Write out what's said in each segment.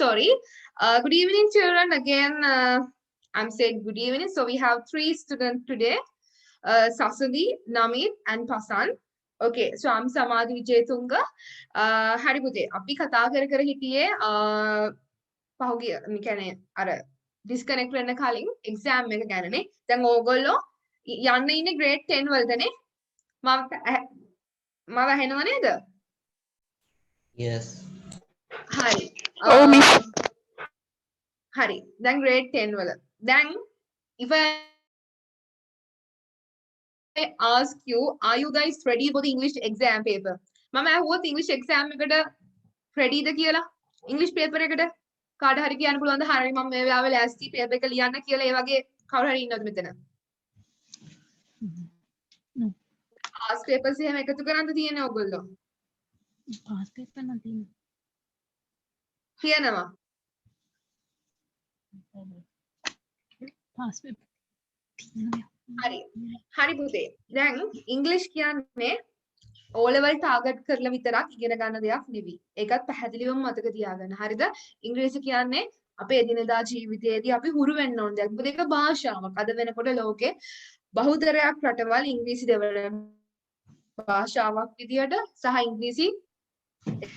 Sorry. Good evening, children. Again, I'm saying good evening. So we have 3 students today. Sasadi, Namit, and Pasan. Okay, so I'm Samadhi Vijayatunga. Hari පුතේ අපි කතා කර හිටියේ පහුගිය කියන්නේ අර disconnect වෙන්න කලින් exam එක ගැනනේ. දැන් ඕගොල්ලෝ යන්න ඉන්නේ grade 10 වලදනේ. මම ඇහෙනව නේද? Yes. හරි. Oh, miss. හරි. දැන් grade 10 වල. දැන් if I ask you, are you guys ready for the English exam paper? මම අහුවොත් English exam එකට ready ද කියලා? English paper එකට කාට හරි කියන්න පුළුවන්ද? හරි මම මේ වෙලාවේ ලෑස්ති paper එක ලියන්න කියලා ඒ වගේ කවුරු හරි ඉන්නවද මෙතන? past papers එහෙම එකතු කරන්න තියෙන්නේ ඔයගොල්ලෝ? Past paper nothing. කියනවා. Past paper. හරි. හරි පුතේ. දැන් ඉංග්‍රීසි කියන්නේ O level target කරලා විතරක් ඉගෙන ගන්න දෙයක් නෙවෙයි. ඒකත් පැහැදිලිවම මතක තියාගන්න. හරිද? ඉංග්‍රීසි කියන්නේ අපේ එදිනෙදා ජීවිතයේදී අපි හුරු වෙන්න ඕන දෙයක්. මොකද ඒක භාෂාවක්. අද වෙනකොට ලෝකේ බහුතරයක් රටවල් ඉංග්‍රීසි දෙවන භාෂාවක් විදියට සහ ඉංග්‍රීසි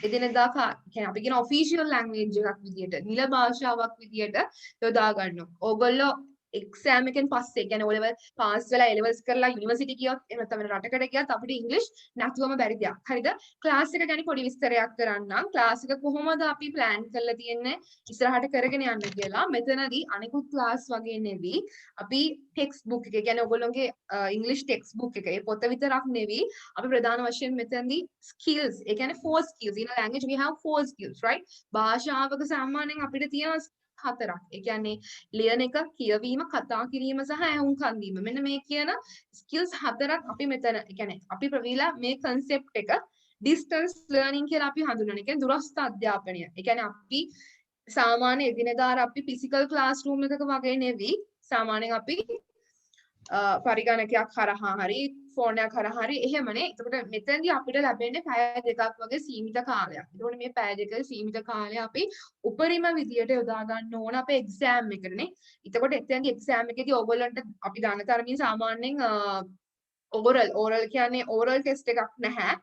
එදිනෙදා කියන්නේ අපි කියන official language එකක් විදියට නිල භාෂාවක් විදියට යොදා ගන්නවා. ඕගොල්ලෝ exam එකෙන් පස්සේ කියන්නේ O level pass වෙලා A levels කරලා යුනිවර්සිටි ගියොත් එහෙම නැත්නම් රටකට ගියත් අපිට ඉංග්‍රීසි නැතුවම බැරි දෙයක්. හරිද? ක්ලාස් එක ගැන පොඩි විස්තරයක් කරන්නම්. ක්ලාස් එක කොහොමද අපි plan කරලා තියෙන්නේ ඉස්සරහට කරගෙන යන්න කියලා. මෙතනදී අනිකුත් ක්ලාස් වගේ නෙවෙයි. අපි text book එක කියන්නේ ඔයගොල්ලෝගේ ඉංග්‍රීසි text book එක. ඒ පොත විතරක් නෙවෙයි. අපි ප්‍රධාන වශයෙන් මෙතනදී skills. ඒ කියන්නේ 4 skills. In a language we have 4 skills, right? භාෂාවක සාමාන්‍යයෙන් අපිට තියෙන හතරක්. ඒ කියන්නේ ලියන එක, කියවීම, කතා කිරීම සහ ඇහුම්කන් දීම. මෙන්න මේ කියන skills හතරක් අපි මෙතන ඒ කියන්නේ අපි ප්‍රවීලා මේ concept එක distance learning කියලා අපි හඳුන්වන. ඒ කියන්නේ දුරස්ථ අධ්‍යාපනය. ඒ කියන්නේ අපි සාමාන්‍ය එදිනෙදා අපි physical classroom එකක වගේ නෙවෙයි. සාමාන්‍යයෙන් අපි පරිගණකයක් හරහා හරි ෆෝන් එකක් හරහා හරි එහෙමනේ. එතකොට මෙතනදී අපිට ලැබෙන්නේ පැය දෙකක් වගේ සීමිත කාලයක්. එතකොට මේ පැය දෙක සීමිත කාලය අපි උපරිම විදියට යොදා ගන්න ඕන අපේ එක්සෑම් එකටනේ. එතකොට එතනදී එක්සෑම් එකේදී ඕගොල්ලන්ට අපි දන්න තරමින් සාමාන්‍යයෙන් ඕරල් කියන්නේ ඕරල් ටෙස්ට් එකක් නැහැ.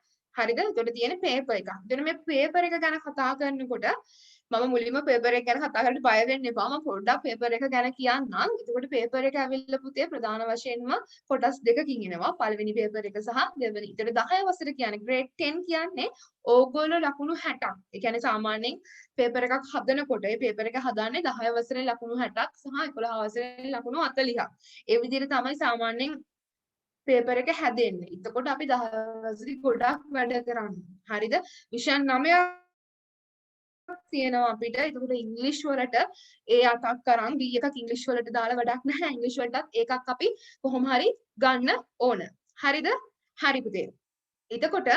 හරිද? එතකොට තියෙන පේපර් එකක්. එතකොට මේ පේපර් එක ගැන කතා කරනකොට මම මුලින්ම පේපර් එක ගැන කතා කරන්න බය වෙන්න එපා. මම පොඩ්ඩක් පේපර් එක ගැන කියන්නම්. එතකොට පේපර් එක ඇවිල්ලා පුතේ ප්‍රධාන වශයෙන්ම කොටස් දෙකකින් එනවා. පළවෙනි පේපර් එක සහ දෙවෙනි. ඒතර 10 වසර කියන්නේ grade 10 කියන්නේ ඕගොල්ලෝ ලකුණු 60ක්. ඒ කියන්නේ සාමාන්‍යයෙන් පේපර් එකක් හදනකොට ඒ පේපර් එක හදන්නේ 10 වසරේ ලකුණු 60ක් සහ 11 වසරේ ලකුණු 40ක්. ඒ විදිහට තමයි සාමාන්‍යයෙන් පේපර් එක හැදෙන්නේ. එතකොට අපි 10 වසරේ ගොඩක් වැඩ කරන්නේ. හරිද? විෂය 9ක් තියෙනවා අපිට. ඒකට ඉංග්‍රීසි වලට A8ක් කරන් B එකක් ඉංග්‍රීසි වලට දාලා වැඩක් නැහැ. ඉංග්‍රීසි වලටත් ඒකක් අපි කොහොම හරි ගන්න ඕන. හරිද? හරි පුතේ. එතකොට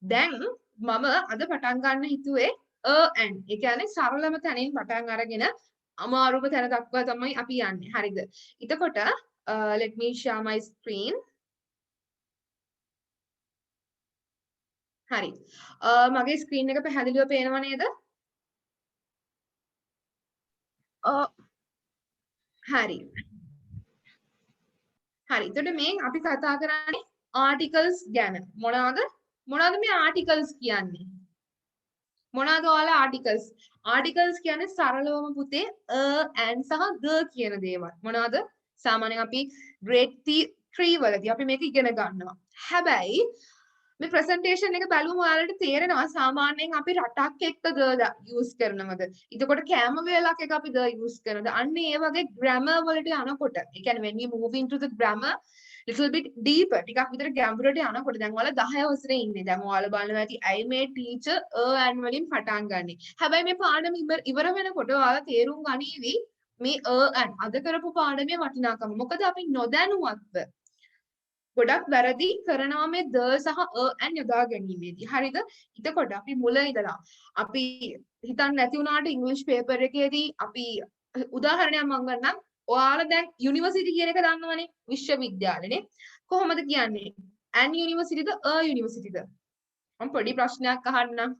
දැන් මම අද පටන් ගන්න හිතුවේ and ඒ කියන්නේ සරලම තැනින් පටන් අරගෙන අමාරුම තැන දක්වා තමයි අපි යන්නේ. හරිද? එතකොට let me share my screen. හරි. මගේ screen එක පැහැදිලිව පේනව නේද? හරි. හරි. එතකොට මේ අපි කතා කරන්නේ articles ගැන. මොනවාද මේ articles කියන්නේ? මොනවාද ඔයාලා articles? articles කියන්නේ සරලවම පුතේ and සහ the කියන දේවල්. මොනවාද? සාමාන්‍යයෙන් අපි grade 3 වලදී අපි මේක ඉගෙන ගන්නවා. හැබැයි මේ presentation එක බලමු ඔයාලට තේරෙනවා සාමාන්‍යයෙන් අපි රටක් එක්ක the use කරනවද? එතකොට කෑම වේලක් එක අපි the use කරනවද? අන්න ඒ වගේ grammar වලට යනකොට ඒ කියන්නේ when we move into the grammar little bit deeper ටිකක් විතර ගැඹුරට යනකොට දැන් ඔයාලා 10 වසරේ ඉන්නේ. දැන් ඔයාලා බලනවා ඇති I may teacher and වලින් පටන් ගන්නෙ. හැබැයි මේ පාඩම ඉවර වෙනකොට ඔයාලා තේරුම් ගනීවි මේ and අද කරපු පාඩමේ වටිනාකම. මොකද අපි නොදැනුවත්ව ගොඩක් වැරදි කරනවා මේ the සහ and යොදා ගැනීමේදී. හරිද? එතකොට අපි මුල ඉඳලා අපි හිතන්න නැති වුණාට ඉංග්‍රීසි පේපර් එකේදී අපි උදාහරණයක් මම ගන්නම්. ඔයාලා දැන් යුනිවර්සිටි කියන එක දන්නවනේ විශ්වවිද්‍යාලනේ. කොහොමද කියන්නේ? an university the a university ද? මම පොඩි ප්‍රශ්නයක් අහන්නම්.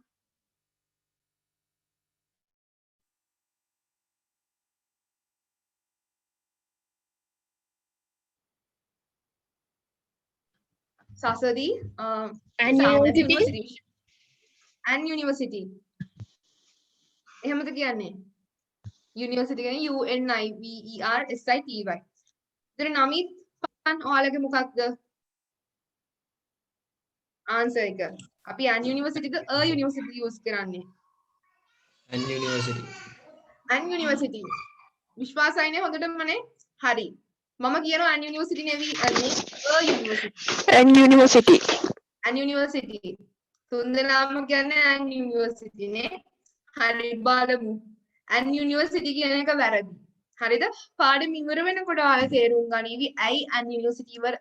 සසදී An university? an university එහෙමද කියන්නේ? university කියන්නේ UNIVERSITY. ඒතර නමිත් ඔයාලගේ මොකක්ද? answer එක. අපි an university the a university use කරන්නේ? An university. an university. විශ්වාසයිනේ හොඳටමනේ? හරි. මම කියනවා an university නෙවෙයි a university. An university. an university. තුන්දෙනාම කියන්නේ an university නේ. හරි බලමු. an university කියන එක වැරදි. හරිද? පාඩම ඉවර වෙනකොට ඔයාලා තේරුම් ගනිවි ඇයි an university වල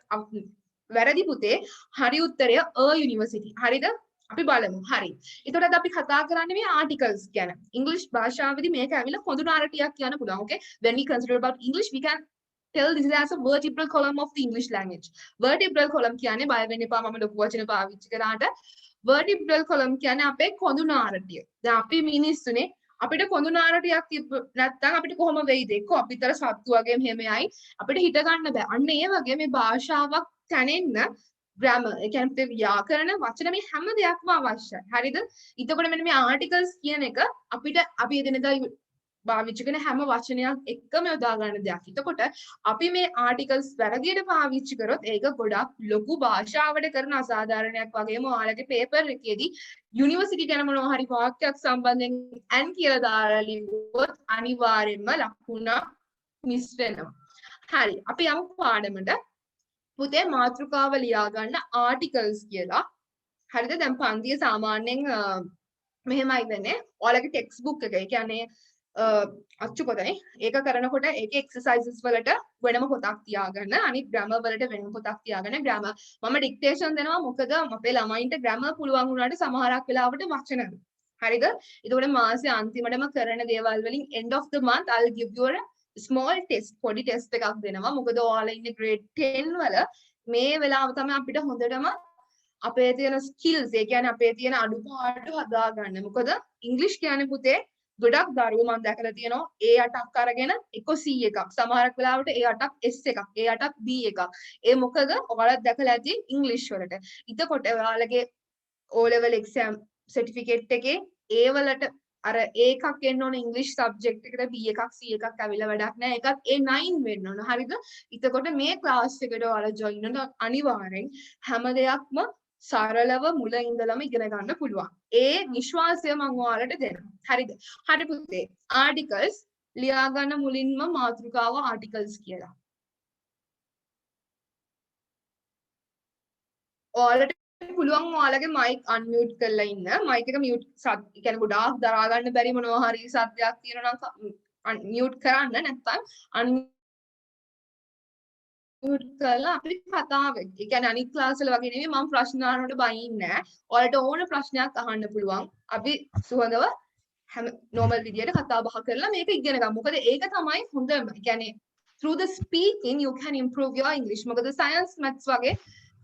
වැරදි පුතේ. හරි උත්තරය a university. හරිද? අපි බලමු. හරි. එතකොට අපි කතා කරන්නේ මේ articles ගැන. English භාෂාවේදී මේක ඇවිල්ලා පොදු නාරටියක් කියන්න පුළුවන්. Okay? When we consider about English, we can tell this as a vertebral column of the English language. Vertebral column කියන්නේ බය වෙන්න එපා මම ලොකු වචන පාවිච්චි කරාට. vertebral column කියන්නේ අපේ කොඳු නාරටිය. දැන් අපි මිනිස්සුනේ අපිට කොඳු නාරටියක් තිබ්බ නැත්නම් අපිට කොහොම වෙයිද? එක්ක අපිටර සත්තු වගේ මෙහෙම යයි. අපිට හිත ගන්න බෑ. අන්න ඒ වගේ මේ භාෂාවක් තැනෙන්න grammar ඒ කියන්නේ ව්‍යාකරණ වචන මේ හැම දෙයක්ම අවශ්‍යයි. හරිද? එතකොට මෙන්න මේ articles කියන එක අපිට අපි එදිනෙදා පාවිච්චි කරන හැම වචනයක් එක්කම යොදා ගන්න දෙයක්. එතකොට අපි මේ articles වැරදියට පාවිච්චි කරොත් ඒක ගොඩක් ලොකු භාෂාවට කරන අසාධාරණයක් වගේම ඔයාලගේ paper එකේදී university ගැන මොනවා හරි වාක්‍යයක් සම්බන්ධයෙන් an කියලා දාලා ලියුවොත් අනිවාර්යයෙන්ම ලකුණක් මිස් වෙනවා. හරි. අපි යමු පාඩමට. පුතේ මාතෘකාව ලියා ගන්න articles කියලා. හරිද? දැන් පන්තිය සාමාන්‍යයෙන් මෙහෙමයි වෙන්නේ. ඔයාලගේ text book එක. ඒ කියන්නේ අච්චු පොතනේ. ඒක කරනකොට ඒකේ exercises වලට වෙනම පොතක් තියාගන්න. අනිත් grammar වලට වෙනම පොතක් තියාගන්න. grammar මම dictation දෙනවා. මොකද අපේ ළමයින්ට grammar පුළුවන් වුණාට සමහරක් වෙලාවට වචන හරිද? ඒකෝට මාසේ අන්තිමටම කරන දේවල් වලින් end of the month I'll give you a small test පොඩි test එකක් දෙනවා. මොකද ඔයාලා ඉන්නේ grade 10 වල මේ වෙලාව තමයි අපිට හොඳටම අපේ තියෙන skills ඒ කියන්නේ අපේ තියෙන අඩුපාඩු හදා ගන්න. මොකද English කියන්නේ පුතේ ගොඩක් දරුවෝ මම දැකලා තියෙනවා A8ක් අරගෙන එක C එකක්. සමහරක් වෙලාවට A8ක් S එකක්, A8ක් B එකක්. ඒ මොකද ඔයාලත් දැකලා ඇති English වලට. එතකොට ඔයාලගේ O level exam certificate එකේ A වලට අර A එකක් එන්න ඕන English subject එකට B එකක් C එකක් ඇවිල්ලා වැඩක් නැහැ. ඒකත් A9 වෙන්න ඕන. හරිද? එතකොට මේ class එකට ඔයාලා join වෙනවා අනිවාර්යෙන් හැම දෙයක්ම සරලව මුල ඉඳලම ඉගෙන ගන්න පුළුවන්. ඒ විශ්වාසය මම ඔයාලට දෙනවා. හරිද? හරි පුතේ. articles ලියා ගන්න මුලින්ම මාතෘකාව articles කියලා. ඔයාලට පුළුවන් ඔයාලගේ mic unmute කරලා ඉන්න. mic එක mute කියන්නේ ගොඩාක් දරා ගන්න බැරි මොනවා හරි සද්දයක් තියෙනවා නම් mute කරන්න නැත්නම් unmute කරලා අපි කතාව. ඒ කියන්නේ අනිත් ක්ලාස් වල වගේ නෙමෙයි මම ප්‍රශ්න අහනකොට බයින්නේ නැහැ. ඔයාලට ඕන ප්‍රශ්නයක් අහන්න පුළුවන්. අපි සුහදව හැම normal විදියට කතා බහ කරලා මේක ඉගෙන ගමු. මොකද ඒක තමයි හොඳම. ඒ කියන්නේ through the speaking you can improve your English. මොකද science maths වගේ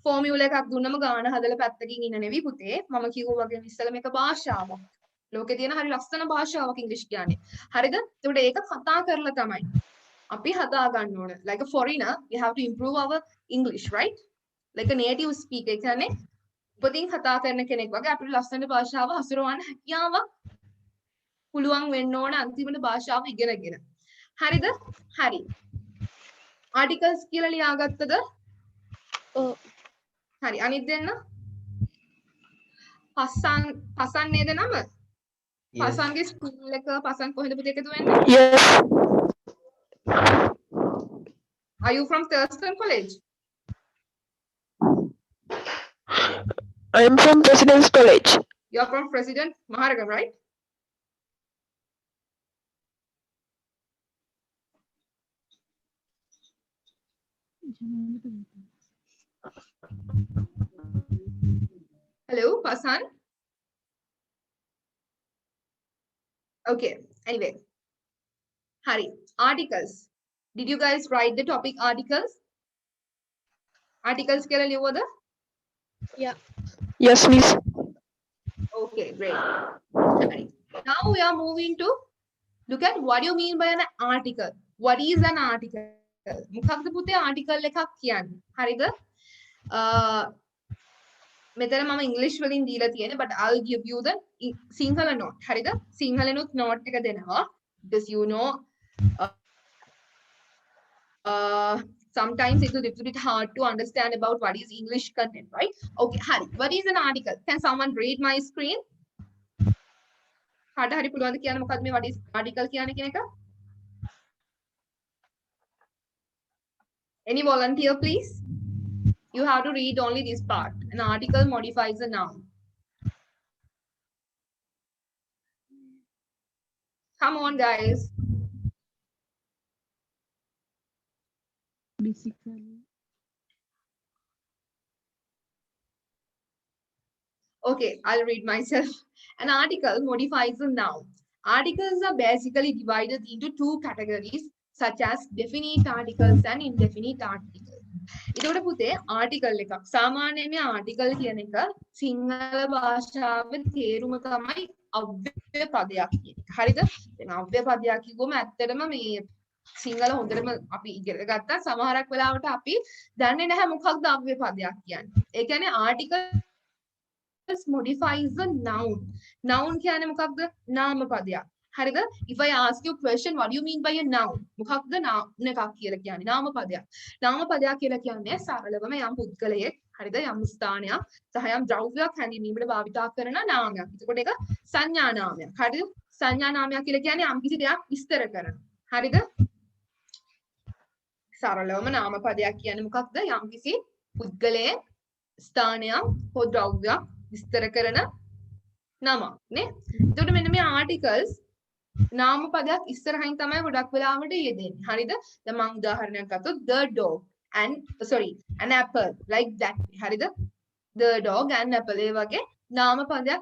ෆෝමියුලා එකක් දුන්නම ගාන හදලා පැත්තකින් ඉන්න නෙවෙයි පුතේ. මම කිව්වා වගේ ඉස්සෙල්ලා මේක භාෂාවක්. ලෝකේ තියෙන හරි ලස්සන භාෂාවක් ඉංග්‍රීසි කියන්නේ. හරිද? ඒකට ඒක කතා කරලා තමයි අපි හදා ගන්න ඕන. Like a foreigner, we have to improve our English, right? Like a native speaker. ඒ කියන්නේ උපතින් කතා කරන කෙනෙක් වගේ අපිට ලස්සන භාෂාව හසුරවන්න හැකියාවක් පුළුවන් වෙන්න ඕන අන්තිමට භාෂාව ඉගෙනගෙන. හරිද? හරි. articles කියලා ලියාගත්තද? ඔව්. හරි අනිත් දෙන්න පසන් නේද නම? පසන්ගේ ස්කූල් එක පසන් කොහෙද පුතේ එකතු වෙන්නේ? Yes. Are you from Thurston College? I am from President's College. You are from President Maharagam, right? Hello, Pasan. Okay, anyway. Hari, articles. Did you guys write the topic articles? Articles kela liwada? Yeah. Yes, miss. Okay, great. Right. Now we are moving to look at what do you mean by an article. What is an article? මොකක්ද පුතේ article එකක් කියන්නේ? හරිද? මෙතන මම ඉංග්‍රීසි වලින් දීලා තියෙන්නේ but I'll give you the Sinhala note. හරිද? සිංහලෙනුත් note එක දෙනවා because you know sometimes it will be a little bit hard to understand about what is English content, right? Okay, Hari, what is an article? Can someone read my screen? කාට හරි පුළුවන්ද කියන්න මොකක්ද මේ what is article කියන්නේ කියන එක? Any volunteer, please? You have to read only this part. An article modifies a noun. Come on, guys. Basically. Okay, I'll read myself. An article modifies a noun. Articles are basically divided into two categories, such as definite articles and indefinite articles. එතකොට පුතේ ආටිකල් එකක් සාමාන්‍යයෙන් මේ ආටිකල් කියන එක සිංහල භාෂාවේ තේරුම තමයි අව්‍යය පදයක් කියන එක. හරිද? දැන් අව්‍යය පදයක් කිව්වම ඇත්තටම මේ සිංහල හොඳටම අපි ඉගෙන ගත්තා සමහරක් වෙලාවට අපි දන්නේ නැහැ මොකක්ද අව්‍යය පදයක් කියන්නේ. ඒ කියන්නේ articles modifies the noun. Noun කියන්නේ මොකක්ද? නාම පදයක්. හරිද? If I ask you a question, what do you mean by a noun? මොකක්ද noun එකක් කියලා කියන්නේ? නාම පදයක්. නාම පදයක් කියලා කියන්නේ සරලවම යම් පුද්ගලයෙක්, හරිද? යම් ස්ථානයක් සහ යම් ද්‍රව්‍යයක් හැඳින්වීමට භාවිත කරන නාමයක්. එතකොට ඒක සංඥා නාමයක්. හරිද? සංඥා නාමයක් කියලා කියන්නේ යම් කිසි දෙයක් විස්තර කරන. හරිද? සරලවම නාම පදයක් කියන්නේ මොකක්ද? යම් කිසි පුද්ගලයෙක්, ස්ථානයක් හෝ ද්‍රව්‍යයක් විස්තර කරන නමක් නේ. එතකොට මෙන්න මේ articles නාම පදයක් ඉස්සරහින් තමයි ගොඩක් වෙලාවට යෙදෙන්නේ. හරිද? දැන් මම උදාහරණයක් ගත්තොත් the dog and sorry an apple like that. හරිද? the dog and apple ඒ වගේ නාම පදයක්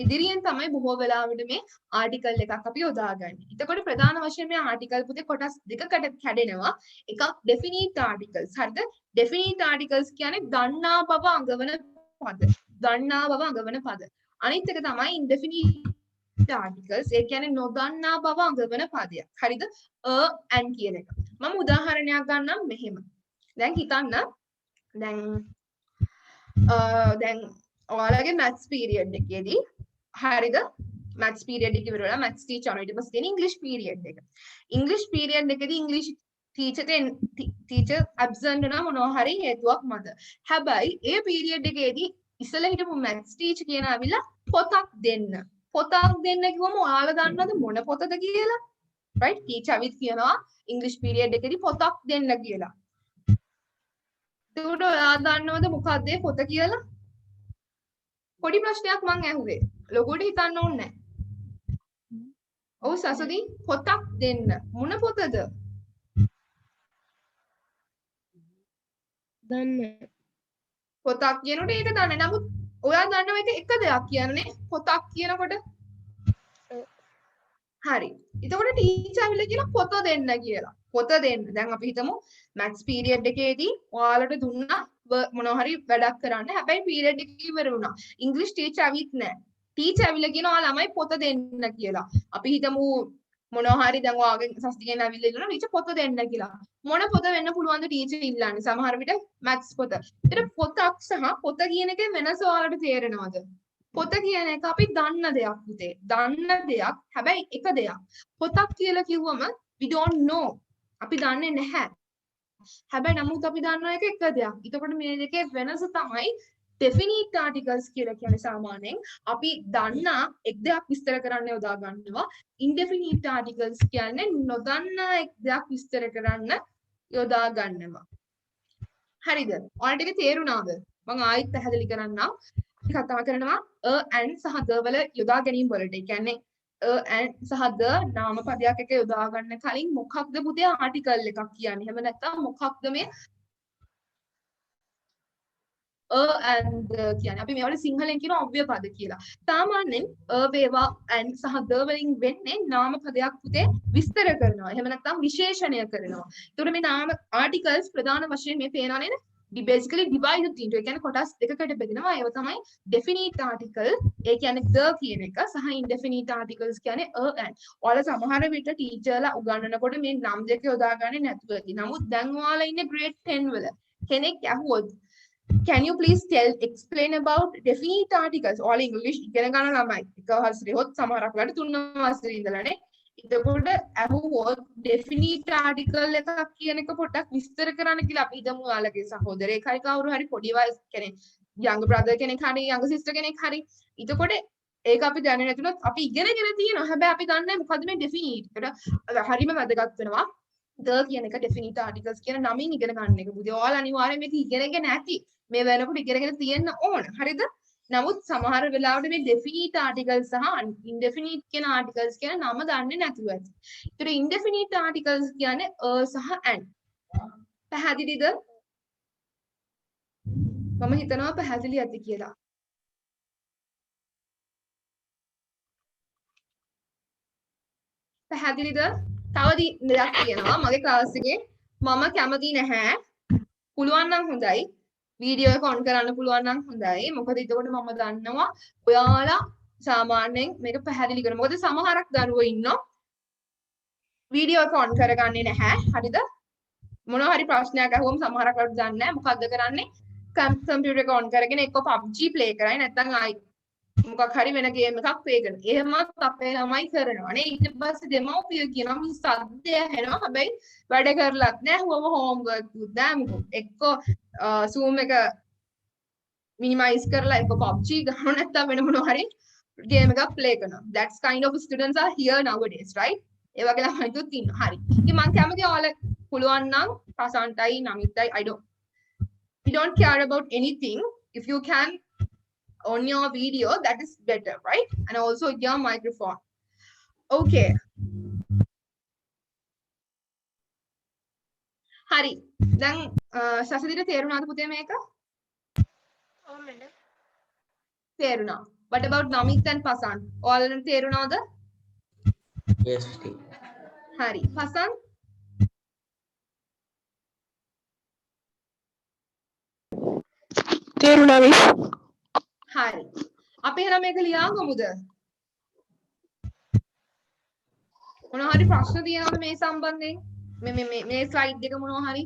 ඉදිරියෙන් තමයි බොහෝ වෙලාවට මේ article එකක් අපි යොදාගන්නේ. එතකොට ප්‍රධාන වශයෙන් මේ article පුතේ කොටස් දෙකකට කැඩෙනවා. එකක් definite articles. හරිද? definite articles කියන්නේ දන්නා බව අඟවන පද. දන්නා බව අඟවන පද. අනිත් එක තමයි indefinite articles. ඒ කියන්නේ නොදන්නා බව අඟවන පදයක්. හරිද? and කියන එක. මම උදාහරණයක් ගන්නම් මෙහෙම. දැන් හිතන්න දැන් ඔයාලගේ maths period එකේදී හරිද? maths period එක ඉවර වෙලා maths teacher අර ඊට පස්සේ තියෙන English period එක. English period එකේදී English teacher absent වෙනවා මොනවා හරි හේතුවක් මත. හැබැයි ඒ period එකේදී ඉස්සෙල්ලා හිටපු maths teacher කියන ආවිලා පොතක් දෙන්න. පොතක් දෙන්න කිව්වම ඔයාලා දන්නවද මොන පොතද කියලා? right? teacher අවිත් කියනවා English period එකේදී පොතක් දෙන්න කියලා. එතකොට ඔයා දන්නවද මොකක්ද ඒ පොත කියලා? පොඩි ප්‍රශ්නයක් මං ඇහුවේ. ලොකුට හිතන්න ඕනේ නැහැ. ඔව් සසදී පොතක් දෙන්න. මොන පොතද? දන්නේ. පොතක් කියනකොට ඒක දන්නේ. නමුත් ඔයා දන්නව එක දෙයක් කියන්නේ පොතක් කියනකොට. හරි. එතකොට ටීචර් ඇවිල්ලා කියන පොත දෙන්න කියලා. පොත දෙන්න. දැන් අපි හිතමු maths period එකේදී ඔයාලට දුන්නා මොනවා හරි වැඩක් කරන්න. හැබැයි period එක ඉවර වුණා. English teacher ඇවිත් නැහැ. teacher ඇවිල්ලා කියනවා ළමයි පොත දෙන්න කියලා. අපි හිතමු මොනවා හරි දැන් ඔයාගෙන් සස්තිගෙන් ඇවිල්ලා ඉන්නවා teacher පොත දෙන්න කියලා. මොන පොත වෙන්න පුළුවන්ද teacher ඉල්ලන්නේ? සමහර විට maths පොත. ඒතර පොතක් සහ පොත කියන එකේ වෙනස ඔයාලට තේරෙනවද? පොත කියන එක අපි දන්න දෙයක් පුතේ. දන්න දෙයක්. හැබැයි එක දෙයක්. පොතක් කියලා කිව්වම we don't know. අපි දන්නේ නැහැ. හැබැයි නමුත් අපි දන්න එක දෙයක්. එතකොට මේ දෙකේ වෙනස තමයි definite articles කියලා කියන්නේ සාමාන්‍යයෙන් අපි දන්නා එක් දෙයක් විස්තර කරන්න යොදා ගන්නවා. indefinite articles කියන්නේ නොදන්නා එක් දෙයක් විස්තර කරන්න යොදා ගන්නවා. හරිද? ඔයාලට ඒක තේරුණාද? මම ආයෙත් පැහැදිලි කරන්නම්. කතා කරනවා and සහ the වල යොදා ගැනීම වලට. ඒ කියන්නේ and සහ the නාම පදයක් එක යොදා ගන්න කලින් මොකක්ද පුතේ article එකක් කියන්නේ? එහෙම නැත්නම් මොකක්ද මේ and the කියන්නේ? අපි මේවට සිංහලෙන් කියන අව්‍යය පද කියලා. සාමාන්‍යයෙන් වේවා and සහ the වලින් වෙන්නේ නාම පදයක් පුතේ විස්තර කරනවා. එහෙම නැත්නම් විශේෂණය කරනවා. ඒතකොට මේ නාම articles ප්‍රධාන වශයෙන් මේ පේනවා නේද? basically divided into ඒ කියන්නේ කොටස් දෙකකට බෙදෙනවා ඒව තමයි definite article ඒ කියන්නේ the කියන එක සහ indefinite articles කියන්නේ a and ඔයාලා සමහර විට ටීචර්ලා උගන්වනකොට මේ නම් දෙක යොදාගන්නේ නැතුව ඇති. නමුත් දැන් ඔයාලා ඉන්නේ grade 10 වල. කෙනෙක් අහුවොත් can you please explain about definite articles? All English ඉගෙන ගන්න ළමයි. එක හස්රේ හොත් සමහරක් වෙලාවට තුන් මාසෙ ඉඳලානේ. එතකොට අහුවොත් definite article එකක් කියන එක පොඩ්ඩක් විස්තර කරන්න කියලා අපි හිතමු ඔයාලගේ සහෝදරයෙක් හරි කවුරු හරි පොඩි වයස් කෙනෙක් younger brother කෙනෙක් හරි younger sister කෙනෙක් හරි. එතකොට ඒක අපි දැනගෙන නැතුනොත් අපි ඉගෙනගෙන තියෙනවා. හැබැයි අපි දන්නේ නැහැ මොකද්ද මේ definite. ඒකට හරිම වැදගත් වෙනවා. the කියන එක definite articles කියන නමින් ඉගෙන ගන්න එක. බුදේ ඔයාලා අනිවාර්යයෙන් මේක ඉගෙනගෙන ඇති. මේ වෙනකොට ඉගෙනගෙන තියෙන්න ඕන. හරිද? නමුත් සමහර වෙලාවට මේ definite articles සහ indefinite කියන articles කියන නම දන්නේ නැතුව ඇති. ඒතර indefinite articles කියන්නේ a සහ and. පැහැදිලිද? මම හිතනවා පැහැදිලි ඇති කියලා. පැහැදිලිද? තව දෙයක් තියෙනවා මගේ ක්ලාස් එකේ මම කැමති නැහැ. පුළුවන් නම් හොඳයි. වීඩියෝ එක ඔන් කරන්න පුළුවන් නම් හොඳයි. මොකද එතකොට මම දන්නවා ඔයාලා සාමාන්‍යයෙන් මේක පැහැදිලි කරනවා. මොකද සමහරක් දරුවෝ ඉන්නවා වීඩියෝ එක ඔන් කරගන්නේ නැහැ. හරිද? මොනවා හරි ප්‍රශ්නයක් අහුවම සමහරක් අය දන්නේ නැහැ. මොකද්ද කරන්නේ? කම්පියුටර් එක ඔන් කරගෙන එක්ක PUBG ප්ලේ කරයි නැත්නම් මොකක් හරි වෙන ගේම් එකක් ප්ලේ කරනවා. එහෙමත් අපේ ළමයි කරනවා නේ. ඊට පස්සේ දෙමව්පියෝ කියනවා මේ සද්දය ඇහෙනවා. හැබැයි වැඩ කරලත් නැහැ. හුවම හෝම්වර්ක් දුත් නැහැ මොකද. එක්ක Zoom එක මිනිමයිස් කරලා එක්ක PUBG ගහනවා නැත්නම් වෙන මොනවා හරි ගේම් එකක් ප්ලේ කරනවා. That's kind of students are here nowadays, right? ඒ වගේ ළමයිතුත් ඉන්නවා. හරි. ඉතින් මම කැමති ඔයාලා පුළුවන් නම් ප්‍රසන්ටයි නමිතයි we don't care about anything. If you can on your video, that is better, right? And also your microphone. Okay. Hari. Then Sasadira තේරුණාද පුතේ මේක? ඔව් මැඩම්. තේරුණා. What about Namit and Pasan? ඔයාලට තේරුණාද? Yes. Hari. Pasan? තේරුණා miss. හරි. අපි එහෙනම් මේක ලියාගමුද? මොනවා හරි ප්‍රශ්න තියෙනවද මේ සම්බන්ධයෙන්? මේ ස්ලයිඩ් එක මොනවා හරි?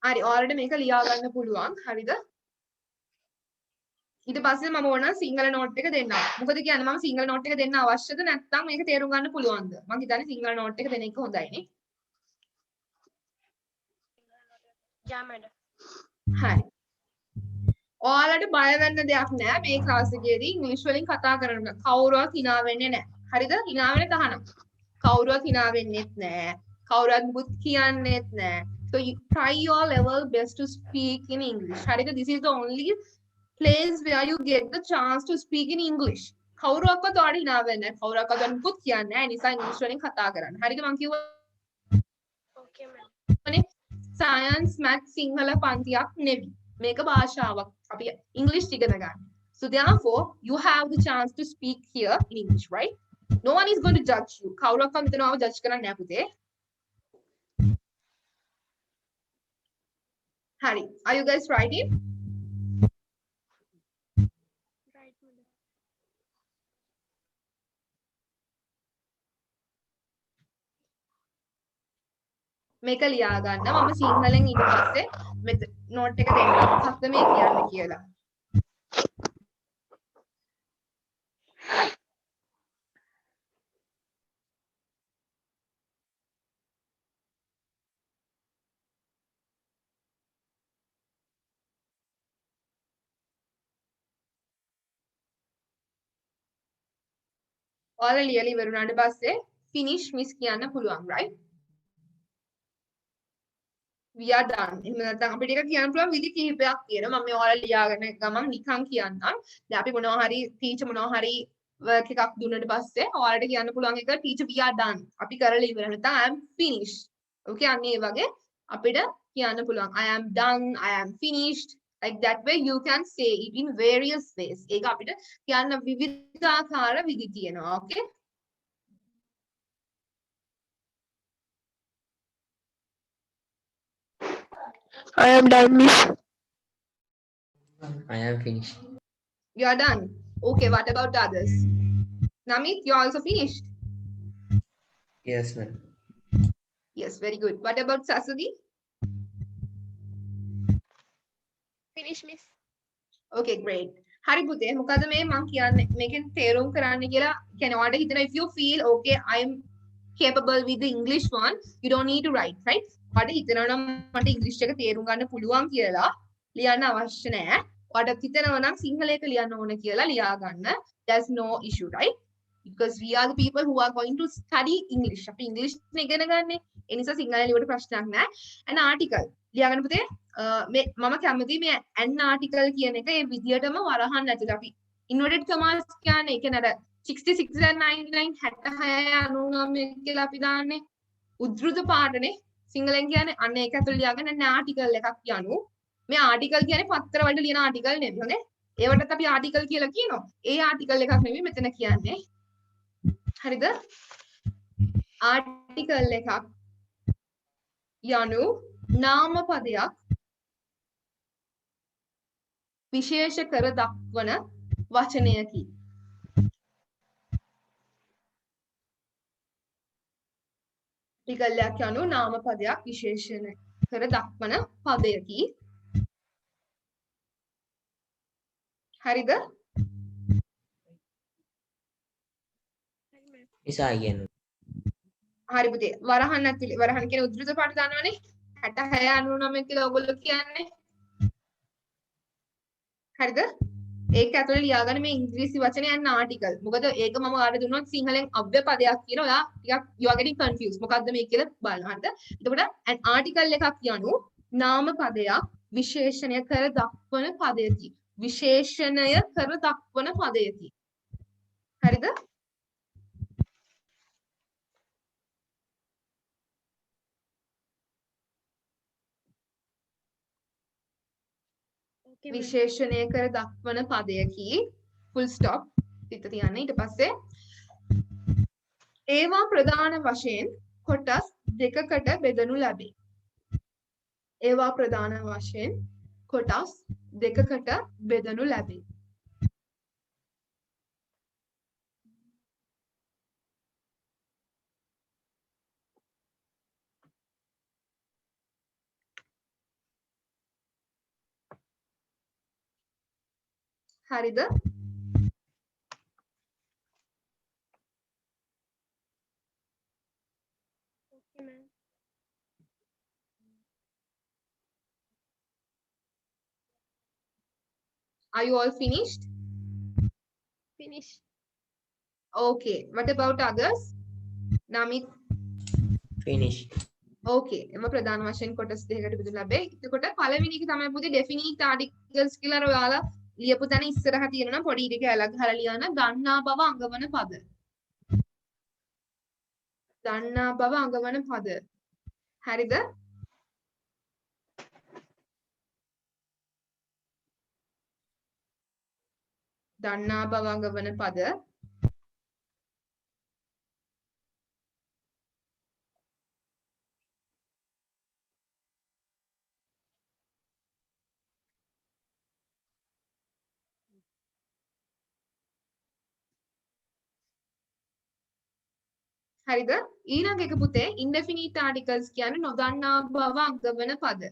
හරි, ඔයාලට මේක ලියා ගන්න පුළුවන්. හරිද? ඊට පස්සේ මම ඕන සිංගල නෝට් එක දෙන්නම්. මොකද කියන්නේ මම සිංගල නෝට් එක දෙන්න අවශ්‍යද නැත්නම් මේක තේරුම් ගන්න පුළුවන්ද? මම හිතන්නේ සිංගල නෝට් එක දෙන එක හොඳයි නේ. යා මැඩම්. හරි. ඔයාලට බය වෙන්න දෙයක් නෑ මේ ක්ලාස් එකේදී ඉංග්‍රීසි වලින් කතා කරන්න. කවුරුවත් hina වෙන්නේ නෑ. හරිද? hina වෙන්න තහනම්. කවුරුවත් hina වෙන්නෙත් නෑ. කවුරුවත් මුත් කියන්නෙත් නෑ. So you try your level best to speak in English. හරිද? This is the only place where you get the chance to speak in English. කවුරුවක්වත් ඔයාලට hina වෙන්නේ නැහැ. කවුරුවක්වත් මුත් කියන්නේ නැහැ. නිසා ඉංග්‍රීසි වලින් කතා කරන්න. හරිද මං කිව්වා? Okay madam. Science math Sinhala පන්තියක් නෙවි. මේක භාෂාවක්. අපි ඉංග්‍රීසි ඉගෙන ගන්න. So therefore you have the chance to speak here in English, right? No one is going to judge you. කවුරුවක්වත් මෙතනව ජජ් කරන්නේ නැහැ පුතේ. හරි. Are you guys writing? Right madam. මේක ලියා ගන්න. මම සිංහලෙන් ඊට පස්සේ නෝට් එක දෙන්නම්. මොකක්ද මේ කියන්නේ කියලා. ඔයාලා ලියලා ඉවරුනාට පස්සේ finish miss කියන්න පුළුවන්, right? We are done. එහෙම නැත්නම් අපිට ඒක කියන්න පුළුවන් විදි කිහිපයක් තියෙනවා. මම මේ ඔයාලා ලියාගෙන ගමන් නිකන් කියන්නම්. දැන් අපි මොනවා හරි ටීචර් මොනවා හරි work එකක් දුන්නට පස්සේ ඔයාලට කියන්න පුළුවන් එක teacher we are done. අපි කරලා ඉවර නැත්නම් I am finished. Okay අන්න ඒ වගේ අපිට කියන්න පුළුවන් I am done, I am finished. Like that way you can say it in various ways. ඒක අපිට කියන්න විවිධාකාර විදි තියෙනවා. Okay? I am done, miss. I am finished. You are done. Okay, what about the others? Namit, you also finished? Yes, ma'am. Yes, very good. What about Sasudi? Finish, miss. Okay, great. හරි පුතේ මොකද මේ මම කියන්නේ මේකෙන් තේරුම් කරන්න කියලා කියන්නේ ඔයාලට හිතෙනවා if you feel okay I am capable with the English one you don't need to write right ඔයාලට හිතෙනවා නම් මට ඉංග්‍රීසි එක තේරුම් ගන්න පුළුවන් කියලා ලියන්න අවශ්‍ය නැහැ ඔයාලට හිතෙනවා නම් සිංහල එක ලියන්න ඕන කියලා ලියා ගන්න there's no issue right because we are the people who are going to study English අපි ඉංග්‍රීසි ඉගෙන ගන්නෙ ඒ නිසා සිංහල ලියවට ප්‍රශ්නයක් නැහැ an article ලියා ගන්න පුතේ මම කැමති මේ an article කියන එක ඒ විදියටම වරහන් ඇතුළේ අපි inverted commas කියන්නේ ඒ කියන්නේ අර 66 and 99 66 99 කියලා අපි දාන්නේ උද්ෘත පාඩනේ සිංහලෙන් කියන්නේ අන්න ඒක ඇතුළේ ලියාගෙන an article එකක් යනු මේ article කියන්නේ පත්‍ර වලට ලියන article නෙවෙයි හොඳේ ඒවටත් අපි article කියලා කියනවා ඒ article එකක් නෙවෙයි මෙතන කියන්නේ හරිද article එකක් යනු නාමපදයක් විශේෂ කර දක්වන වචනයකි. ටිකල්ලයක් යනු නාමපදයක් විශේෂණ කර දක්වන පදයකි. හරිද? Isa again. හරි පුතේ. වරහන් ඇතුලේ වරහන් කියන උද්දෘත පාඩ දානවනේ. 66 99 කියලා ඔයගොල්ලෝ කියන්නේ. හරිද? ඒක ඇතුලේ ලියාගන්න මේ ඉංග්‍රීසි වචනේ යන ආටිකල්. මොකද ඒක මම ඔයාලට දුන්නොත් සිංහලෙන් අව්‍ය පදයක් කියන ඔයා ටිකක් you are getting confused. මොකද්ද මේ කියලා බලන්න. හරිද? එතකොට an article එකක් යනු නාම පදයක් විශේෂණය කර දක්වන පදයකි. විශේෂණය කර දක්වන පදයකි. හරිද? විශේෂණය කර දක්වන පදයකි full stop පිට තියන්න ඊට පස්සේ ඒවා ප්‍රධාන වශයෙන් කොටස් දෙකකට බෙදනු ලැබේ. ඒවා ප්‍රධාන වශයෙන් කොටස් දෙකකට බෙදනු ලැබේ. හරිද? Are you all finished? Finish. Okay. What about others? Namit? Finish. Okay. එම ප්‍රධාන වශයෙන් කොටස් දෙකකට බෙදලා ලැබේ. එතකොට පළවෙනි එක තමයි පුතේ definite articles කියලා අර ඔයාලා ලියපු තැන ඉස්සරහ තියෙනවා පොඩි ටික ඇලක් ගහලා ලියන දන්නා බව අඟවන පද. දන්නා බව අඟවන පද. හරිද? දන්නා බව අඟවන පද. හරිද? ඊළඟ එක පුතේ indefinite articles කියන්නේ නොදන්නා බව අඟවන පද.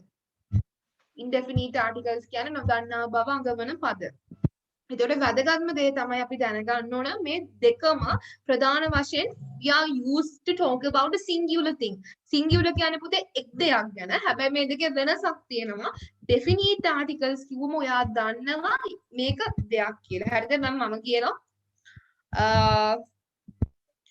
indefinite articles කියන්නේ නොදන්නා බව අඟවන පද. එතකොට වැදගත්ම දේ තමයි අපි දැනගන්න ඕන මේ දෙකම ප්‍රධාන වශයෙන් we are used to talk about a singular thing. singular කියන්නේ පුතේ එක් දෙයක් ගැන. හැබැයි මේ දෙකේ වෙනසක් තියෙනවා. definite articles කිව්වම ඔයා දන්නවා මේක දෙයක් කියලා. හරිද? මම කියනවා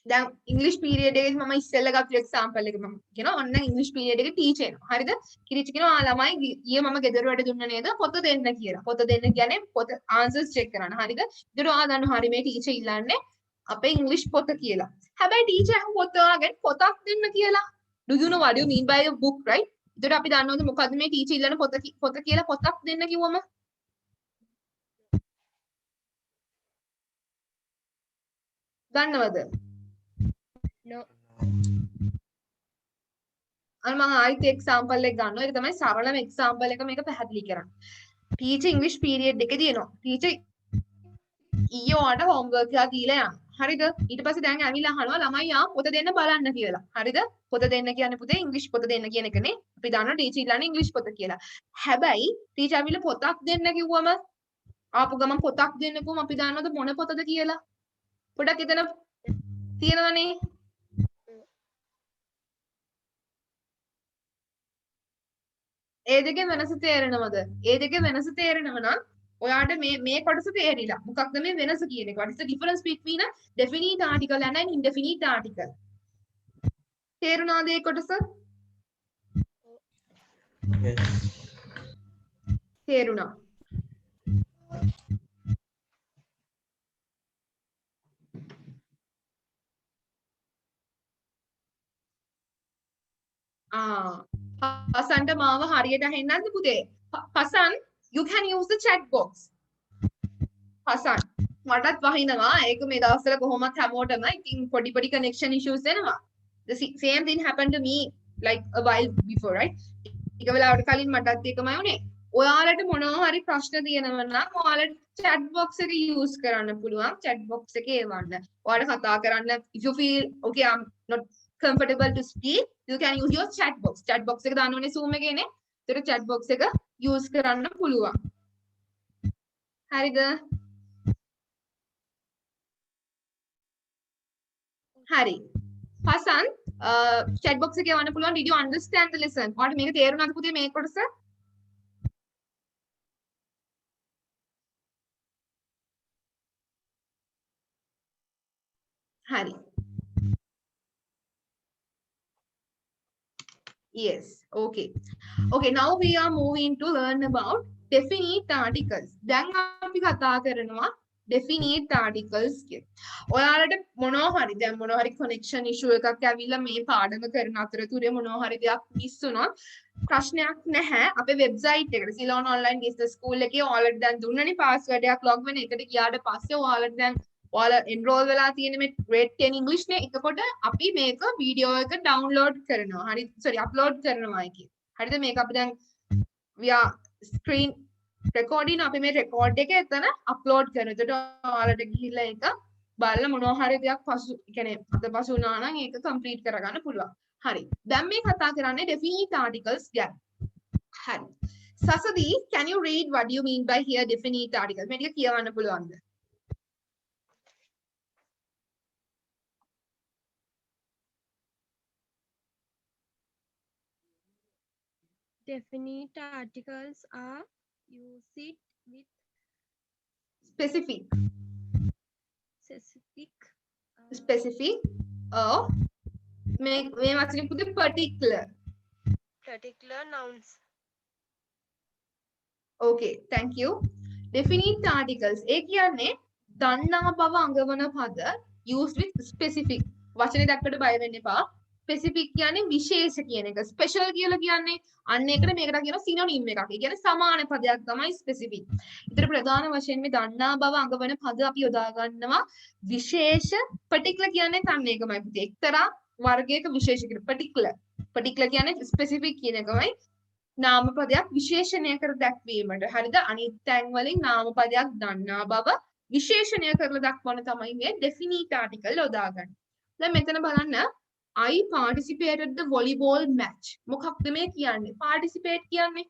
දැන් ඉංග්‍රීසි පීරියඩ් එකේ මම ඉස්සෙල්ලා ගත්ත එක්සැම්පල් එක මම කියනවා ඔන්න ඉංග්‍රීසි පීරියඩ් එකේ ටීචර් එනවා. හරිද? කිරිච් කියනවා ළමයි ඊයේ මම ගෙදර වැඩ දුන්න නේද? පොත දෙන්න කියලා. පොත දෙන්න කියන්නේ පොත ආන්සර්ස් චෙක් කරන්න. හරිද? ඒකට ඔයා දන්නවා හරි මේ ටීචර් ඉල්ලන්නේ අපේ ඉංග්‍රීසි පොත කියලා. හැබැයි ටීචර් පොත ඔයාගෙන් පොතක් දෙන්න කියලා. Do you know what you mean by a book, right? එතකොට අපි දන්නවද මොකද්ද මේ ටීචර් ඉල්ලන පොත කියලා පොතක් දෙන්න කිව්වම? දන්නවද? No. අන්න මම ආයිත් එක්සැම්පල් එක ගන්නවා. ඒක තමයි සරලම එක්සැම්පල් එක මේක පැහැදිලි කරන්න. ටීචර් ඉංග්‍රීසි පීරියඩ් එකේ දිනනවා. ටීචර් ඊයේ ඔයාලට හෝම්වර්ක් එකක් දීලා යනවා. හරිද? ඊට පස්සේ දැන් ඇවිල්ලා අහනවා ළමයි පොත දෙන්න බලන්න කියලා. හරිද? පොත දෙන්න කියන්නේ පුතේ ඉංග්‍රීසි පොත දෙන්න කියන එකනේ. අපි දන්නවා ටීචර් ඉල්ලන්නේ ඉංග්‍රීසි පොත කියලා. හැබැයි ටීචර් ඇවිල්ලා පොතක් දෙන්න කිව්වම ආපු ගමන් පොතක් දෙන්න කිව්වම අපි දන්නවද මොන පොතද කියලා? පොඩක් එතන තියෙනවනේ. ඒ දෙකේ වෙනස තේරෙනවද? ඒ දෙකේ වෙනස තේරෙනව නම් ඔයාට මේ කොටස තේරිලා. මොකක්ද මේ වෙනස කියන එක? What is the difference between a definite article and an indefinite article? තේරුණාද ඒ කොටස? Yes. තේරුණා. Hasanට මාව හරියට අහෙන්නද පුතේ? Hasan, you can use the chat box. Hasan, මටත් වහිනවා. ඒක මේ දවස්වල කොහොමත් හැමෝටම ඉතින් පොඩි connection issues එනවා. The same thing happened to me like a while before, right? ටික වෙලාවකට කලින් මටත් ඒකමයි උනේ. ඔයාලට මොනවා හරි ප්‍රශ්න තියෙනවා නම් ඔයාලට chat box එක use කරන්න පුළුවන්. Chat box එකේ එවන්න. ඔයාලට කතා කරන්න if you feel okay I'm not comfortable to speak, you can use your chat box. Chat box එක දාන්න ඕනේ Zoom එකේනේ. ඒතර chat box එක use කරන්න පුළුවන්. හරිද? හරි. Hasan, chat box එකේ යවන්න පුළුවන්. Did you understand the lesson? ඔයාලට මේක තේරුණාද පුතේ මේ කොටස? Hari. Yes. Okay. Okay. Now we are moving to learn about definite articles. දැන් අපි කතා කරනවා definite articles කියන. ඔයාලට මොනවා හරි දැන් මොනවා හරි connection issue එකක් ඇවිල්ලා මේ පාඩම කරන අතරතුරේ මොනවා හරි දෙයක් මිස් වුණොත් ප්‍රශ්නයක් නැහැ. අපේ වෙබ්සයිට් එකට Ceylon online business school එකේ ඔයාලට දැන් දුන්නනේ password එකක් log වෙන එකට ගියාට පස්සේ ඔයාලට දැන් ඔයාලා enroll වෙලා තියෙන මේ grade 10 English නේ එතකොට අපි මේක වීඩියෝ එක download කරනවා. හරි sorry upload කරනවා එකේ. හරිද මේක අපි දැන් we are screen recording අපි මේ record එක එතන upload කරනවා. එතකොට ඔයාලට ගිහිල්ලා ඒක බලලා මොනවා හරි දෙයක් පසු කියන්නේ අතපසු වුණා නම් ඒක complete කරගන්න පුළුවන්. හරි. දැන් මේ කතා කරන්නේ definite articles ගැන. හරි. Sasadi, can you read what you mean by here definite articles? මේ ටික කියවන්න පුළුවන්ද? Definite articles are used with Specific. specific මේ වචනේ පුතේ particular. particular nouns. Okay, thank you. Definite articles. ඒ කියන්නේ දන්නා බව අඟවන පද used with specific. වචනේ දැක්කට බය වෙන්න එපා. Specific කියන්නේ විශේෂ කියන එක. Special කියලා කියන්නේ අන්න ඒකට මේකට කියන synonym එකක්. ඒ කියන්නේ සමාන පදයක් තමයි specific. ඊටර ප්‍රධාන වශයෙන් මේ දන්නා බව අඟවන පද අපි යොදා ගන්නවා විශේෂ particular කියන්නේ අන්න ඒකමයි පුතේ. එක්තරා වර්ගයක විශේෂ කියන particular. Particular කියන්නේ specific කියන එකමයි. නාම පදයක් විශේෂණය කර දැක්වීමට. හරිද? අනිත් තැන් වලින් නාම පදයක් දන්නා බව විශේෂණය කරලා දක්වන තමයි මේ definite article යොදාගන්නේ. දැන් මෙතන බලන්න I participated the volleyball match. මොකක්ද මේ කියන්නේ? participate කියන්නේ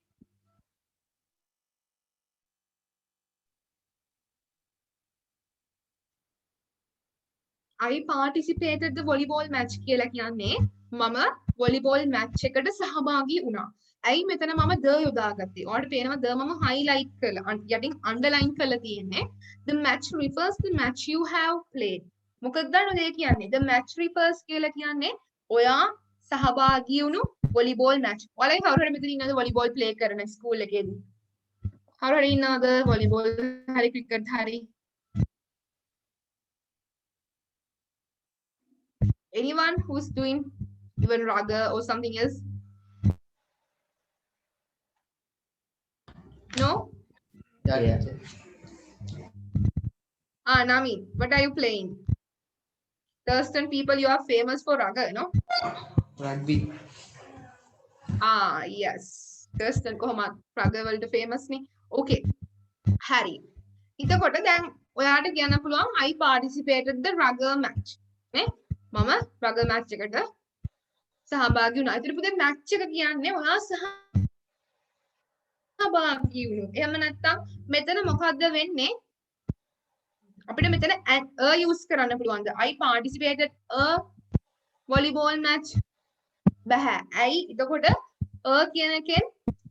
I participated the volleyball match කියලා කියන්නේ මම volleyball match එකට සහභාගී වුණා. ඇයි මෙතන මම the යොදාගත්තේ? ඔයාලට පේනවා the මම highlight කරලා යටින් underline කරලා තියෙන්නේ. The match refers to the match you have played. මොකක්ද දන්නවද ඒ කියන්නේ? The match refers කියලා කියන්නේ ඔයා සහභාගී වුණු volleyball match. ඔයාලගේ කවුරු හරි මෙතන ඉන්නවද volleyball play කරන school එකේදී? කවුරු හරි ඉන්නවද volleyball හරි cricket හරි? Anyone who's doing even rather or something else? Yeah. Nami, what are you playing? Thurston people, you are famous for raga, you know? Rugby. Yes. Thurston කොහොමද raga වලට famous නේ. Okay. හරි. එතකොට දැන් ඔයාට කියන්න පුළුවන් I participated the raga match. නේ? මම raga match එකට සහභාගී වුණා. ඒතර පුතේ match එක කියන්නේ ඔයා සහභාගී වුණු. එහෙම නැත්නම් මෙතන මොකද්ද වෙන්නේ? අපිට මෙතන use කරන්න පුළුවන්ද? I participated a volleyball match. බෑ. ඇයි? එතකොට කියන එකෙන්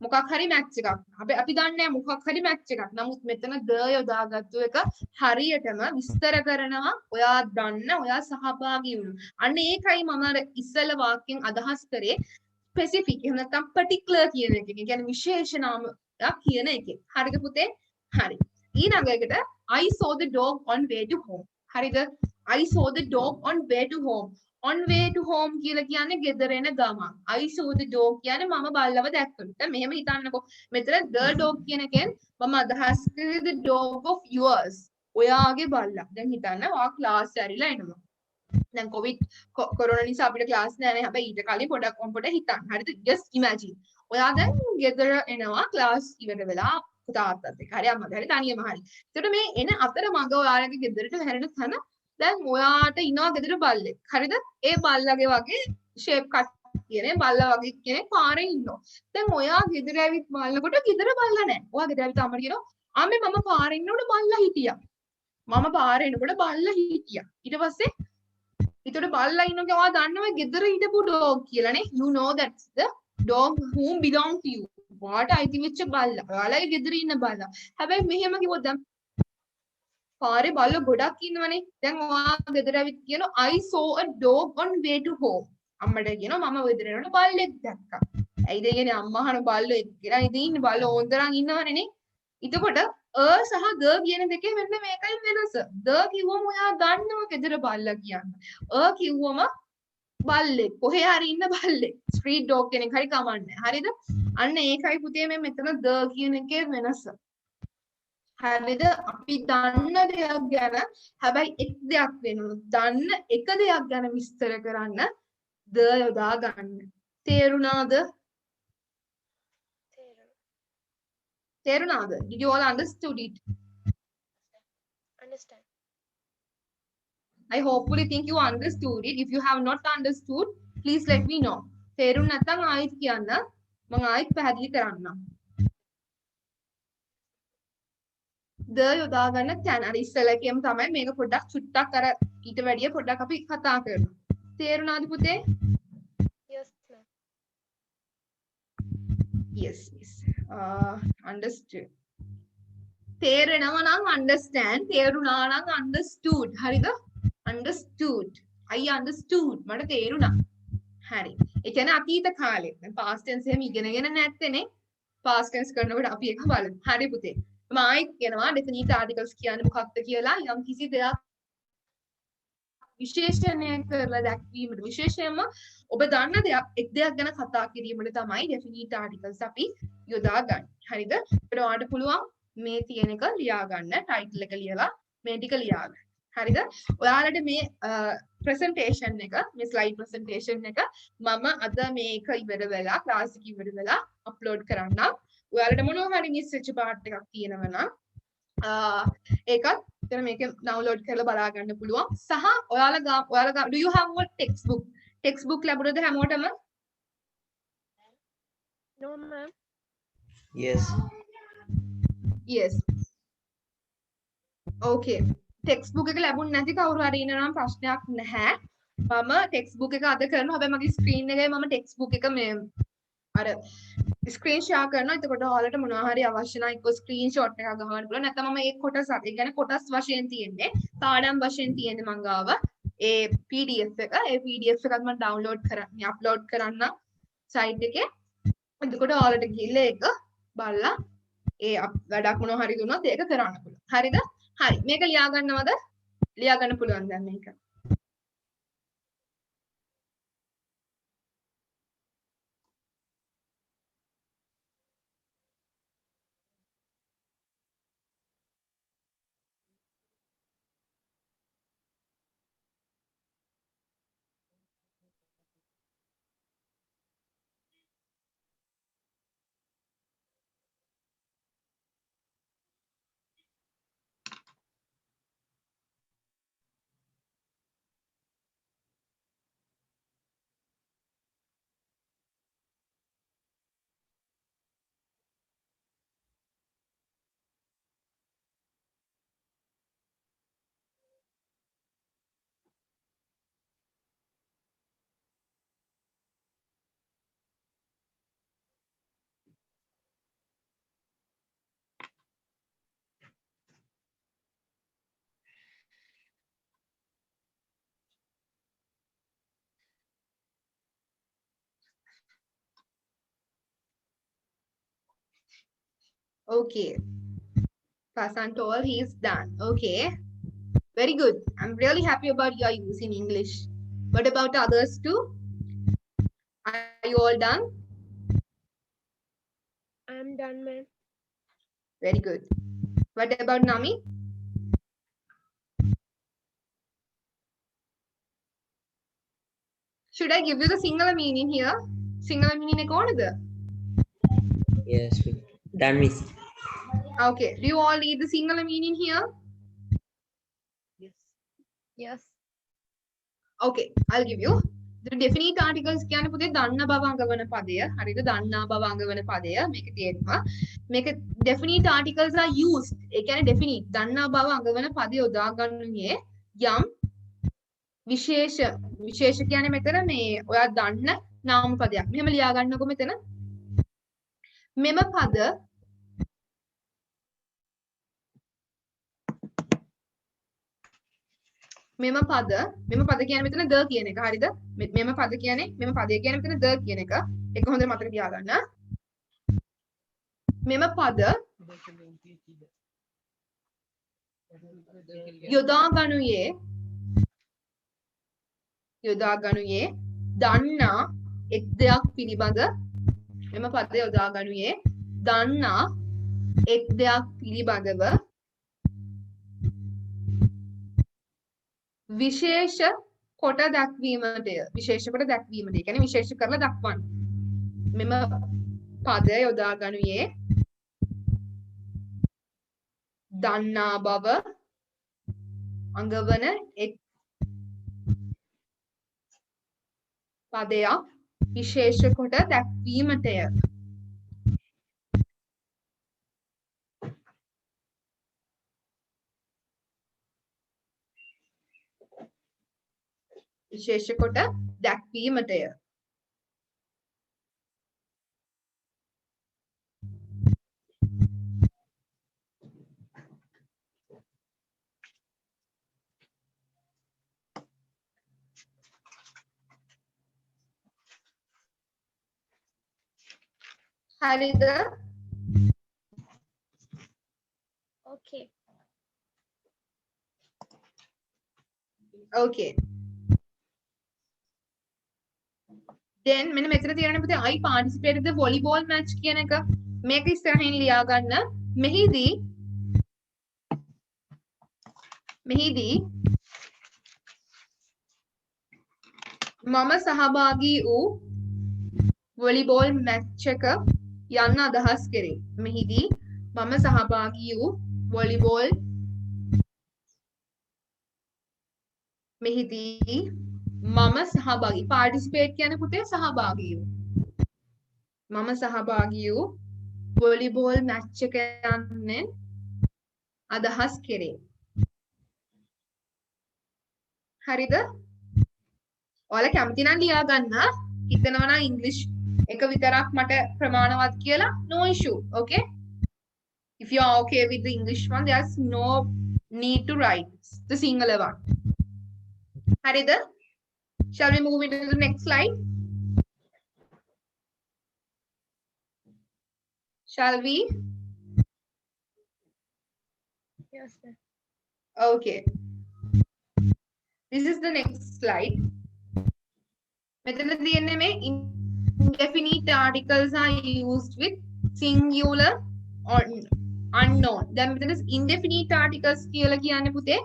මොකක් හරි match එකක්. අපි දන්නේ මොකක් හරි match එකක්. නමුත් මෙතන the යොදාගත්තු එක හරියටම විස්තර කරනවා ඔයා දන්න ඔයා සහභාගී වුණු. අන්න ඒකයි මම අර ඉස්සෙල්ලා වාක්‍යයෙන් අදහස් කරේ specific එහෙම නැත්නම් particular කියන එක. ඒ කියන්නේ විශේෂ නාමයක් කියන එකේ. හරිද පුතේ? හරි. ඊළඟට I saw the dog on way to home. හරිද? I saw the dog on way to home. On way to home කියලා කියන්නේ ගෙදර එන ගමන්. I saw the dog කියන්නේ මම බල්ලව දැක්කලු. දැන් මෙහෙම හිතන්නකෝ. මෙතන the dog කියන එකෙන් මම අදහස් කරේ the dog of yours. ඔයාගේ බල්ලා. දැන් හිතන්න ඔයා ක්ලාස් ඇරිලා එනවා. දැන් කොරෝනා නිසා අපිට ක්ලාස් නෑ නේ. හැබැයි ඊට කලින් පොඩක් හිතන්න. හරිද? just imagine. ඔයා දැන් ගෙදර එනවා ක්ලාස් ඉවර වෙලා තාත්තත් එක්ක. හරි අම්මත් හරි තනියම හරි. එතකොට මේ එන අතර මග ඔයාලගේ ගෙදරට හැරෙන තැන දැන් ඔයාට ඉනවා ගෙදර බල්ලෙක්. හරිද? ඒ බල්ලගේ වගේ ෂේප් කට් කියන්නේ බල්ලා වගේ කෙනෙක් පාරේ ඉන්නවා. දැන් ඔයා ගෙදර ඇවිත් බලනකොට ගෙදර බල්ලා නැහැ. ඔයා ගෙදර ඇවිත් අම්මට කියනවා අම්මේ මම පාරේ ඉන්නකොට බල්ලා හිටියා. මම පාරේ එනකොට බල්ලා හිටියා. ඊට පස්සේ ඊටට බල්ලා ඉන්නකොට ඔයා දන්නවා ගෙදර හිටපු dog කියලානේ. You know that's the dog whom belong to you. ඔයාට අයිති වෙච්ච බල්ලා. ඔයාලගේ ගෙදර ඉන්න බල්ලා. හැබැයි මෙහෙම කිව්වොත් දැන් පාරේ බල්ලෝ ගොඩක් ඉන්නවනේ. දැන් ඔයා ගෙදර ඇවිත් කියනවා I saw a dog on way to home. අම්මට කියනවා මම ගෙදර යනකොට බල්ලෙක් දැක්කා. ඇයිද කියන්නේ අම්මා අහන බල්ලෝ එක්කලා ඉතින් ඉන්නේ බල්ලෝ ඕන්තරම් ඉන්නවනේ නේ. එතකොට සහ the කියන දෙකේ මෙන්න මේකයි වෙනස. the කිව්වම ඔයා දන්නවා ගෙදර බල්ලා කියන්නේ. කිව්වම බල්ලෙක් කොහේ හරි ඉන්න බල්ලෙක්. ස්ට්‍රීට් ඩොග් කෙනෙක් හරි කමන්නේ. හරිද? අන්න ඒකයි පුතේ මේ මෙතන the කියන එකේ වෙනස. හරිද? අපි දන්න දෙයක් ගැන හැබැයි එක් දෙයක් වෙනවා. දන්න එක දෙයක් ගැන විස්තර කරන්න the යොදා ගන්න. තේරුණාද? තේරුණාද? Did you all understood it? Understand. I hopefully think you understood it. If you have not understood, please let me know. තේරුණ නැත්නම් ආයෙත් කියන්න. මම ආයෙත් පැහැදිලි කරන්නම්. the යොදා ගන්න තැන අර ඉස්සෙල්ලකේම තමයි මේක පොඩ්ඩක් චුට්ටක් අර ඊට වැඩිය පොඩ්ඩක් අපි කතා කරනවා. තේරුණාද පුතේ? Yes, ma'am. Yes. Understood. තේරෙනවා නම් understand, තේරුණා නම් understood. හරිද? Understood. I understood. මට තේරුණා. හරි. ඒ කියන්නේ අතීත කාලේ. දැන් past tense එහෙම ඉගෙනගෙන නැත්තේනේ. past tense කරනකොට අපි ඒක බලමු. හරි පුතේ. මම ආයෙත් කියනවා definite articles කියන්නේ මොකක්ද කියලා යම් කිසි දෙයක් විශේෂණය කරලා දැක්වීමට විශේෂයෙන්ම ඔබ දන්න දෙයක් එක් දෙයක් ගැන කතා කිරීමට තමයි definite articles අපි යොදා ගන්න. හරිද? ඒකට ඔයාලට පුළුවන් මේ තියෙන එක ලියා ගන්න, title එක ලියලා මේ ටික ලියා ගන්න. හරිද? ඔයාලට මේ presentation එක, මේ slide presentation එක මම අද මේක ඉවර වෙලා class එක ඉවර වෙලා upload කරන්නම්. ඔයාලට මොනවා හරි miss වෙච්ච part එකක් තියෙනවා නම් ඒකත් එතන මේක download කරලා බලා ගන්න පුළුවන්. සහ ඔයාලා do you have a textbook? textbook ලැබුණද හැමෝටම? No, ma'am. Yes. Yes. Okay. textbook එක ලැබුණ නැති කවුරු හරි ඉන්නවා නම් ප්‍රශ්නයක් නැහැ. මම textbook එක අද කරනවා. හැබැයි මගේ screen එකේ මම textbook එක මේ අර ස්ක්‍රීන් ෂෙයා කරනවා. එතකොට ඔයාලට මොනවා හරි අවශ්‍ය නම් එක්ක ස්ක්‍රීන්ෂොට් එකක් ගහන්න පුළුවන්. නැත්නම් මම ඒ කොටස ඒ කියන්නේ කොටස් වශයෙන් තියෙන්නේ. පාඩම් වශයෙන් තියෙන්නේ මං ගාව. ඒ PDF එක. ඒ PDF එකත් මම ඩවුන්ලෝඩ් කරන්න අප්ලෝඩ් කරන්න සයිට් එකේ. එතකොට ඔයාලට ගිහලා ඒක බලලා ඒ වැඩක් මොනවා හරි දුන්නොත් ඒක කරන්න පුළුවන්. හරිද? හරි. මේක ලියා ගන්නවද? ලියා ගන්න පුළුවන් දැන් මේක. Okay. Pasan told he is done. Okay. Very good. I'm really happy about your use in English. What about others too? Are you all done? I'm done, ma'am. Very good. What about Nami? Should I give you the singular meaning here? Singular meaning ekkonada? Yes. Done, miss. Okay. Do you all need the singular meaning here? Yes. Okay. I'll give you. The definite articles කියන්නේ පුතේ දන්න බව අඟවන පදය. හරිද? දන්නා බව අඟවන පදය. මේක තියෙනවා. මේක definite articles are used. ඒ කියන්නේ definite දන්නා බව අඟවන පදය යොදා ගන්නුනේ යම් විශේෂ විශේෂ කියන්නේ මෙතන මේ ඔයා දන්න නාම පදයක්. මෙහෙම ලියා ගන්නකො මෙතන. මෙම පද මෙම පද කියන්නේ මෙතන ද කියන එක. හරිද? මෙම පද කියන්නේ මෙම පදය කියන්නේ මෙතන ද කියන එක. ඒක හොඳට මතක තියාගන්න. මෙම පද යොදා ගනුයේ දන්නා එක් දෙයක් පිළිබඳ මෙම පද යොදා ගනුයේ දන්නා එක් දෙයක් පිළිබඳව විශේෂ කොට දක්වීමටය. විශේෂ කොට දක්වීමට. ඒ කියන්නේ විශේෂ කරලා දක්වන්න. මෙම පදය යොදා ගනුයේ දන්නා බව අඟවන එක් පදයක් විශේෂ කොට දැක්වීමටය. විශේෂ කොට දැක්වීමටය. හරිද? Okay. Okay. Then මෙන්න මෙතන තියෙනවා පුතේ I participated the volleyball match කියන එක. මේක ඉස්සරහින් ලියා ගන්න. මෙහිදී මම සහභාගී වූ වොලිබෝල් මැච් එක යන්න අදහස් කෙරේ. මෙහිදී මම සහභාගී වූ වොලිබෝල් මෙහිදී මම සහභාගී පාටිසිපේට් කියන පුතේ සහභාගී වූ මම සහභාගී වූ වොලිබෝල් මැච් එක යන්න අදහස් කෙරේ. හරිද? ඔයාලා කැමති නම් ලියා ගන්න. හිතනවා නම් ඉංග්‍රීසි එක විතරක් මට ප්‍රමාණවත් කියලා no issue. Okay? If you are okay with the English one, there's no need to write the singular one. Harida, shall we move into the next slide? Shall we? Yes, sir. Okay. This is the next slide. මෙතන තියෙන්නේ මේ indefinite articles are used with singular or unknown. දැන් මෙතන indefinite articles කියලා කියන්නේ පුතේ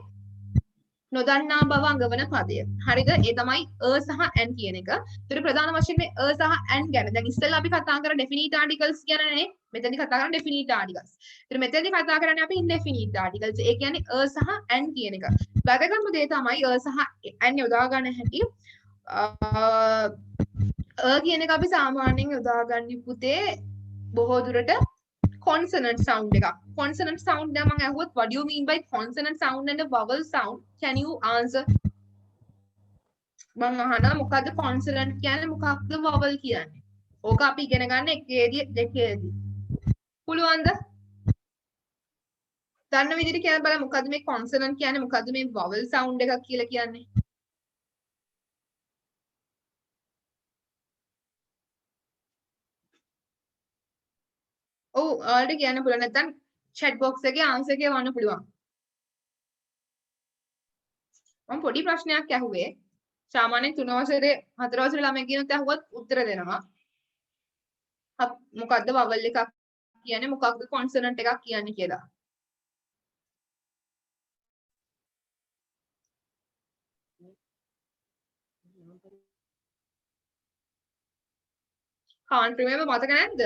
නොදන්නා බව අඟවන පදය. හරිද? ඒ තමයි a සහ an කියන එක. ඒතර ප්‍රධාන වශයෙන් මේ a සහ an ගැන. දැන් ඉස්සෙල්ලා අපි කතා කරා definite articles ගැනනේ. මෙතනදී කතා කරන්නේ definite articles. ඒතර මෙතනදී කතා කරන්නේ අපි indefinite articles. ඒ කියන්නේ a සහ an කියන එක. වැදගත්ම දේ තමයි a සහ an යොදා ගන්න හැටි. කියන එක අපි සාමාන්‍යයෙන් යොදාගන්නේ පුතේ බොහෝ දුරට consonant sound එකක්. Consonant sound එක මම අහුවත් what do you mean by consonant sound and a vowel sound? Can you answer? මම අහනවා මොකද්ද consonant කියන්නේ මොකක්ද vowel කියන්නේ? ඕක අපි ඉගෙන ගන්න එකේදී දෙකේදී. පුළුවන්ද? දන්න විදිහට කියන්න බලන්න මොකද්ද මේ consonant කියන්නේ මොකද්ද මේ vowel sound එකක් කියලා කියන්නේ? ඔව් ඔයාලට කියන්න පුළුවන් නැත්නම් chat box එකේ answer එක වන්න පුළුවන්. මම පොඩි ප්‍රශ්නයක් ඇහුවේ. සාමාන්‍යයෙන් 3 වසරේ 4 වසරේ ළමයි කියනත් ඇහුවත් උත්තර දෙනවා. මොකද්ද vowel එකක් කියන්නේ මොකක්ද consonant එකක් කියන්නේ කියලා. country මේව මතක නැද්ද?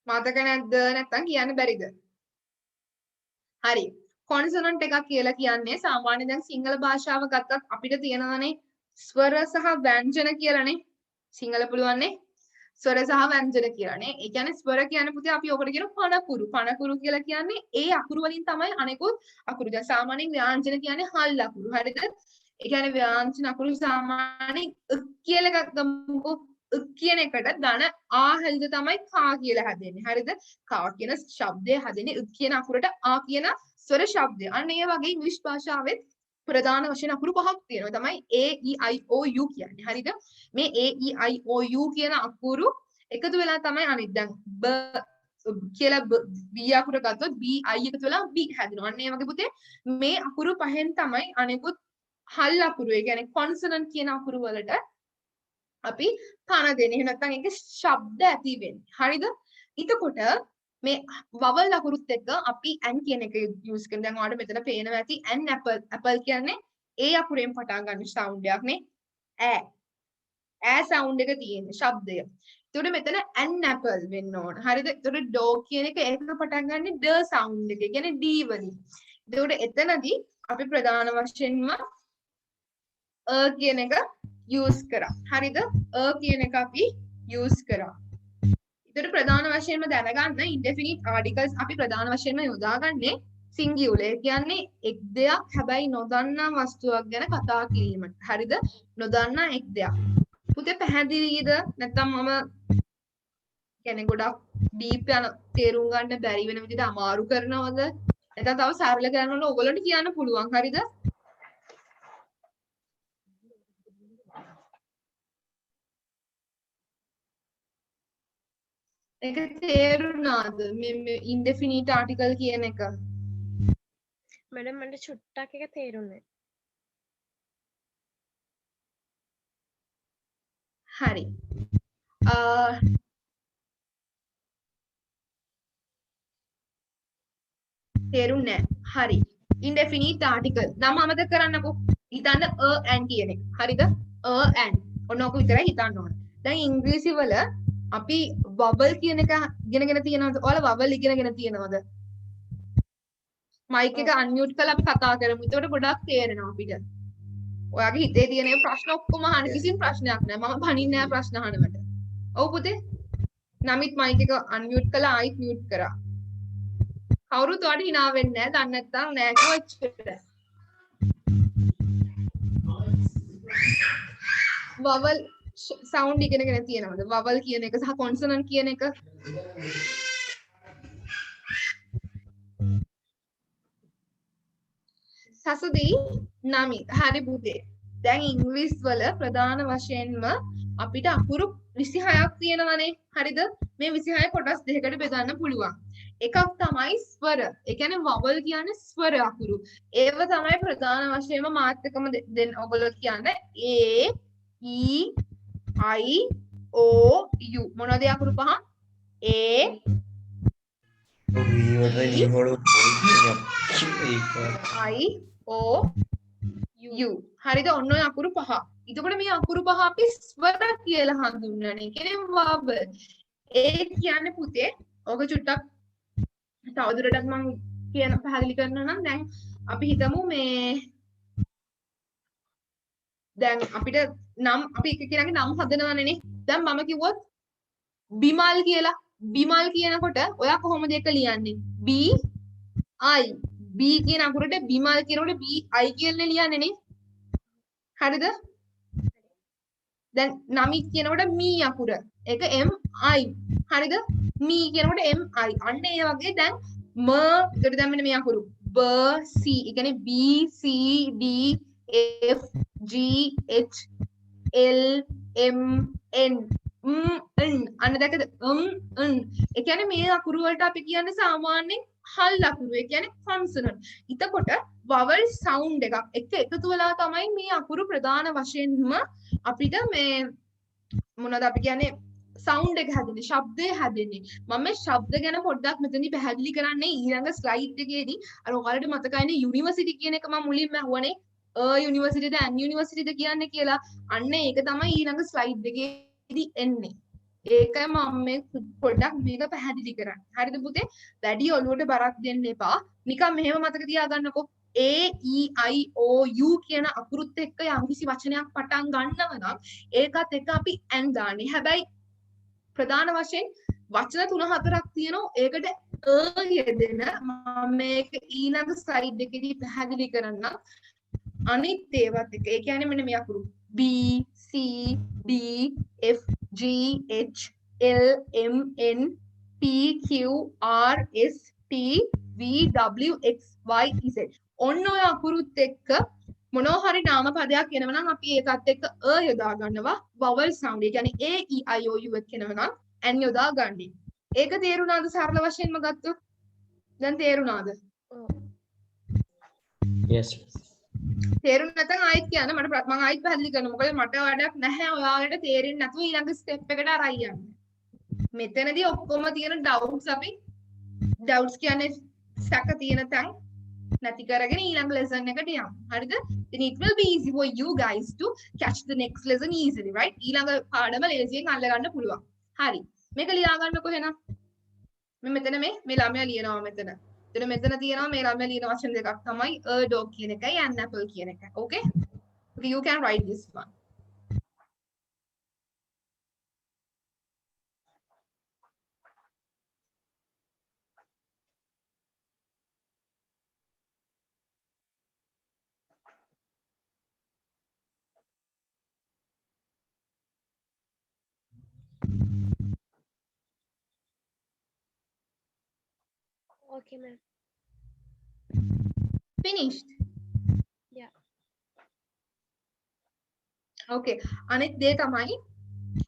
මතක නැද්ද නැත්නම් කියන්න බැරිද? හරි. consonant එකක් කියලා කියන්නේ සාමාන්‍ය දැන් සිංහල භාෂාව ගත්තත් අපිට තියෙනවානේ ස්වර සහ ව්‍යංජන කියලානේ. සිංහල පුළුවන්නේ ස්වර සහ ව්‍යංජන කියලානේ. ඒ කියන්නේ ස්වර කියන්නේ පුතේ අපි ඔකට කියන පණකුරු. පණකුරු කියලා කියන්නේ ඒ අකුරු වලින් තමයි අනෙකුත් අකුරු. දැන් සාමාන්‍යයෙන් ව්‍යංජන කියන්නේ හල් අකුරු. හරිද? ඒ කියන්නේ ව්‍යංජන අකුරු සාමාන්‍යයෙන් කියලා එකක් ගමුකෝ. කියන එකට ධන ආ හැල්ද තමයි කා කියලා හැදෙන්නේ. හරිද? කා කියන ශබ්දය හැදෙන්නේ කියන අකුරට ආ කියන ස්වර ශබ්දය. අන්න ඒ වගේ ඉංග්‍රීසි භාෂාවෙත් ප්‍රධාන වශයෙන් අකුරු පහක් තියෙනවා. තමයි A E I O U කියන්නේ. හරිද? මේ A E I O U කියන අකුරු එකතු වෙලා තමයි අනිත් දැන් B කියලා B අකුර ගත්තොත් B I එකතු වෙලා B හැදෙනවා. අන්න ඒ වගේ පුතේ මේ අකුරු පහෙන් තමයි අනෙකුත් හල් අකුරු. ඒ කියන්නේ consonant කියන අකුරු වලට අපි පණ දෙන්නේ. එහෙම නැත්නම් ඒකේ ශබ්ද ඇති වෙන්නේ. හරිද? එතකොට මේ vowel අකුරුත් එක්ක අපි n කියන එක use කරන. දැන් ඔයාලට මෙතන පේනවා ඇති n apple. apple කියන්නේ ඒ අකුරෙන් පටන් ගන්න sound එකක් නේ. ඈ sound එක තියෙන ශබ්දය. එතකොට මෙතන n apple වෙන්න ඕන. හරිද? එතකොට dog කියන එක ඒක පටන් ගන්න d sound එක. ඒ කියන්නේ d වලින්. එතකොට එතනදී අපි ප්‍රධාන වශයෙන්ම කියන එක use කරා. හරිද? කියන එක අපි use කරා. ඒතර ප්‍රධාන වශයෙන්ම දැනගන්න indefinite articles අපි ප්‍රධාන වශයෙන්ම යොදාගන්නේ singular. ඒ කියන්නේ එක් දෙයක් හැබැයි නොදන්නා වස්තුවක් ගැන කතා කිරීමට. හරිද? නොදන්නා එක් දෙයක්. පුතේ පැහැදිලිද? නැත්නම් මම කියන්නේ ගොඩක් deep යන තේරුම් ගන්න බැරි වෙන විදිහට අමාරු කරනවද? නැත්නම් තව සරල කරනවද? ඔයගොල්ලන්ට කියන්න පුළුවන්. හරිද? ඒක තේරුණාද මේ indefinite article කියන එක? මැඩම් මට චුට්ටක් එක තේරුණේ. හරි. තේරුන්නේ නැහැ. හරි. indefinite article නම අමතක කරන්නකෝ. හිතන්න and කියන එක. හරිද? and. ඔන්න ඔක විතරයි හිතන්න ඕන. දැන් ඉංග්‍රීසි වල අපි vowel කියන එක ඉගෙනගෙන තියෙනවද? ඔයාලා vowel ඉගෙනගෙන තියෙනවද? මයික් එක අන්මියුට් කරලා අපි කතා කරමු. ඒකට ගොඩක් තේරෙනවා අපිට. ඔයාගේ හිතේ තියෙන ප්‍රශ්න ඔක්කොම අහන්න කිසිම ප්‍රශ්නයක් නැහැ. මම බනින්නේ නැහැ ප්‍රශ්න අහනවට. ඔව් පුතේ. නමිත් මයික් එක අන්මියුට් කළා ආයිත් මියුට් කරා. කවුරුත් ඔයාලට hina වෙන්නේ නැහැ. දන්නේ නැත්නම් නෑ කිව්වොත්. vowel sound ඉගෙනගෙන තියෙනවද? vowel කියන එක සහ consonant කියන එක. සසදී නමි. හරි පුතේ. දැන් ඉංග්‍රීසි වල ප්‍රධාන වශයෙන්ම අපිට අකුරු 26ක් තියෙනවානේ. හරිද? මේ 26 කොටස් දෙකකට බෙදන්න පුළුවන්. එකක් තමයි ස්වර. ඒ කියන්නේ vowel කියන්නේ ස්වර අකුරු. ඒව තමයි ප්‍රධාන වශයෙන්ම මාත්‍රකම දෙන්න ඔයගොල්ලෝ කියන්නේ A E I O U. මොනවද අකුරු පහ? A I O U. හරිද? ඔන්න ඔය අකුරු පහ. එතකොට මේ අකුරු පහ අපි ස්වර කියලා හඳුන්වන්නේ. කියන්නේ vowel. ඒ කියන්නේ පුතේ ඔක චුට්ටක් තවදුරටත් මම කියන පැහැදිලි කරනවා නම් දැන් අපි හිතමු මේ දැන් අපිට නම් අපි එක කෙනාගේ නම් හදනවනේ නේ. දැන් මම කිව්වොත් බිමල් කියලා. බිමල් කියනකොට ඔයා කොහොමද ඒක ලියන්නේ? B I B කියන අකුරට බිමල් කියනකොට B I කියලා ලියන්නේ නේ. හරිද? දැන් නමිත් කියනකොට මී අකුර. ඒක M I. හරිද? මී කියනකොට M I. අන්න ඒ වගේ දැන් ම එතකොට දැන් මෙන්න මේ අකුරු B C. ඒ කියන්නේ B C D F G H L M N අන්න දැකද ඒ කියන්නේ මේ අකුරු වලට අපි කියන්නේ සාමාන්‍යයෙන් හල් අකුරු. ඒ කියන්නේ consonant. එතකොට vowel sound එකක් එකතු වෙලා තමයි මේ අකුරු ප්‍රධාන වශයෙන්ම අපිට මේ මොනවද අපි කියන්නේ sound එක හැදෙන්නේ, ශබ්දය හැදෙන්නේ. මම මේ ශබ්ද ගැන පොඩ්ඩක් මෙතනදී පැහැදිලි කරන්නේ ඊළඟ ස්ලයිඩ් එකේදී. අර ඔයාලට මතකයිනේ යුනිවර්සිටි කියන එක මම මුලින්ම අහුවනේ. යුනිවර්සිටිද ඇන් යුනිවර්සිටිද කියන්නේ කියලා. අන්න ඒක තමයි ඊළඟ ස්ලයිඩ් එකේදී එන්නේ. ඒකයි මම මේ පොඩ්ඩක් මේක පැහැදිලි කරන්නේ. හරිද පුතේ? වැඩි ඔලුවට බරක් දෙන්න එපා. නිකන් මෙහෙම මතක තියාගන්නකෝ. A E I O U කියන අකුරුත් එක්ක යම්කිසි වචනයක් පටන් ගන්නව නම් ඒකත් එක්ක අපි ඇන් දාන්නේ. හැබැයි ප්‍රධාන වශයෙන් වචන 3-4ක් තියෙනවා. ඒකට යෙදෙන මම මේක ඊළඟ ස්ලයිඩ් එකේදී පැහැදිලි කරන්නම්. අනිත් ඒවත් එක. ඒ කියන්නේ මෙන්න මේ අකුරු B C D F G H L M N P Q R S T V W X Y Z. ඔන්න ඔය අකුරුත් එක්ක මොනවා හරි නාම පදයක් එනවා නම් අපි ඒකත් එක්ක යොදා ගන්නවා vowel sound. ඒ කියන්නේ A E I O U එක එනවා නම් n යොදා ගන්නේ. ඒක තේරුණාද සරල වශයෙන්ම ගත්තොත්? දැන් තේරුණාද? Yes. තේරුණ නැත්නම් ආයෙත් කියන්න මම ආයෙත් පැහැදිලි කරනවා. මොකද මට වැඩක් නැහැ ඔයාලට තේරෙන්නේ නැතුව ඊළඟ ස්ටෙප් එකට අරයි යන්න. මෙතනදී ඔක්කොම තියෙන doubts අපි doubts කියන්නේ සැක තියෙන තැන් නැති කරගෙන ඊළඟ lesson එකට යමු. හරිද? Then it will be easy for you guys to catch the next lesson easily, right? ඊළඟ පාඩම ලේසියෙන් අල්ල ගන්න පුළුවන්. හරි. මේක ලියා ගන්නකො එහෙනම්. මම මෙතන මේ ළමයා ලියනවා මෙතන. මෙතන තියෙනවා මේ ළමයා ලියන වචන දෙකක් තමයි a dog කියන එකයි an apple කියන එක. Okay? Okay, you can write this one. Okay, ma'am. Finished? Yeah. Okay. අනිත් දේ තමයි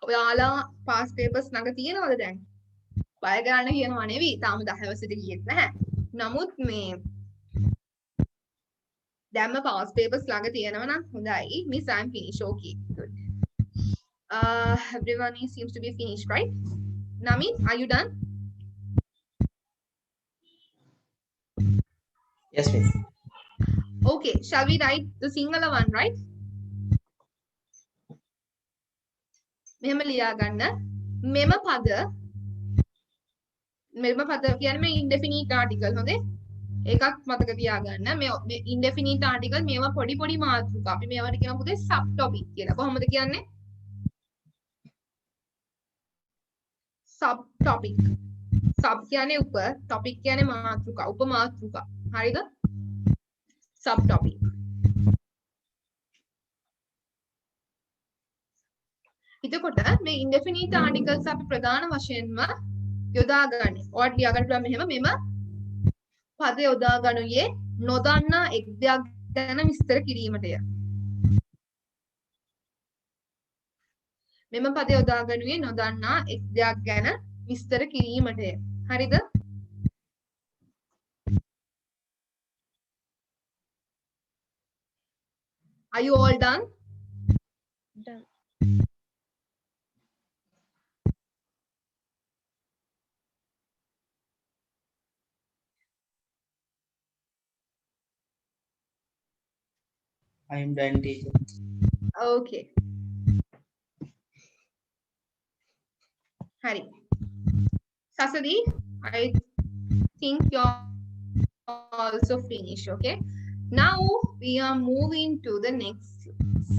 ඔයාලා past papers ළඟ තියෙනවද දැන්? බය ගන්න කියනවා නෙවෙයි. තාම 10 වසරේ ගියෙත් නැහැ. නමුත් මේ දැන්ම past papers ළඟ තියෙනවා නම් හොඳයි. Miss I'm finished. Okay. Good. Everyone seems to be finished, right? Nami, are you done? Yes, miss. Okay, shall we write the singular one, right? මෙහෙම ලියා ගන්න. මෙම පද කියන්නේ මේ indefinite article හොඳේ. ඒකක් මතක තියාගන්න. මේ indefinite article මේවා පොඩි පොඩි මාතෘකා. අපි මේවට කියනවා පුතේ sub topic කියලා. කොහොමද කියන්නේ? sub topic. sub කියන්නේ උප, topic කියන්නේ මාතෘකා, උප මාතෘකා. හරිද? sub topic. එතකොට මේ indefinite articles අපි ප්‍රධාන වශයෙන්ම යොදා ගන්න. ඔයාලට ලියා ගන්න පුළුවන් මෙහෙම මෙම පද යොදා ගනුයේ නොදන්නා එක් දෙයක් ගැන විස්තර කිරීමටය. මෙම පද යොදා ගනුයේ නොදන්නා එක් දෙයක් ගැන විස්තර කිරීමටය. හරිද? Are you all done? Done. I am done, teacher. Okay. Hari. Sasadi, I think you're also finished, okay? Now we are moving to the next class.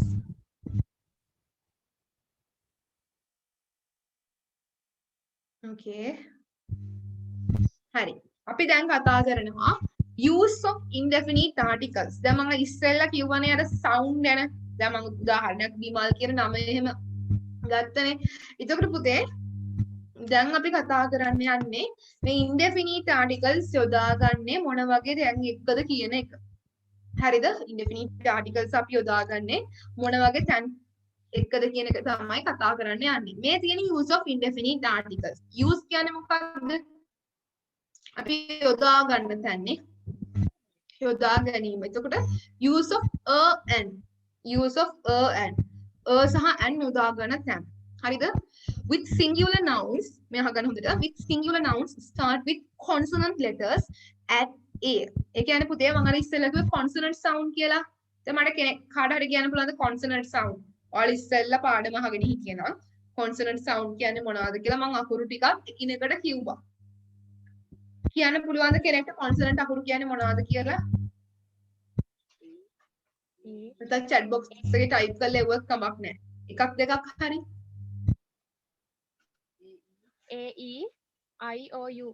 Okay. Hari. අපි දැන් කතා කරනවා use of indefinite articles. දැන් මම ඉස්සෙල්ලා කියවනේ අර sound ගැන. දැන් මම උදාහරණයක් විමල් කියන නම එහෙම ගත්තනේ. එතකොට පුතේ දැන් අපි කතා කරන්න යන්නේ මේ indefinite articles යොදාගන්නේ මොන වගේ දෙයක් එක්කද කියන එක. හරිද? indefinite articles අපි යොදාගන්නේ මොන වගේ තැන් එක්කද කියන එක තමයි කතා කරන්න යන්නේ. මේ තියෙන use of indefinite articles. use කියන්නේ මොකක්ද? අපි යොදා ගන්න තැන්නේ යොදා ගැනීම. එතකොට use of a and use of a and සහ and යොදා ගන්න තැන්. හරිද? with singular nouns මේ අහගන්න හොඳට. with singular nouns start with consonant letters at a. ඒ කියන්නේ පුතේ මම අර ඉස්සෙල්ලා කිව්වේ consonant sound කියලා. දැන් මට කෙනෙක් කාට හරි කියන්න පුළුවන්ද consonant sound? ඔයාලා ඉස්සෙල්ලා පාඩම අහගෙන හිටියනම් consonant sound කියන්නේ මොනවද කියලා මම අකුරු ටිකක් එකිනෙකට කිව්වා. කියන්න පුළුවන්ද කෙනෙක්ට consonant අකුරු කියන්නේ මොනවද කියලා? නැත්නම් chat box එකේ type කරලා එවුවත් කමක් නැහැ. එකක් දෙකක් හරි. A E I O U.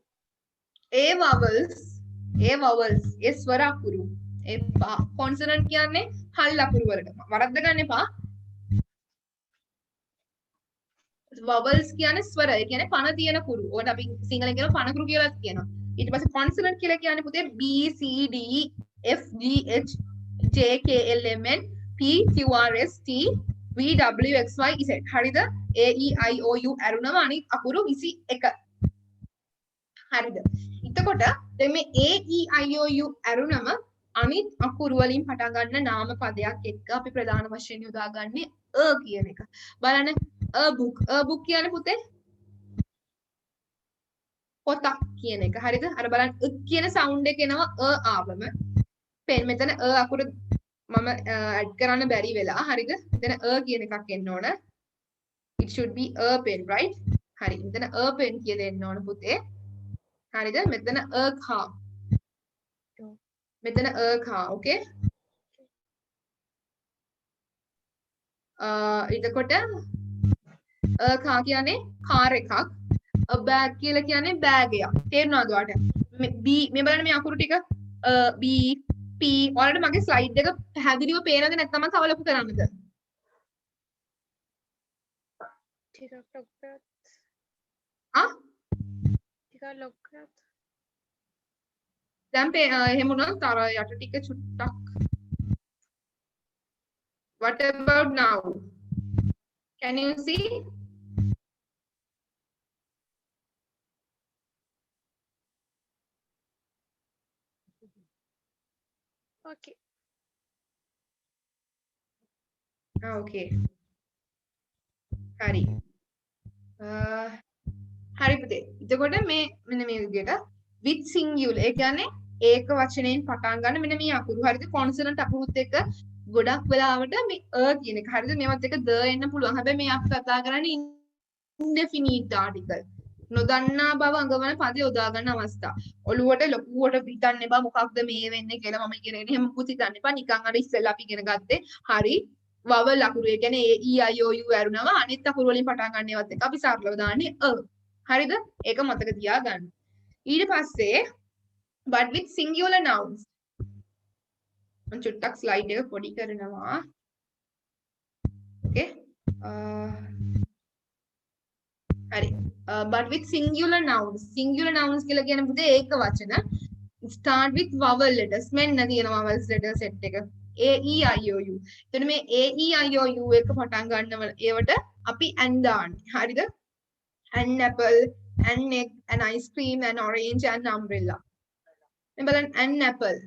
A vowels ඒ ස්වර අකුරු එපා. consonant කියන්නේ හල් අකුරු වලට. වරද්ද ගන්න එපා. vowels කියන්නේ ස්වර. ඒ කියන්නේ පණ තියෙන කුරු. ඕකට අපි සිංහලෙන් කියන පණ කුරු කියලා කියනවා. ඊට පස්සේ consonant කියලා කියන්නේ පුතේ B C D F G H J K L M N P Q R S T V W X Y Z. හරිද? A E I O U අරුණම අනිත් අකුරු 21. හරිද? එතකොට දැන් මේ A E I O U අරුණම අනිත් අකුරු වලින් පටන් ගන්න නාම පදයක් එක්ක අපි ප්‍රධාන වශයෙන් යොදාගන්නේ a කියන එක. බලන්න a book කියන්නේ පුතේ පොතක් කියන එක. හරිද? අර බලන්න කියන සවුන්ඩ් එක එනවා ආවම. පෙන් මෙතන අකුර මම ඇඩ් කරන්න බැරි වෙලා. හරිද? මෙතන කියන එකක් එන්න ඕන. it should be a pen, right? හරි. මෙතන a pen කියලා එන්න ඕන පුතේ. හරිද? මෙතන car. මෙතන car, okay? එතකොට car කියන්නේ කාර් එකක්. a bag කියලා කියන්නේ බෑග් එකක්. තේරුණාද ඔයාලට? B මේ බලන්න මේ අකුරු ටික B P ඔයාලට මගේ ස්ලයිඩ් එක පැහැදිලිව පේනද නැත්නම් මම තව ලොකු කරන්නද? ටිකක් ලොක් කරත්. ටිකක් ලොක් කරත්. දැන් එහෙම වුණොත් අර යට ටික චුට්ටක්. What about now? Can you see? Okay. Okay. හරි. හරි පුතේ. එතකොට මේ මෙන්න මේ විදිහට with singular ඒ කියන්නේ ඒක වචනයෙන් පටන් ගන්න මෙන්න මේ අකුරු. හරිද? consonant අකුරුත් එක්ක ගොඩක් වෙලාවට මේ කියන එක. හරිද? මේවත් එක ද එන්න පුළුවන්. හැබැයි මේ අපි කතා කරන්නේ indefinite article. නොදන්නා බව අඟවන පද යොදා ගන්න අවස්ථා. ඔළුවට ලොකුවට හිතන්න එපා මොකක්ද මේ වෙන්නේ කියලා මම කියන එක. එහෙම පුත් හිතන්න එපා. නිකන් අර ඉස්සෙල්ලා අපි ඉගෙන ගත්තේ. හරි. vowel අකුරු. ඒ කියන්නේ A E I O U ඇරුණම අනිත් අකුරු වලින් පටන් ගන්න ඒවත් එක අපි සරලව දාන්නේ හරිද? ඒක මතක තියාගන්න. ඊට පස්සේ but with singular nouns. මම චුට්ටක් ස්ලයිඩ් එක පොඩි කරනවා. okay හරි. but with singular nouns කියලා කියන පුතේ ඒක වචන start with vowel letters මෙන්න තියෙන vowel letter set එක A E I O U. එතන මේ A E I O U එක පටන් ගන්නව ඒවට අපි and දාන්නේ. හරිද? an apple, an egg, an ice cream, an orange, an umbrella. මේ බලන්න an apple.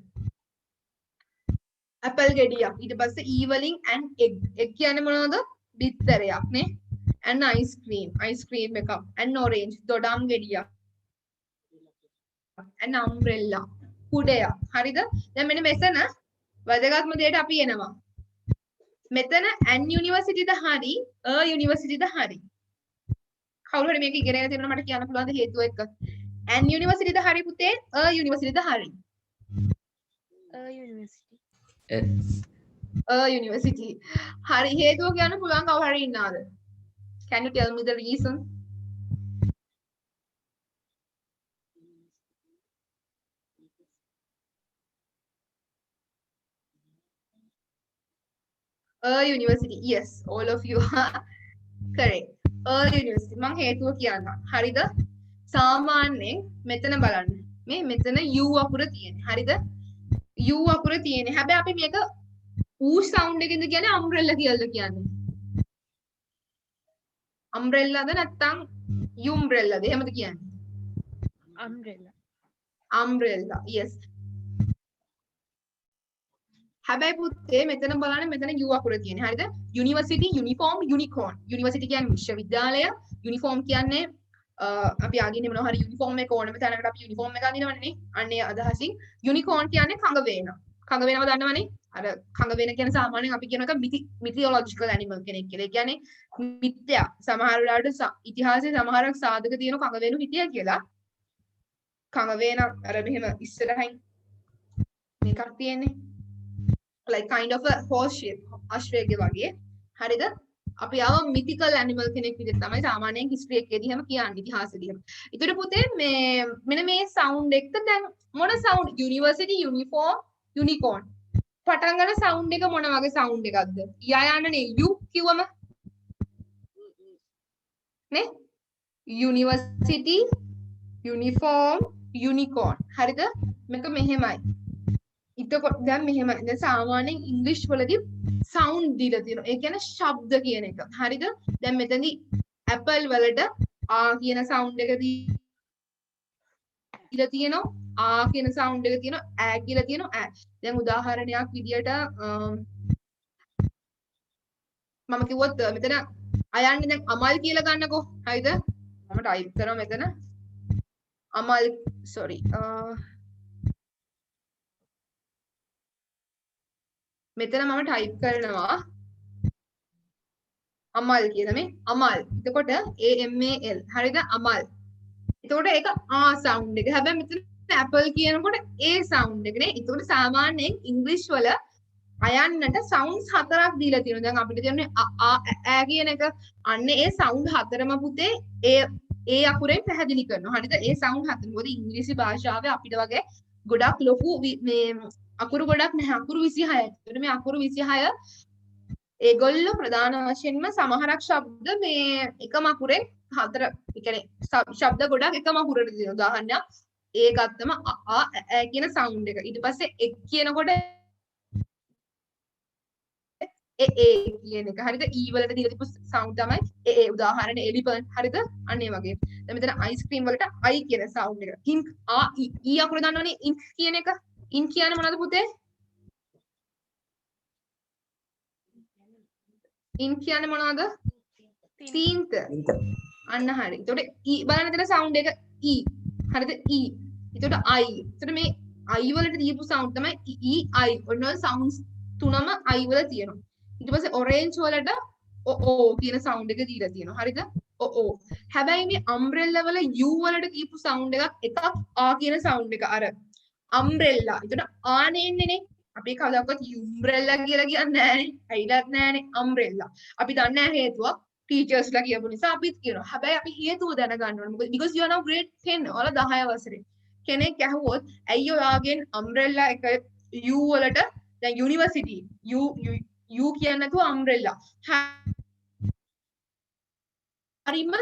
apple ගෙඩියක්. ඊට පස්සේ e වලින් an egg. egg කියන්නේ මොනවද? බිත්තරයක් නේ. an ice cream එකක්. an orange දොඩම් ගෙඩියක්. an umbrella කුඩයක්. හරිද? දැන් මෙන්න මෙතන වැදගත්ම දෙයට අපි එනවා. මෙතන an university ද හරි a university ද හරි. කවුරු හරි මේක ඉගෙනගෙන තියෙනවා මට කියන්න පුළුවන්ද හේතුව එක්ක? an university ද හරි පුතේ a university ද හරි? University. a university. හරි හේතුව කියන්න පුළුවන් කවුරු හරි ඉන්නවද? Can you tell me the reason? A university. Yes, all of you are correct. A university. මම හේතුව කියන්නම්. හරිද? සාමාන්‍යයෙන් මෙතන බලන්න. මේ මෙතන U අකුර තියෙන්නේ. හරිද? U අකුර තියෙන්නේ. හැබැයි අපි මේක ඌ sound එකකින්ද කියන්නේ umbrella කියලාද කියන්නේ? umbrella ද නැත්නම් umbrella ද එහෙමද කියන්නේ? Umbrella. umbrella. Yes. හැබැයි පුතේ මෙතන බලන්න මෙතන U අකුර තියෙන්නේ. හරිද? University, uniform, unicorn. University කියන්නේ විශ්වවිද්‍යාලය, uniform කියන්නේ අපි අඳින්නේ මොනවා හරි යුනිෆෝම් එක ඕනම තැනකට අපි යුනිෆෝම් එක අඳිනවනේ නේ. අන්නේ අදහසින් යුනිකෝර්න් කියන්නේ කඟ වේන. කඟ වේනව දන්නවනේ? අර කඟ වේන කියන්නේ සාමාන්‍යයෙන් අපි කියන එක මිතියොලොජිකල් ඇනිමල් කෙනෙක් කියලා. ඒ කියන්නේ මිත්‍යා. සමහර වෙලාවට ඉතිහාසයේ සමහරක් සාධක තියෙන කඟ වේනු හිටියා කියලා. කඟ වේන අර මෙහෙම ඉස්සරහින් මේකක් තියෙන්නේ. like kind of a horse shape අශ්වයෙක්ගේ වගේ. හරිද? අපි ආව mythical animal කෙනෙක් විදිහට තමයි සාමාන්‍යයෙන් history එකේදී හැම කියන්නේ ඉතිහාසෙදී හැම. ඒතර පුතේ මේ මෙන්න මේ sound එක දැන් මොන sound university uniform unicorn පටන් ගන්න sound එක මොන වගේ sound එකක්ද? යයන්නනේ u කිව්වම නේ university uniform unicorn හරිද? මේක මෙහෙමයි. එතකොට දැන් මෙහෙමයි. දැන් සාමාන්‍යයෙන් ඉංග්‍රීසි වලදී sound දීලා තියෙනවා. ඒ කියන්නේ ශබ්ද කියන එක. හරිද? දැන් මෙතනදී apple වලට ආ කියන sound එක දීලා තියෙනවා. ආ කියන sound එක තියෙනවා. ඈ කියලා තියෙනවා. ඈ. දැන් උදාහරණයක් විදියට මම කිව්වොත් මෙතන අයන්නේ දැන් අමල් කියලා ගන්නකෝ. හරිද? මම type කරනවා මෙතන. අමල් sorry. මෙතන මම ටයිප් කරනවා අමල් කියලා මේ අමල්. එතකොට AMAL හරිද? අමල්. එතකොට ඒක ආ sound එක. හැබැයි මෙතන apple කියනකොට A sound එක නේ. එතකොට සාමාන්‍යයෙන් ඉංග්‍රීසි වල අයන්නට sounds හතරක් දීලා තියෙනවා. දැන් අපිට තියෙන්නේ ඈ කියන එක. අන්න ඒ sound හතරම පුතේ ඒ අකුරෙන් පැහැදිලි කරනවා. හරිද? ඒ sound හතර. මොකද ඉංග්‍රීසි භාෂාවේ අපිට වගේ ගොඩක් ලොකු මේ අකුරු ගොඩක් නැහැ. අකුරු 26යි. ඒකට මේ අකුරු 26 ඒගොල්ලෝ ප්‍රධාන වශයෙන්ම සමහරක් ශබ්ද මේ එකම අකුරෙන් හතර ඒ කියන්නේ ශබ්ද ගොඩක් එකම අකුරට දෙනවා. උදාහරණයක් ඒ ගත්තම ඈ කියන sound එක. ඊට පස්සේ එක් කියනකොට ඒ කියන එක. හරිද? ඊ වලට දීලා තිබු sound තමයි ඒ උදාහරණ elephant. හරිද? අන්න ඒ වගේ. දැන් මෙතන ice cream වලට I කියන sound එක. ink ඊ අකුර දන්නවනේ ink කියන එක. ink කියන්නේ මොනවද පුතේ? ink කියන්නේ මොනවද? තීන්ත. අන්න හරි. එතකොට e බලන්න එතන sound එක e. හරිද? e. එතකොට I. එතකොට මේ I වලට දීපු sound තමයි e I. ඔන්න sounds තුනම I වල තියෙනවා. ඊට පස්සේ orange වලට o කියන sound එක දීලා තියෙනවා. හරිද? o. හැබැයි මේ umbrella වල u වලට දීපු sound එකක් a කියන sound එක අර umbrella. එතකොට ආනේ එන්නේනේ. අපි කවදාවත් umbrella කියලා කියන්නේ නැහැනේ. ඇයිලත් නැහැනේ umbrella. අපි දන්නේ නැහැ හේතුව. teachers ලා කියපු නිසා අපිත් කියනවා. හැබැයි අපි හේතුව දැනගන්න ඕනේ. මොකද because you are now grade 10 ඔයාලා 10 වසරේ. කෙනෙක් ඇහුවොත් ඇයි ඔයාගෙන් umbrella එක u වලට දැන් university u කියන්නේ නැතුව umbrella. හරිම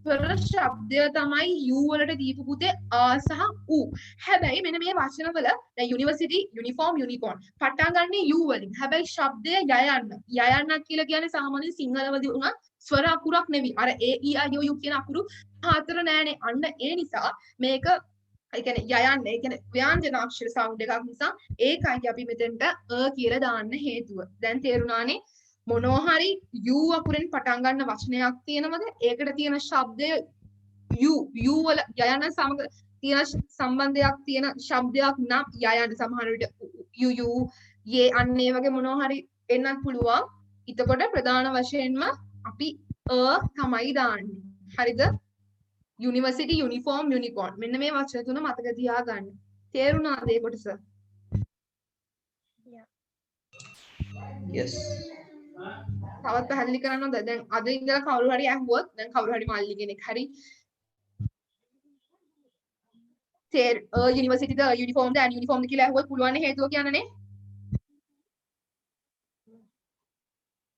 ස්වර ශබ්දය තමයි u වලට දීපු පුතේ ආ සහ ඌ. හැබැයි මෙන්න මේ වචන වල දැන් university uniform unicorn පටන් ගන්න u වලින්. හැබැයි ශබ්දය යයන්න. යයන්නක් කියලා කියන්නේ සාමාන්‍ය සිංහලවදී උනත් ස්වර අකුරක් නෙවෙයි. අර a e i o u කියන අකුරු හතර නෑනේ. අන්න ඒ නිසා මේක ඒ කියන්නේ යයන්න. ඒ කියන්නේ ව්‍යංජන අක්ෂර sound එකක් නිසා ඒකයි අපි මෙතෙන්ට කියලා දාන්න හේතුව. දැන් තේරුණානේ? මොනවා හරි u අකුරෙන් පටන් ගන්න වචනයක් තියෙනවද? ඒකට තියෙන ශබ්දය u වල යයන සමග තියෙන සම්බන්ධයක් තියෙන ශබ්දයක් නම් යයන සමහර විට u යේ අන්න ඒ වගේ මොනවා හරි එන්නත් පුළුවන්. එතකොට ප්‍රධාන වශයෙන්ම අපි තමයි දාන්නේ. හරිද? university uniform unicorn මෙන්න මේ වචන තුන මතක තියාගන්න. තේරුණාද ඒ කොටස? Yes. තවත් පැහැදිලි කරන්නද? දැන් අද ඉඳලා කවුරු හරි ඇහුවොත් දැන් කවුරු හරි මල්ලි කෙනෙක් හරි යුනිවර්සිටි ද යුනිෆෝම් ද යුනිෆෝම් ද කියලා ඇහුවොත් පුළුවන් හේතුව කියන්නනේ.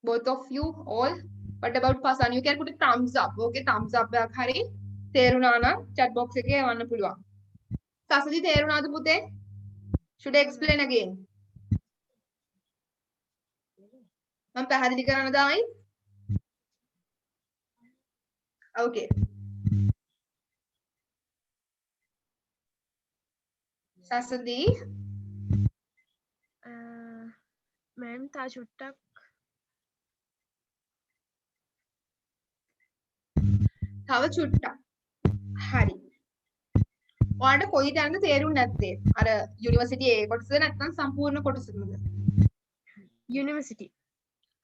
Both of you all. What about Pasan? You can put a thumbs up. Okay, thumbs up එකක් හරි තේරුණා නම් chat box එකේ යවන්න පුළුවන්. සසදි තේරුණාද පුතේ? should I explain again? මම පැහැදිලි කරන්න දායි. Okay. සසදී මෑම් තා චුට්ටක් තව චුට්ටක්. හරි. ඔයාලට කොයි තැනද තේරුන්නේ නැත්තේ? අර යුනිවර්සිටි ඒ කොටසද නැත්නම් සම්පූර්ණ කොටසද? යුනිවර්සිටි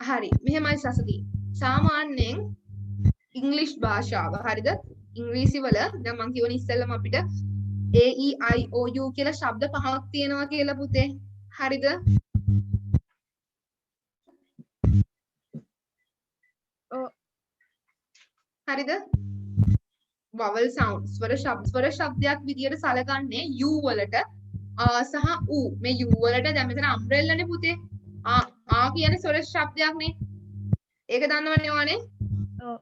හරි. මෙහෙමයි සසදී. සාමාන්‍යයෙන් ඉංග්‍රීසි භාෂාව හරිද? ඉංග්‍රීසි වල දැන් මම කියවන ඉස්සෙල්ලම අපිට A E I O U කියලා ශබ්ද පහක් තියෙනවා කියලා පුතේ. හරිද? හරිද? vowel sound ස්වර ශබ්දයක් විදියට සලකන්නේ u වලට ආ සහ උ. මේ u වලට දැන් මෙතන umbrella නේ පුතේ. ආ කියන්නේ ස්වර ශබ්දයක් නේ. ඒක දන්නවනේ ඔයානේ? ඔව්.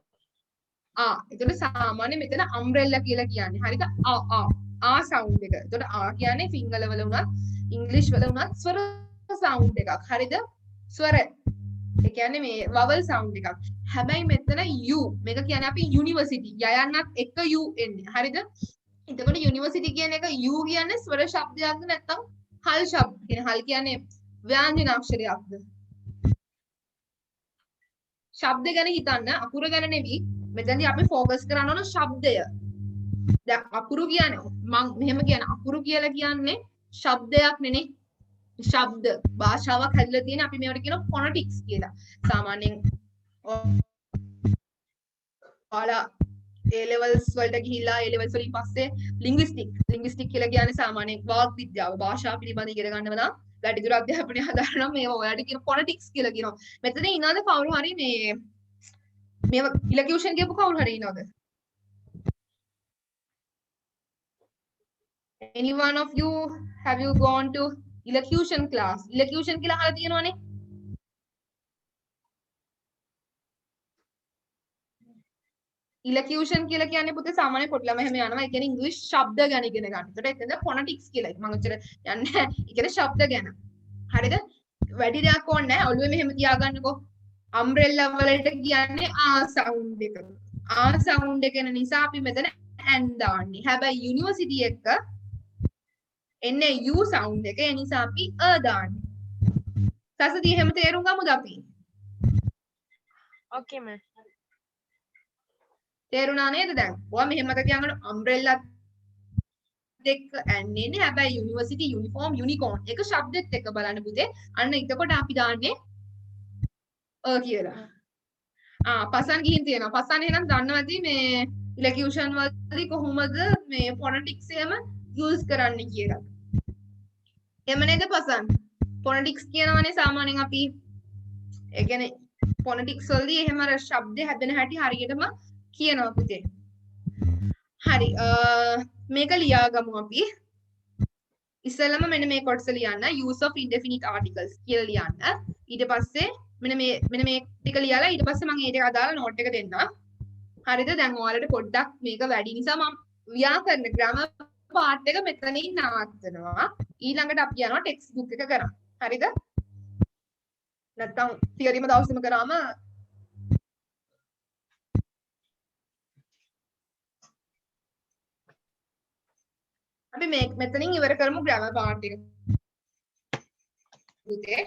එතකොට සාමාන්‍ය මෙතන umbrella කියලා කියන්නේ. හරිද? ආ sound එක. එතකොට ආ කියන්නේ සිංහල වල උනත් ඉංග්‍රීසි වල උනත් ස්වර sound එකක්. හරිද? ස්වර. ඒ කියන්නේ මේ vowel sound එකක්. හැබැයි මෙතන u මේක කියන්නේ අපි යුනිවර්සිටි යයන්නත් එක u එන්නේ. හරිද? එතකොට යුනිවර්සිටි කියන එක u කියන්නේ ස්වර ශබ්දයක්ද නැත්නම් හල් ශබ්ද? කියන්නේ හල් කියන්නේ ව්‍යංජන අක්ෂරයක්ද? ශබ්ද ගැන හිතන්න අකුර ගැන නෙවි. මෙතනදී අපි ફોકસ කරන්න ඕන ශබ්දය. දැන් අකුරු කියන්නේ මම මෙහෙම කියන අකුරු කියලා කියන්නේ ශබ්දයක් නෙනේ. ශබ්ද භාෂාවක් හැදලා තියෙන අපි මේවට කියනවා ෆොනටික්ස් කියලා. සාමාන්‍යයෙන් ඔයාලා A levels වලට ගිහිල්ලා A levels වලින් පස්සේ ලින්ග්විස්ටික් කියලා කියන්නේ සාමාන්‍යයෙන් වාග් විද්‍යාව භාෂා පිළිබඳ ඉගෙන ගන්නව නම් වැඩිදුර අධ්‍යාපනය හදාරනවා මේවා ඔයාලට කියන ෆොනටික්ස් කියලා කියනවා. මෙතන ඉනවද කවුරු හරි මේව ඉලකියුෂන් කියපු කවුරු හරි ඉනවද? Any one of you have you gone to elocution class? Elocution කියලා අහලා තියෙනවනේ. elocution කියලා කියන්නේ පුතේ සාමාන්‍ය පොඩි ළමයි හැම යනවා. ඒ කියන්නේ ඉංග්‍රීසි ශබ්ද ගැන ඉගෙන ගන්න. ඒකට එතන phonetics කියලා. මම ඔච්චර යන්නේ නැහැ. ඒ කියන්නේ ශබ්ද ගැන. හරිද? වැඩි දෙයක් ඕනේ නැහැ. ඔළුවේ මෙහෙම තියාගන්නකෝ. umbrella වලට කියන්නේ ආ sound එක. ආ sound එක එන නිසා අපි මෙතන and දාන්නේ. හැබැයි යුනිවර්සිටි එක එන්නේ u sound එක. ඒ නිසා අපි දාන්නේ. සසදී එහෙම තේරුම් ගමුද අපි? ඕකේ මෑම් තේරුණා නේද දැන්? ඔයා මෙහෙම මතක තියාගන්න umbrella දෙක ඇන්නේ හැබැයි යුනිවර්සිටි යුනිෆෝම් යුනිකෝන් එක ශබ්දෙත් එක්ක බලන්න පුතේ. අන්න එතකොට අපි දාන්නේ කියලා. පසන් ගිහින් තියෙනවා. පසන් එහෙනම් දන්නවා ඇති මේ ඉලකියුෂන් වලදී කොහොමද මේ ෆොනටික්ස් එකම යූස් කරන්න කියලා. එහෙම නේද පසන්? ෆොනටික්ස් කියනවනේ සාමාන්‍යයෙන් අපි ඒ කියන්නේ ෆොනටික්ස් වලදී එහෙම අර ශබ්ද හැදෙන හැටි හරියටම කියනවා පුතේ. හරි මේක ලියාගමු අපි. ඉස්සෙල්ලම මෙන්න මේ කොටස ලියන්න use of indefinite articles කියලා ලියන්න. ඊට පස්සේ මෙන්න මේ ටික ලියලා ඊට පස්සේ මම ඊට අදාළ නෝට් එක දෙන්නම්. හරිද? දැන් ඔයාලට පොඩ්ඩක් මේක වැඩි නිසා මම ව්‍යාකරණ grammar part එක මෙතනින් නවත්තනවා. ඊළඟට අපි යනවා ටෙක්ස්ට් බුක් එක කරා. හරිද? නැත්තම් තියරිම දවසෙම කරාම අපි මේ මෙතනින් ඉවර කරමු grammar part එක. පුතේ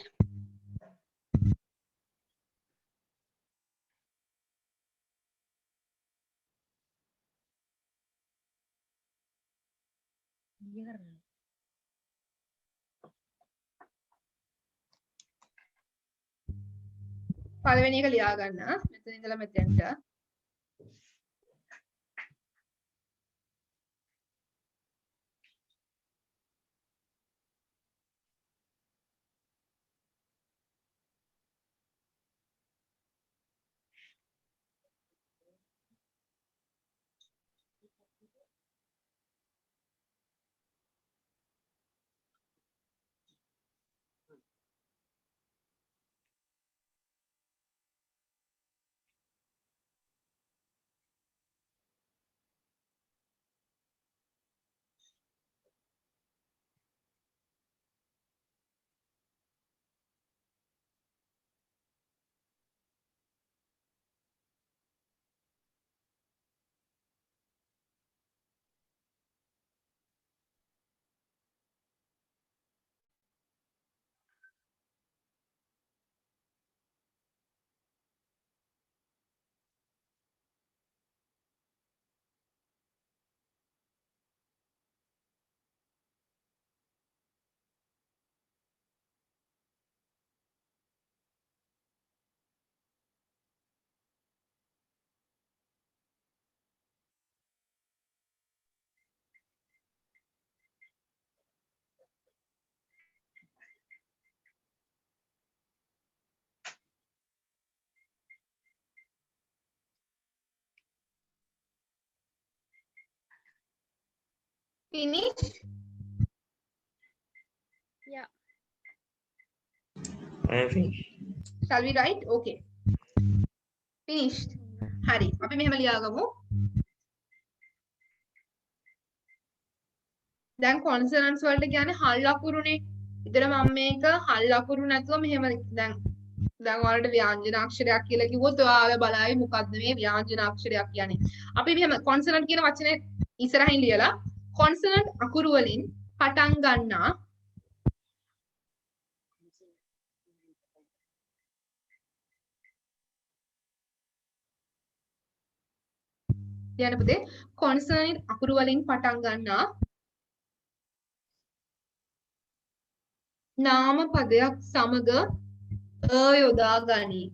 පළවෙනි එක ලියා ගන්න. මෙතන ඉඳලා මෙතෙන්ට. finish Yeah. I am finished. shall we write okay finished hari අපි මෙහෙම ලියාගමු දැන් consonants වලට කියන්නේ හල් අකුරුනේ විතර මම මේක හල් අකුරු නැතුව මෙහෙම දැන් ඔයාලට ව්‍යංජන අක්ෂරයක් කියලා කිව්වොත් ඔයාලා බලයි මොකද්ද මේ ව්‍යංජන අක්ෂරයක් කියන්නේ අපි මෙහෙම consonant කියන වචනේ ඉස්සරහින් ලියලා consonant අකුරු වලින් පටන් ගන්නා ලියන්න පුතේ consonant අකුරු වලින් පටන් ගන්නා නාම පදයක් සමග යොදා ගනී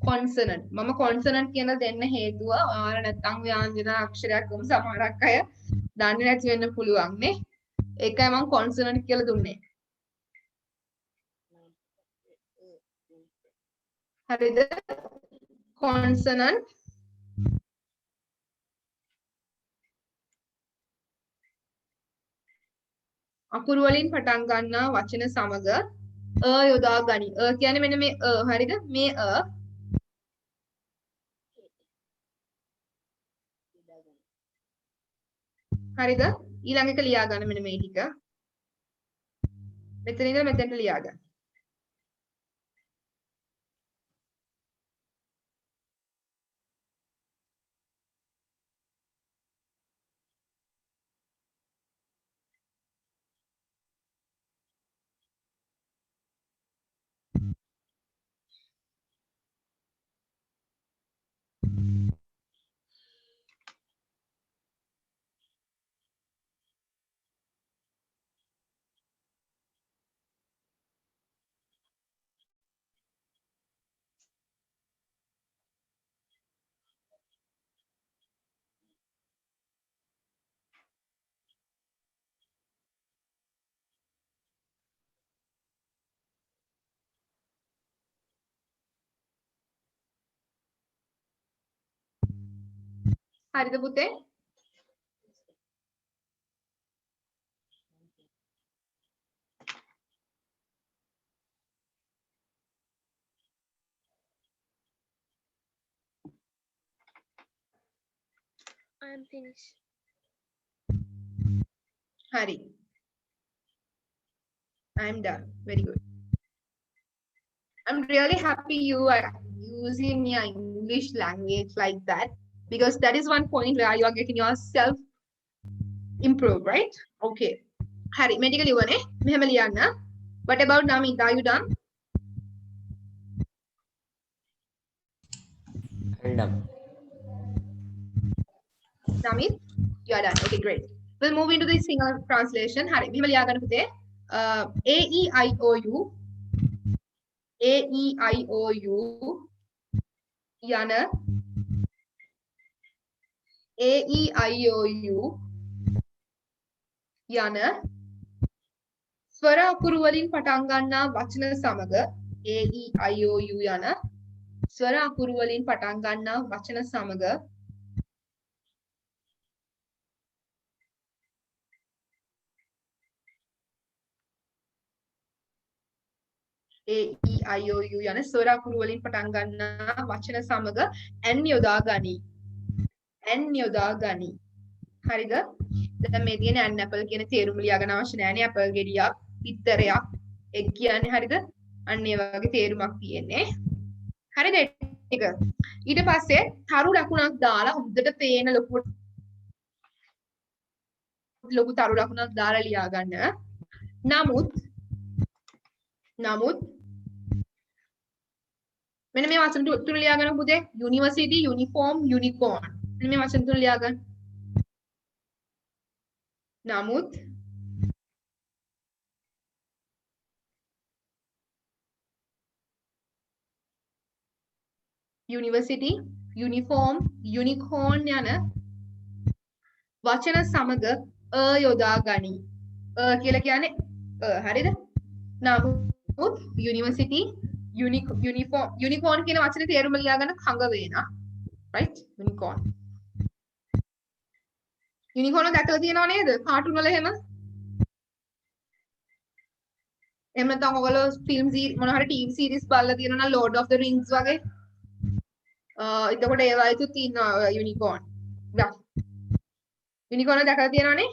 consonant මම consonant කියන දෙන්න හේතුව ඔයාලා නැත්තම් ව්‍යංජන අක්ෂරයක් ගමු සමහරක් අය දන්නේ නැති වෙන්න පුළුවන් නේ ඒකයි මම consonant කියලා දුන්නේ හරිද consonant අකුරු වලින් පටන් ගන්නා වචන සමග යොදා ගනි. කියන්නේ මෙන්න මේ හරිද? මේ හරිද? ඊළඟ එක ලියා ගන්න මෙන්න මේ ටික. මෙතන ඉඳලා මෙතෙන්ට ලියා ගන්න. හරිද පුතේ? I am finished. Hari. I'm done. Very good. I'm really happy you are using your English language like that because that is one point where you are getting yourself improve, right? Okay. Hari, medical you ne? Mehema liyanna. What about Namit? Are you done? I'm done. Namit, you are done. Okay, great. We'll move into the single translation. Hari, mehema liyaganna puthe. A E I O U yana yana ස්වර අකුරු වලින් පටන් ගන්නා වචන සමග AEIOU යන ස්වර අකුරු වලින් පටන් ගන්නා වචන සමග AEIOU යන ස්වර අකුරු වලින් පටන් ගන්නා වචන සමග n යොදා ගනි. n යොදා ගනි. හරිද? දැන් මේ තියෙන an apple කියන තේරුම ලියාගන්න අවශ්‍ය නැහැ නේ. apple ගෙඩියක්, පිටරයක්, එක් කියන්නේ හරිද? අන්න ඒ වගේ තේරුමක් තියෙන්නේ. හරිද? ඒක. ඊට පස්සේ තරු ලකුණක් දාලා හොඳට පේන ලොකු තරු ලකුණක් දාලා ලියා ගන්න. නමුත් මෙන්න මේ වචන තුන ලියා ගන්න පුතේ යුනිවර්සිටි යුනිෆෝම් යුනිකෝන් මෙන්න මේ වචන තුන ලියා ගන්න නමුත් යුනිවර්සිටි යුනිෆෝම් යුනිකෝන් යන වචන සමග යොදා ගනි කියලා කියන්නේ හරිද නමුත් යුනිවර්සිටි uniform unicorn කියන වචනේ තේරුම ලියා ගන්න කඟ වේනා right unicorn යුනිකෝර්න් දැකලා තියෙනව නේද? කාටුන් වල එහෙම. එහෙම නැත්නම් ඔයගොල්ලෝ ෆිල්ම් මොන හරි ටීවී සීරීස් බලලා තියෙනවා නම් Lord of the Rings වගේ. එතකොට ඒ වයිතුත් තියෙනවා යුනිකෝර්න්. යුනිකෝර්න් දැකලා තියෙනවනේ?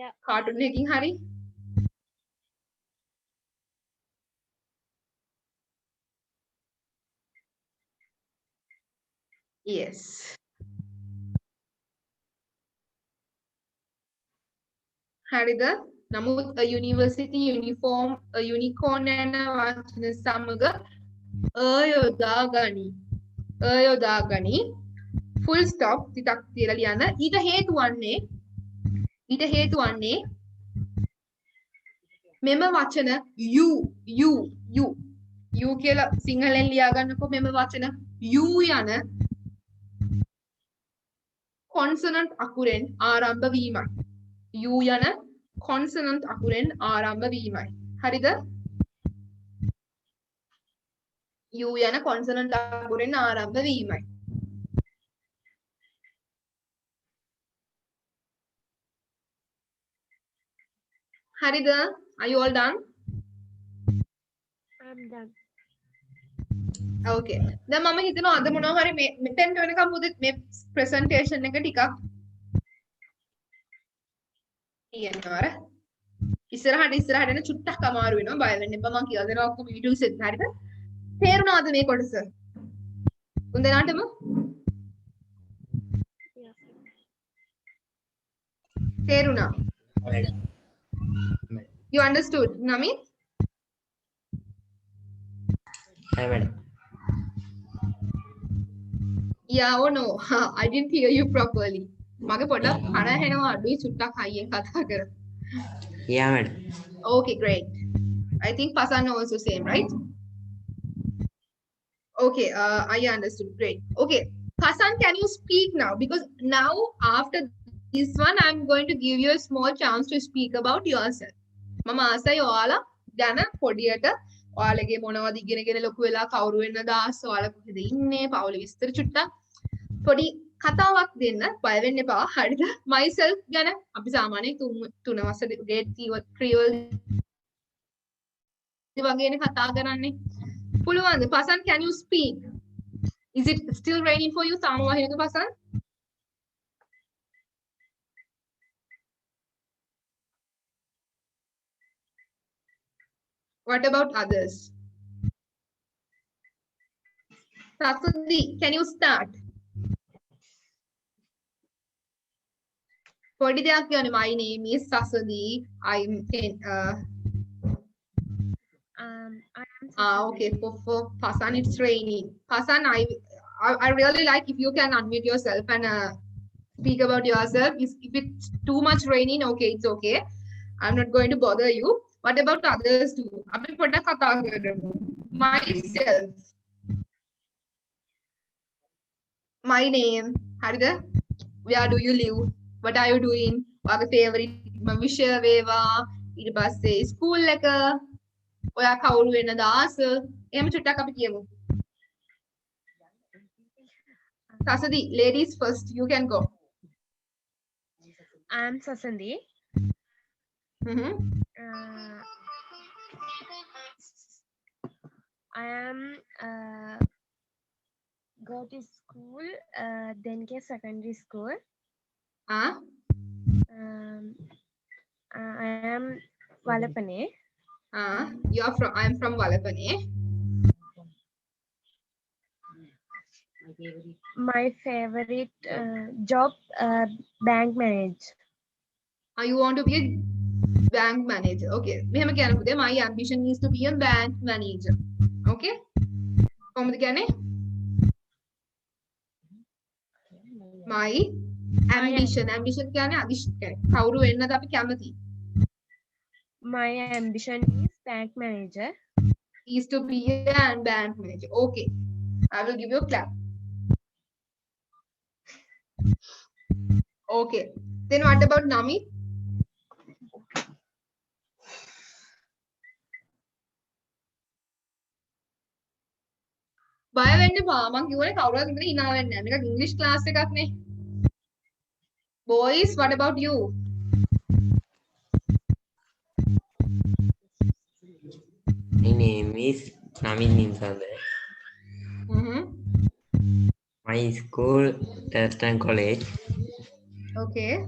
Yeah. කාටුන් එකකින් හරි. Yes. හරිද? නමුත් යුනිවර්සිටි යුනිෆෝම් යුනිකෝර්න් යන වචන සමග යොදා ගනි. යොදා ගනි. full stop තිතක් තියලා ලියන්න. ඊට හේතු වන්නේ මෙම වචන you කියලා සිංහලෙන් ලියා ගන්නකො මෙම වචන you යන consonant අකුරෙන් ආරම්භ වීමයි. you යන consonant අකුරෙන් ආරම්භ වීමයි. හරිද? you යන consonant අකුරෙන් ආරම්භ වීමයි. හරිද? Are you all done? I'm done. Okay. දැන් මම හිතනවා අද මොනවා හරි මෙතෙන්ට වෙනකම් මුදෙත් මේ presentation එක ටිකක් කියනවාර ඉස්සරහට එන චුට්ටක් අමාරු වෙනවා බය වෙන්න එපා මම කියලා දෙනවා ඔක්කොම වීඩියෝස් එකත් හරිද? තේරුණාද මේ කොටස? උන් දෙනාටම? Yeah. තේරුණා? You understood, Nami? Hi, madam. Yeah or no? I didn't hear you properly. මගේ පොඩ්ඩක් කන ඇහෙනවා අඩුයි චුට්ටක් හයියෙන් කතා කර. Yeah, madam. Okay, great. I think Pasan also same, right? Okay, I understood. Great. Okay, Pasan, can you speak now? Because now after this one, I'm going to give you a small chance to speak about yourself. මම ආසයි ඔයාලා ගැන පොඩියට ඔයාලගේ මොනවද ඉගෙනගෙන ලොකු වෙලා කවුරු වෙන්නද ආස ඔයාලා කොහෙද ඉන්නේ පවුලේ විස්තර චුට්ටක් පොඩි කතාවක් දෙන්න බය වෙන්න එපා හරිද myself ගැන අපි සාමාන්‍යයෙන් තුන වසර grade 3 වගේනේ කතා කරන්නේ පුළුවන්ද Pasan, can you speak? Is it still raining for you? තාම වහිනද Pasan? What about others? Sasudi, can you start? පොඩි දෙයක් කියන්නේ my name is Sasudi. I'm I am okay. For Pasan, it's raining. Pasan, I really like if you can unmute yourself and speak about yourself. If it's too much raining, okay, it's okay. I'm not going to bother you. What about others too? අපි පොඩ්ඩක් කතා කරමු. Myself. My name. හරිද? Where do you live? What are you doing? ඔයාගේ favorite විෂය වේවා. ඊට පස්සේ school එක. ඔයා කවුරු වෙන්නද ආස? එහෙම චුට්ටක් අපි කියමු. Sasadi, ladies first. You can go. I'm Sasandi. I am go to school, then get secondary school. Ah, I am Valapane. you are from. I'm from Valapane. My favorite job, bank manager. You want to be a bank manager? Okay. මෙහෙම කියන්න පුතේ. My ambition is to be a bank manager. Okay. කොහොමද කියන්නේ? My ambition. Ambition කියන්නේ අදිෂ්ඨානය. කවුරු වෙන්නද අපි කැමති? My ambition is bank manager. Is to be a bank manager. Okay. I will give you a clap. Okay. Then what about Nami? බය වෙන්න එපා. මං කිව්වනේ කවුරුත් මෙතන hina වෙන්නේ නැහැ. මේක ඉංග්‍රීසි ක්ලාස් එකක් නේ. Boys, what about you? My name is Namit Nimsande. My school, Thurston College. Okay.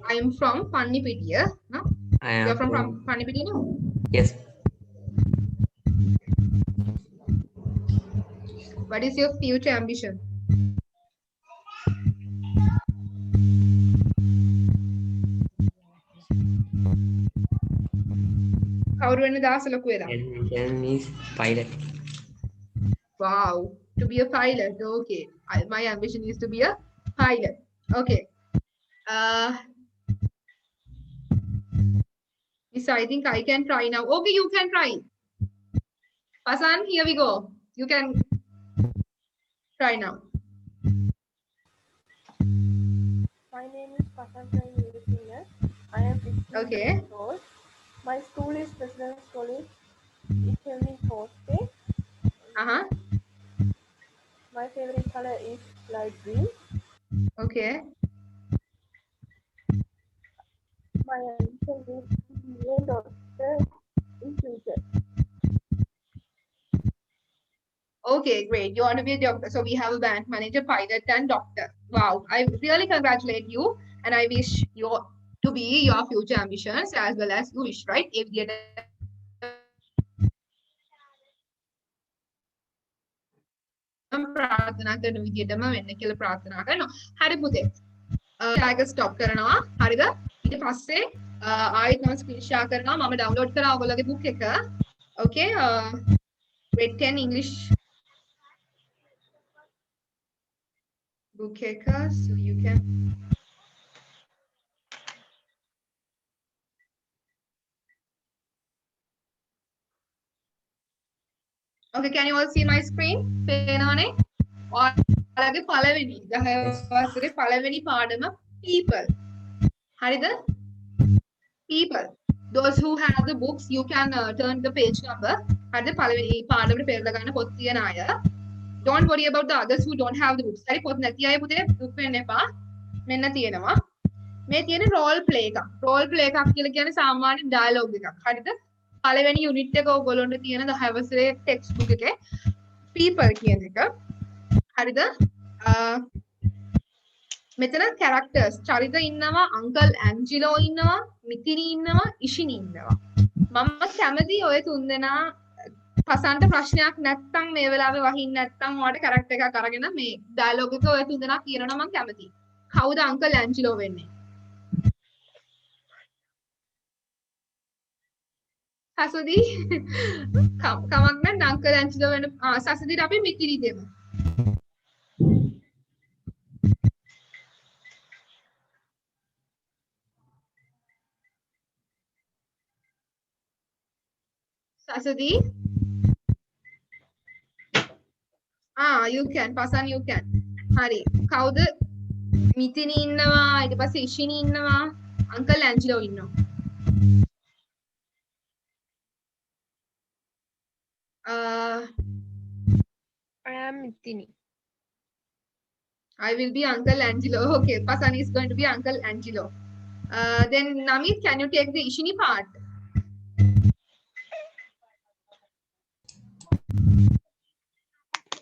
I am from Pannipitiya. No? I You're am from Pannipitiya, no? yes. What is your future ambition? කවුරු වෙන්න දාස ලොකු වෙලා? Ambition is pilot. Wow, to be a pilot. Okay, my ambition is to be a pilot. Okay. Miss, I think I can try now. Okay, you can try. Hasan, here we go. You can try now. My name is Pasanta Yurusina. I am 15 Okay. years old. My school is President's College, Itelni Thursday. Uh-huh. My favorite color is light green. Okay. My ambition is to be a doctor in future. Okay, great. You want to be a doctor. So we have a bank manager, pilot, and doctor. Wow. I really congratulate you and I wish you to be your future ambitions as well as you wish, right? ප්‍රාර්ථනා කරන විදිහටම වෙන්න කියලා ප්‍රාර්ථනා කරනවා. හරි පුතේ. Tag stop කරනවා. හරිද? ඊට පස්සේ ආයෙත් මම ස්ක්‍රීන් ෂෙයා කරනවා. මම ඩවුන්ලෝඩ් කරා ඔයගොල්ලෝගේ බුක් එක. Okay. Grade 10 English book එක. So you can Okay, can you all see my screen? පේනවනේ? ඔයාලගේ පළවෙනි 10 වසරේ පළවෙනි පාඩම people. හරිද? People. Those who have the books, you can turn the page number. හරිද? පළවෙනි පාඩමට පෙරලා ගන්න පොත් තියන අය. Don't worry about the others who don't have the books. හරි පොත් නැති අය පුතේ දුක් වෙන්න එපා. මෙන්න තියෙනවා. මේ තියෙන role play එකක්. Role play එකක් කියලා කියන්නේ සාමාන්‍ය dialogue එකක්. හරිද? පළවෙනි යුනිට් එක ඔයගොල්ලොන්ට තියෙන 10 වසරේ ටෙක්ස්ට් බුක් එකේ people කියන එක. හරිද? මෙතන characters චරිත ඉන්නවා, අංකල් ඇන්ජිලෝ ඉන්නවා, මිතිනි ඉන්නවා, ඉෂිනි ඉන්නවා. මම කැමති ඔය තුන්දෙනා පසන්ට ප්‍රශ්නයක් නැත්තම් මේ වෙලාවේ වහින්න නැත්තම් ඔයාලට character එකක් අරගෙන මේ dialogue එක ඔය තුන්දෙනා කියනවා මම කැමතියි. කවුද අංකල් ඇන්ජිලෝ වෙන්නේ? සසුදී කමක් නැත්නම් අංකල් ඇන්ජිලෝ වෙන සසුදීට අපි මිතිරි දෙමු. සසුදී you can pasan you can. හරි. කවුද? මිතිනි ඉන්නවා, ඊට පස්සේ ඉෂිනි ඉන්නවා, අංකල් ඇන්ජිලෝ ඉන්නවා. I am Mitini. I will be Uncle Angelo. Okay, Pasan is going to be Uncle Angelo. Then Namit, can you take the Ishini part?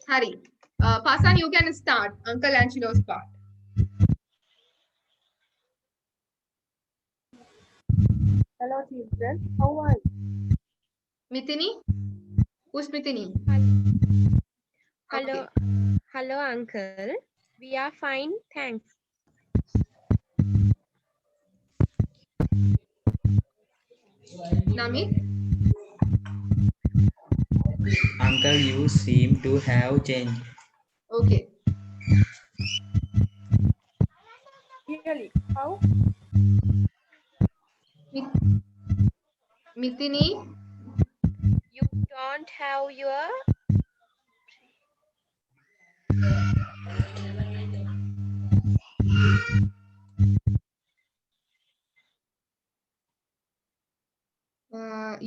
Hari. Pasan, you can start Uncle Angelo's part. Hello children, how are you? Mithini? Who's Mithini? Hello, hello, uncle. We are fine, thanks. Namit? Uncle, you seem to have changed. Okay. Really, how? Mithini? You don't have your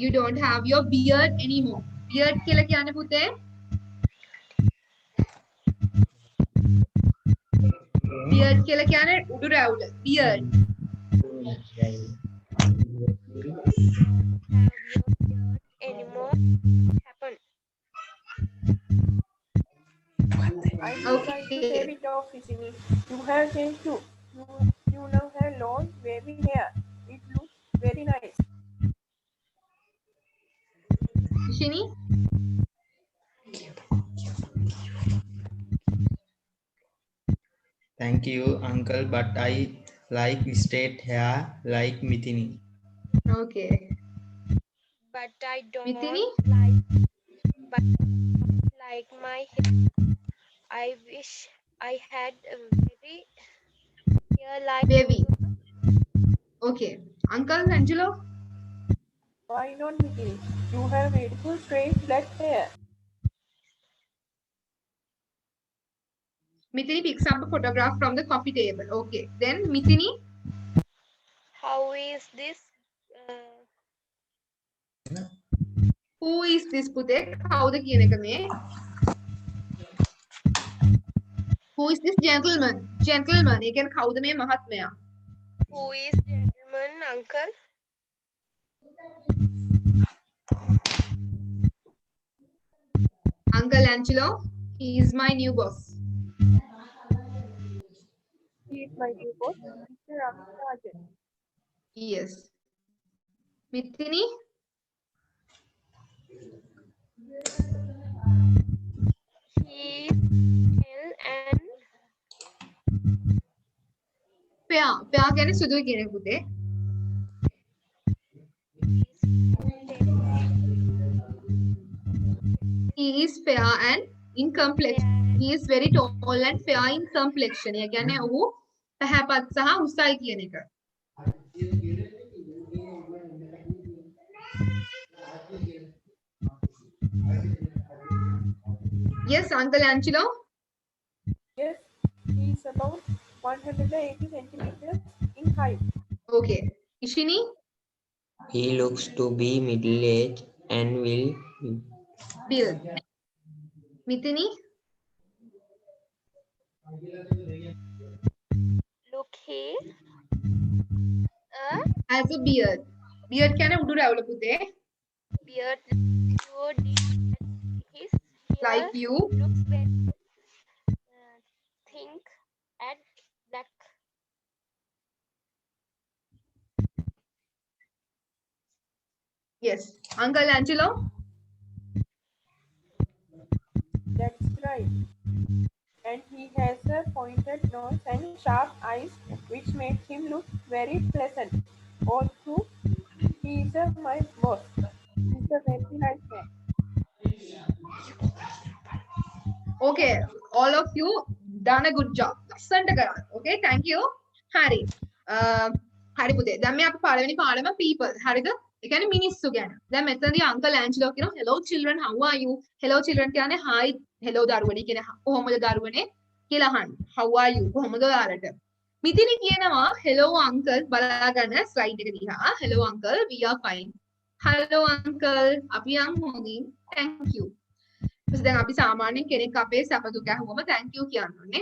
You don't have your beard anymore. Beard කියලා කියන්නේ පුතේ? beard කියලා කියන්නේ උඩු රැවුල. beard. anymore happen. I would like to Okay. save it off, Ishini. You have changed too. You now have long, wavy hair. It looks very nice. Ishini? Thank you, uncle, but I like straight hair like Mithini. Okay. But I don't Mithini? like my hair. I wish I had a very hair like Wavy. Okay. Uncle Angelo? Why not, Mithini? You have beautiful straight black hair. Mithini picks up a photograph from the coffee table. Okay. Then Mithini? how is this Who is this පුතේ? කවුද කියන එක මේ? Who is this gentleman? Gentleman. ඒ කියන්නේ කවුද මේ මහත්මයා? who is gentleman uncle? Uncle Angelo? He is my new boss. He is my new boss, Mr. Rajan. Yes. Mithini? He is tall and Fair. Fair කියන්නේ සුදුයි කියන එක පුතේ. He is fair and in complexion. He is very tall and fair in complexion. ඒ කියන්නේ ඔහු පැහැපත් සහ උසයි කියන එක. Yes, Uncle Angelo. Yes, he is about 180 centimeters in height. Okay. Ishini? He looks to be middle-aged and will Bill. Mithini? look here Has a beard. Beard කියන්නේ උඩු රැවුල පුතේ. beard your his hair Like you. looks very think and black. Yes. Uncle Angelo? That's right. And he has a pointed nose and sharp eyes, which make him look very pleasant. Also, he is my boss. He's a very nice man. Okay. All of you done a good job. ලස්සනට කරා. Okay, thank you. හරි. හරි පුතේ. දැන් මේ අපි පළවෙනි පාඩම people. හරිද? ඒ කියන්නේ මිනිස්සු ගැන. දැන් මෙතනදී Uncle Angelo කියනවා hello children, how are you? Hello children කියන්නේ hi, hello දරුවනේ කියන කොහොමද දරුවනේ කියලා අහන්න. How are you? කොහොමද ඔයාලට? මිතිනි කියනවා hello uncle බලා ගන්න slide එක දිහා. Hello uncle, we are fine. Hello uncle, අපි යම් හොඳින්. Thank you. ඊට දැන් අපි සාමාන්‍යයෙන් කෙනෙක් අපේ සැප දුක අහුවම thank you කියන්නෝනේ.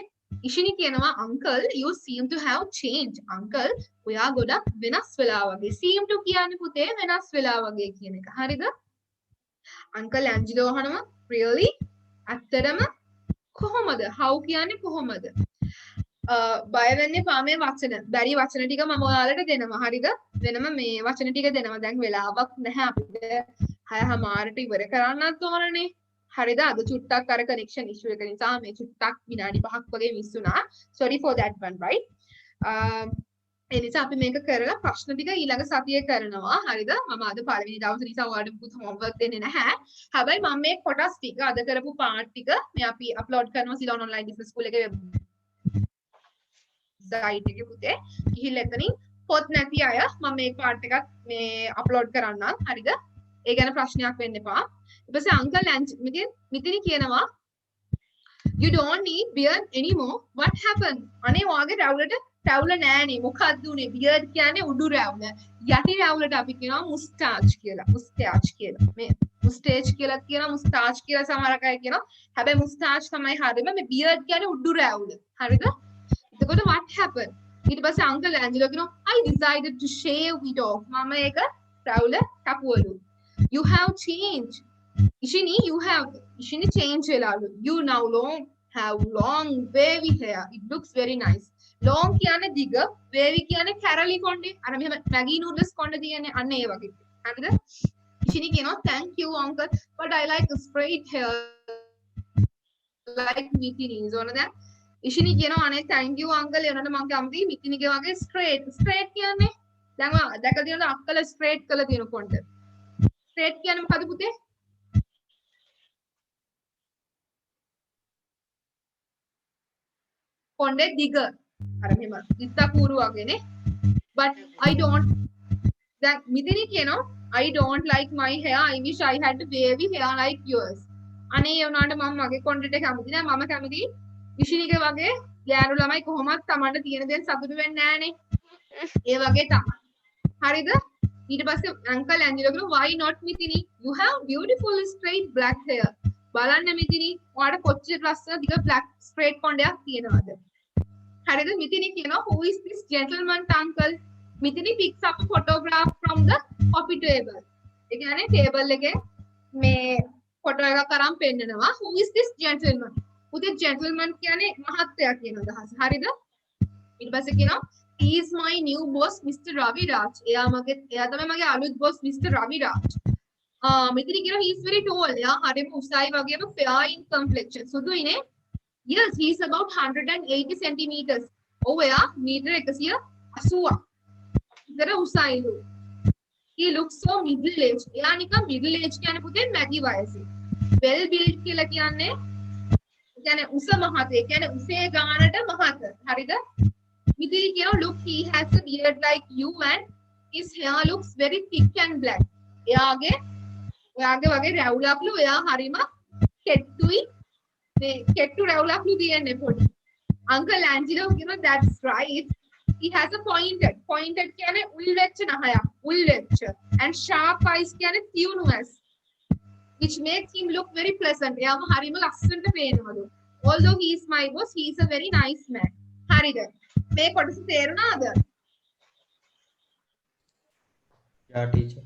ඉෂිනි කියනවා uncle you seem to have changed. uncle ඔයා ගොඩක් වෙනස් වෙලා වගේ. seem to කියන්නේ පුතේ වෙනස් වෙලා වගේ කියන එක. හරිද? uncle Angelo අහනවා really? ඇත්තටම කොහොමද? how කියන්නේ කොහොමද? බය වෙන්න එපා මේ වචන. බැරි වචන ටික මම ඔයාලට දෙනවා. හරිද? වෙනම මේ වචන ටික දෙනවා. දැන් වෙලාවක් නැහැ අපිට 6:00ට ඉවර කරන්නත් ඕනනේ. හරිද? අද චුට්ටක් අර කනෙක්ෂන් ඉෂුව එක නිසා මේ චුට්ටක් විනාඩි 5ක් වගේ මිස් වුණා. sorry for that one, right? ඒ නිසා අපි මේක කරලා ප්‍රශ්න ටික ඊළඟ සතියේ කරනවා. හරිද? මම අද පළවෙනි දවසේ නිසා ඔයාලට මුකුත් homework දෙන්නේ නැහැ. හැබැයි මම මේ කොටස් ටික අද කරපු part ටික මේ අපි අප්ලෝඩ් කරනවා සිලෝන් online business school එකේ website එකේ පුතේ. ගිහිල්ලා එතනින් පොත් නැති අය මම මේ part එකත් මේ අප්ලෝඩ් කරන්නම්. හරිද? ඒ ගැන ප්‍රශ්නයක් වෙන්න එපා. ඊට පස්සේ uncle මිතිනි කියනවා you don't need beard anymore. what happened? අනේ වාගේ රැවුල නෑනේ. මොකක්ද උනේ? beard කියන්නේ උඩු රැවුල. යටි රැවුලට අපි කියනවා mustache කියලා. mustache කියලා. මේ mustache කියලා කියනවා mustache කියලා සමහර අය කියනවා. හැබැයි mustache තමයි හරියම. මේ beard කියන්නේ උඩු රැවුල. හරිද? ඊට එතකොට what happened? ඊට පස්සේ Uncle Angelo කියනවා I decided to shave it off. මම ඒක රැවුල කපුවලු. You have changed. Ishini, you have Ishini changed වෙලාලු. You now have long wavy hair. It looks very nice. Long කියන්නේ දිග, wavy කියන්නේ කැරලි කොණ්ඩේ. අර මෙහෙම මැගී නූඩ්ල්ස් කොණ්ඩේ තියෙන්නේ අන්න ඒ වගේ. හරිද? Ishini කියනවා thank you uncle but I like straight hair like Mithini's. ඕන දැන් Ishini කියනවා අනේ thank you uncle එනකොට මම කැමති මිතිනිගේ වගේ straight කියන්නේ දැන් දැකලා තියෙනවද අක්කල straight කළා තියෙන කොණ්ඩ. Straight කියන්නේ මොකද පුතේ? කොණ්ඩේ දිග අර මෙහෙම ඉත්තා කූරු වගේනේ. But I don't දැන් මිතිනි කියනවා I don't like my hair. I wish I had wavy hair like yours. අනේ ඒ වුණාට මම මගේ කොණ්ඩේට කැමති නෑ. මම කැමති ඉෂිනිගේ වගේ ගෑනු ළමයි කොහොමත් Tamanට තියෙන දේ සතුටු වෙන්නේ නෑනේ. ඒ වගේ තමයි. හරිද? ඊට පස්සේ අංකල් ඇන්ජලෝ කියනවා why not මිතිනි? You have beautiful straight black hair. බලන්න මිතිනි ඔයාලට කොච්චර ලස්සන දිග black straight කොණ්ඩයක් තියෙනවද? හරිද? මිතිනි කියනවා who is this gentleman uncle? Mithini picks up a photograph from the coffee table. ඒ කියන්නේ table එකේ මේ ෆොටෝ එකක් අරන් පෙන්නනවා. Who is this gentleman? උදේ gentleman කියන්නේ මහත්තයා කියන අදහස. හරිද? ඊට පස්සේ කියනවා he is my new boss Mr. Ravi Raj. එයා තමයි මගේ අලුත් boss Mr. Ravi Raj. මිතිනි කියනවා he is very tall. එයා හරිම උසයි වගේම fair in complexion. සුදුයිනේ. Yes, he is about 180 centimeters. ඔව් එයා මීටර 180ක්. ඉතර උසයිලු. He looks so middle aged. එයා නිකන් middle age කියන්නේ පුතේ මැදි වයසේ. Well built කියලා කියන්නේ උස මහත. ඒ කියන්නේ උසේ ගානට මහත. හරිද? මිතිරි කියනවා look he has a beard like you and his hair looks very thick and black. ඔයාගේ වගේ රැවුලක්ලු එයා හරිම කෙට්ටුයි. මේ කෙට්ටු රැවුලක්ලු තියෙන්නේ පොඩි. Uncle Angelo කියනවා that's right. He has a pointed කියන්නේ උල් වෙච්ච නහයක් උල් වෙච්ච and sharp eyes කියන්නේ තියුණු ඇස් which makes him look very pleasant. එයාම හරිම ලස්සනට පේනවලු. Although he is my boss, he is a very nice man. හරිද? මේ කොටස තේරුණාද? Yeah, teacher.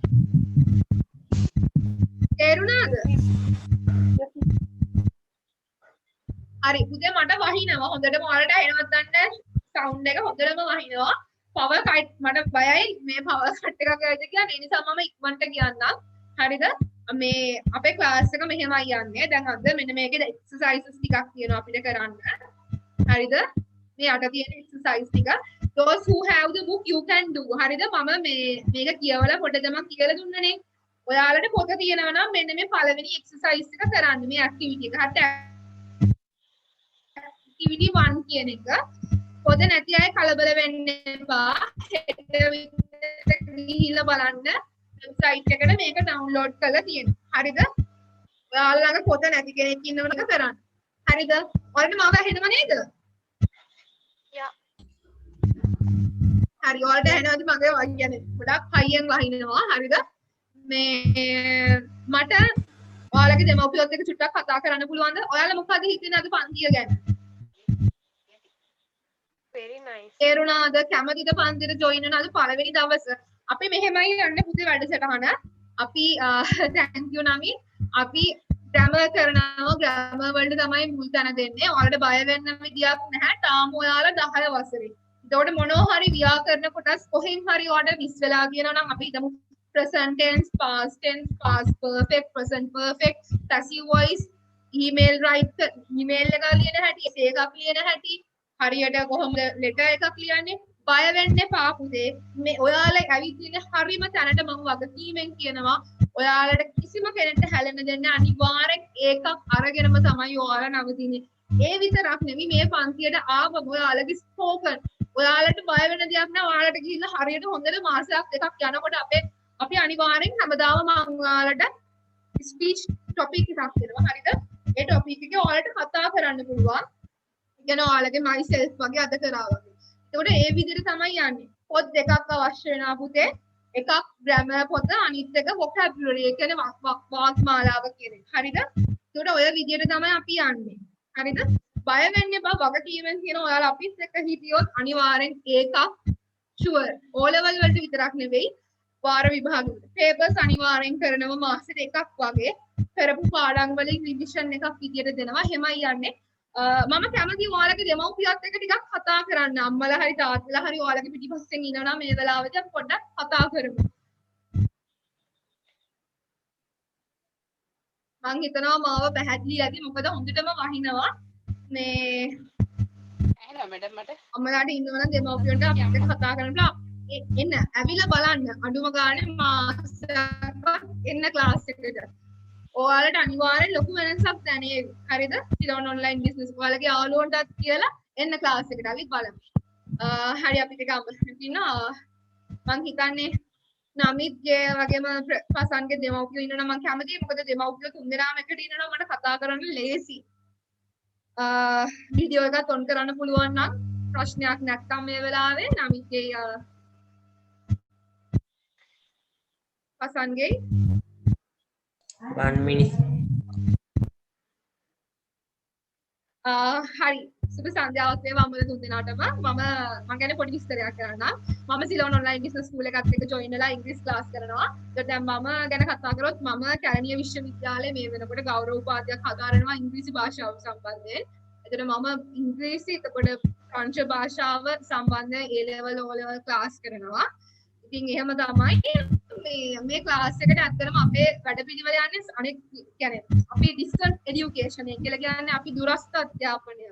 තේරුණාද? හරි පුතේ මට වහිනවා හොඳටම ඔයාලට ඇහෙනවද දන්නේ සවුන්ඩ් එක හොඳටම වහිනවා පවර් කට් මට බයයි මේ පවර් කට් එකක් ඇවිත් කියන්නේ ඒ නිසා මම ඉක්මනට කියන්නම් හරිද මේ අපේ ක්ලාස් එක මෙහෙමයි යන්නේ දැන් අද මෙන්න මේකේ එක්සර්සයිසස් ටිකක් තියෙනවා අපිට කරන්න හරිද මේ යට තියෙන එක්සර්සයිස් ටික those who have the book you can do හරිද මම මේක කියවලා පොඩ්ඩක් මම කියලා දුන්නනේ ඔයාලට පොත තියෙනවා නම් මෙන්න මේ පළවෙනි එක්සර්සයිස් එක කරන්න මේ ඇක්ටිවිටි එක හරියට activity 1 කියන එක පොත නැති අය කලබල වෙන්න එපා හෙට විතර ගිහිල්ලා බලන්න වෙබ්සයිට් එකට මේක ඩවුන්ලෝඩ් කරලා තියෙනවා හරිද ඔයාලා ළඟ පොත නැති කෙනෙක් ඉන්නවද කරන්න හරිද ඔයාලට මාව ඇහෙනව නේද යා හරි ඔයාලට ඇහෙනවද මගේ කියන්නේ ගොඩක් හයියෙන් වහිනවා හරිද මේ මට ඔයාලගේ දෙමව්පියොත් එක්ක චුට්ටක් කතා කරන්න පුළුවන්ද ඔයාලා මොකද හිතන්නේ අද පන්තිය ගැන very nice. තේරුණාද කැමතිද පන්තියට ජොයින් වෙන අද පළවෙනි දවස අපි මෙහෙමයි යන්නේ පුතේ වැඩසටහන අපි thank you නමි අපි ග්‍රැමර් කරනවා ග්‍රැමර් වලට තමයි මුල් තැන දෙන්නේ ඔයාලට බය වෙන්න විදියක් නැහැ තාම ඔයාලා 10 වසරේ ඒතකොට මොනවා හරි ව්‍යාකරණ කොටස් කොහෙන් හරි ඔයාලට මිස් වෙලා කියනවා නම් අපි හිතමු present tense past tense past perfect present perfect passive voice email write email එක ලියන හැටි essay එකක් ලියන හැටි හරියට කොහොමද ලෙටර් එකක් ලියන්නේ බය වෙන්න එපා පුතේ මේ ඔයාලා ඇවිත් ඉන්නේ හරිම තැනට මම වගකීමෙන් කියනවා ඔයාලට කිසිම කෙනෙක්ට හැලෙන්න දෙන්න අනිවාර්යෙන් ඒකක් අරගෙනම තමයි ඔයාලා නවතින්නේ ඒ විතරක් නෙමෙයි මේ පන්තියට ආවම ඔයාලගේ ස්පෝකන් ඔයාලට බය වෙන දෙයක් නෑ ඔයාලට ගිහිල්ලා හරියට හොඳට මාසයක් දෙකක් යනකොට අපි අනිවාර්යෙන් හැමදාම මම ඔයාලට ස්පීච් ටොපික් එකක් දෙනවා හරිද ඒ ටොපික් එකේ ඔයාලට කතා කරන්න පුළුවන් කියන ඔයාලගේ myself වගේ අද කරා වගේ. ඒකට ඒ විදිහට තමයි යන්නේ. පොත් දෙකක් අවශ්‍ය වෙනවා පුතේ. එකක් grammar පොත අනිත් එක vocabulary ඒ කියන්නේ වාක්මාලාව කියන එක. හරිද? ඒකට ඔය විදිහට තමයි අපි යන්නේ. හරිද? බය වෙන්න එපා වගකීමෙන් කියන ඔයාලා අපිත් එක්ක හිටියොත් අනිවාර්යෙන් ඒකක් ෂුවර් O level වලට විතරක් නෙවෙයි වාර විභාගෙට පේපර්ස් අනිවාර්යෙන් කරනවා මාසෙට එකක් වගේ කරපු පාඩම් වලින් රිවිෂන් එකක් විදියට දෙනවා එහෙමයි යන්නේ මම කැමතියි ඔයාලගේ දෙමව්පියත් එක්ක ටිකක් කතා කරන්න අම්මලා හරි තාත්තලා හරි ඔයාලගේ පිටිපස්සෙන් ඉන්නවා මේ වෙලාවේදී අපි පොඩ්ඩක් කතා කරමු මං හිතනවා මාව පැහැදිලි ඇති මොකද හොඳටම වහිනවා මේ ඇහෙනවා මැඩම් මට අම්මලාට ඉන්නවනම් දෙමව්පියන්ට අපිත් එක්ක කතා කරන්න එන්න ඇවිල්ලා බලන්න අඳුම ගානේ මාසයක් එන්න ක්ලාස් එකට ඔයාලට අනිවාර්යෙන් ලොකු වෙනසක් දැනෙවි හරිද සිලෝන් ඔන්ලයින් බිස්නස් ඔයාලගේ යාළුවන්ටත් කියලා එන්න ක්ලාස් එකට ඇවිත් බලමු හරි අපිට එක අම්මලා ඉන්නවා මං හිතන්නේ නමිත්ගේ වගේම ප්‍රසන්ගේ දෙමව්පියෝ ඉන්නවා මං කැමතියි මොකද දෙමව්පියෝ තුන්දෙනාම එකට ඉන්නවා මට කතා කරන්න ලේසි වීඩියෝ එකත් ඔන් කරන්න පුළුවන් නම් ප්‍රශ්නයක් නැත්නම් මේ වෙලාවේ නමිත්ගේ ප්‍රසන්ගේ 1 minute. හරි සුබ සන්ධ්‍යාවක් වේවා අම්මලා තුන්දෙනාටම මම ගැන පොඩි විස්තරයක් කරන්නම් මම සිලෝන් ඔන්ලයින් බිස්නස් ස්කූල් එකත් එක්ක ජොයින් වෙලා ඉංග්‍රීසි ක්ලාස් කරනවා ඒකට දැන් මම ගැන කතා කරොත් මම කැලණිය විශ්වවිද්‍යාලයේ මේ වෙනකොට ගෞරව උපාධියක් හදාරනවා ඉංග්‍රීසි භාෂාව සම්බන්ධයෙන් එතන මම ඉංග්‍රීසි එතකොට ප්‍රංශ භාෂාව සම්බන්ධ A level O level class කරනවා ඉතින් එහෙම තමයි මේ ක්ලාස් එකට ඇත්තටම අපේ වැඩපිළිවෙල යන්නේ අනෙක් කියන්නේ අපි ඩිස්ටන්ස් এডুকেෂන් එක කියලා කියන්නේ අපි දුරස්ත අධ්‍යාපනය.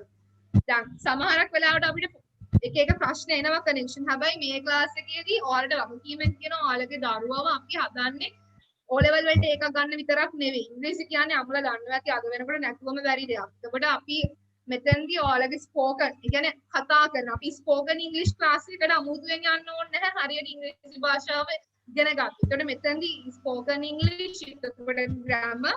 දැන් සමහරක් වෙලාවට අපිට එක එක ප්‍රශ්න එනවා කනෙක්ෂන්. හැබැයි මේ ක්ලාස් එකේදී ඔයාලට වගකීමෙන් කියනවා ඔයාලගේ දරුවව අපි හදන්නේ O level වලට එකක් ගන්න විතරක් නෙවෙයි. ඉංග්‍රීසි කියන්නේ අපල දන්නවා ඇති අද වෙනකොට නැතුවම බැරි දෙයක්. එතකොට අපි මෙතෙන්දී ඔයාලගේ ස්පෝකන් ඒ කියන්නේ කතා කරන අපි ස්පෝකන් ඉංග්‍රීසි ක්ලාස් එකට අමුතුවෙන් යන්න ඕනේ නැහැ. හරියට ඉංග්‍රීසි භාෂාව ඉගෙන ගන්න. එතකොට මෙතෙන්දී ස්පෝකන් ඉංග්‍රීසි එතකොට ග්‍රෑමර්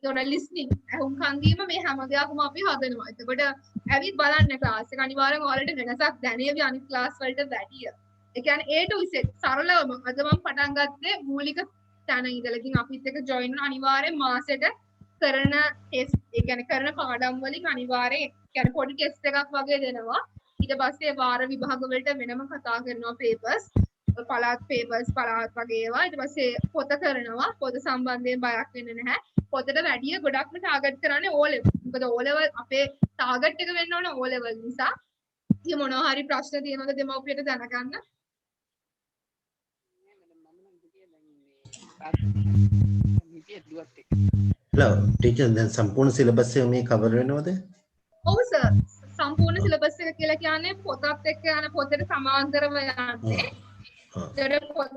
එතකොට ලිස්නින් අහුම් කන් දීම මේ හැම දෙයක්ම අපි හදනවා. එතකොට ඇවිත් බලන්න ක්ලාස් එක අනිවාර්යෙන් ඔයාලට වෙනසක් දැනෙවි අනිත් ක්ලාස් වලට වැඩිය. ඒ කියන්නේ A to Z සරලවම අද මම පටන් ගත්තේ මූලික තැන ඉඳලා. ඉතින් අපිත් එක්ක ජොයින් වෙන අනිවාර්යෙන් මාසෙට කරන ටෙස්ට් ඒ කියන්නේ කරන පාඩම් වලින් අනිවාර්යෙන් කියන්නේ පොඩි ටෙස්ට් එකක් වගේ දෙනවා. ඊට පස්සේ වාර විභාග වලට වෙනම කතා කරනවා පේපර්ස්. පළාත් පේපර්ස් පළාත් වගේ ඒවා. ඊට පස්සේ පොත කරනවා. පොත සම්බන්ධයෙන් බයක් වෙන්නේ නැහැ. පොතට වැඩිය ගොඩක්ම ටාගට් කරන්නේ O level. මොකද O level අපේ ටාගට් එක වෙන්න ඕන O level නිසා. ඉතින් මොනවා හරි ප්‍රශ්න තියෙනවද දෙමව්පියට දැනගන්න. hello teacher දැන් සම්පූර්ණ සිලබස් එක මේ කවර් වෙනවද? ඔව් සර්. සම්පූර්ණ සිලබස් එක කියලා කියන්නේ පොතත් එක්ක යන පොතට සමාන්තරව යන්නේ. ඒතර පොත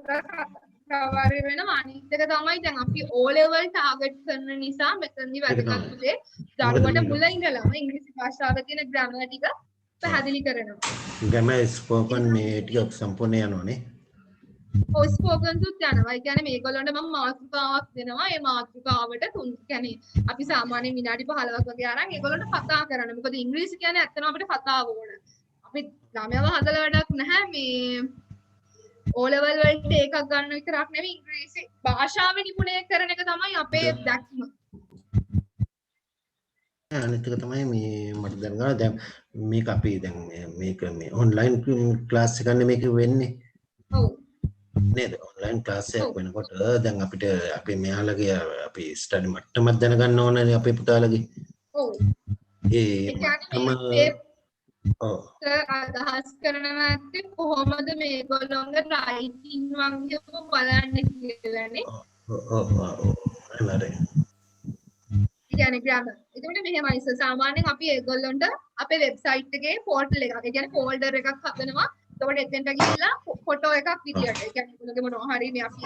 කවර් වෙනවා අනිත් එක තමයි දැන් අපි O level ටාගට් කරන නිසා මෙතනදී වැදගත් දේ දරුවට මුල ඉඳලම ඉංග්‍රීසි භාෂාවේ තියෙන ග්‍රැමර් ටික පැහැදිලි කරනවා. ග්‍රැමර් ස්පෝකන් මේ ටික සම්පූර්ණ යනවනේ. ඔව් ස්පෝකන් තුත් යනවා. ඒ කියන්නේ මේගොල්ලන්ට මම මාතෘකාවක් දෙනවා. ඒ මාතෘකාවට තුන් කියන්නේ අපි සාමාන්‍යයෙන් විනාඩි 15ක් වගේ අරන් ඒගොල්ලන්ට කතා කරන්න. මොකද ඉංග්‍රීසි කියන්නේ ඇත්තටම අපිට කතාව ඕන. අපි ළමයව හදලා වැඩක් නැහැ මේ O level වලට එකක් ගන්න විතරක් නෙවෙයි ඉංග්‍රීසි භාෂාව නිපුණය කරන එක තමයි අපේ දැක්ම. අනිත් එක තමයි මේ මට දැනගන්න දැන් මේක අපි දැන් මේක මේ ඔන්ලයින් ක්ලාස් එකක් මේක වෙන්නේ. ඔව්. නේද? ඔන්ලයින් ක්ලාස් එකක් වෙනකොට දැන් අපිට අපේ මෙයාලගේ අපි ස්ටඩි මට්ටමක් දැනගන්න ඕනනේ අපේ පුතාලගේ. ඔව්. ඒ කියන්නේ අදහස් කරනවා ඇත්තේ කොහොමද මේගොල්ලෝගේ රයිටින් වගේ බලන්න කියලානේ. ඔව් හරි. කියන්නේ ග්‍රැමර්. ඒකට මෙහෙමයි සර් සාමාන්‍යයෙන් අපි ඒගොල්ලන්ට අපේ වෙබ්සයිට් එකේ පෝර්ටල් එකක්. ඒ කියන්නේ ෆෝල්ඩර් එකක් හදනවා. එතකොට එතෙන්ට ගිහිල්ලා ෆොටෝ එකක් විදියට. ඒ කියන්නේ ඔයගොල්ලෝගේ මොනවා හරි මේ අපි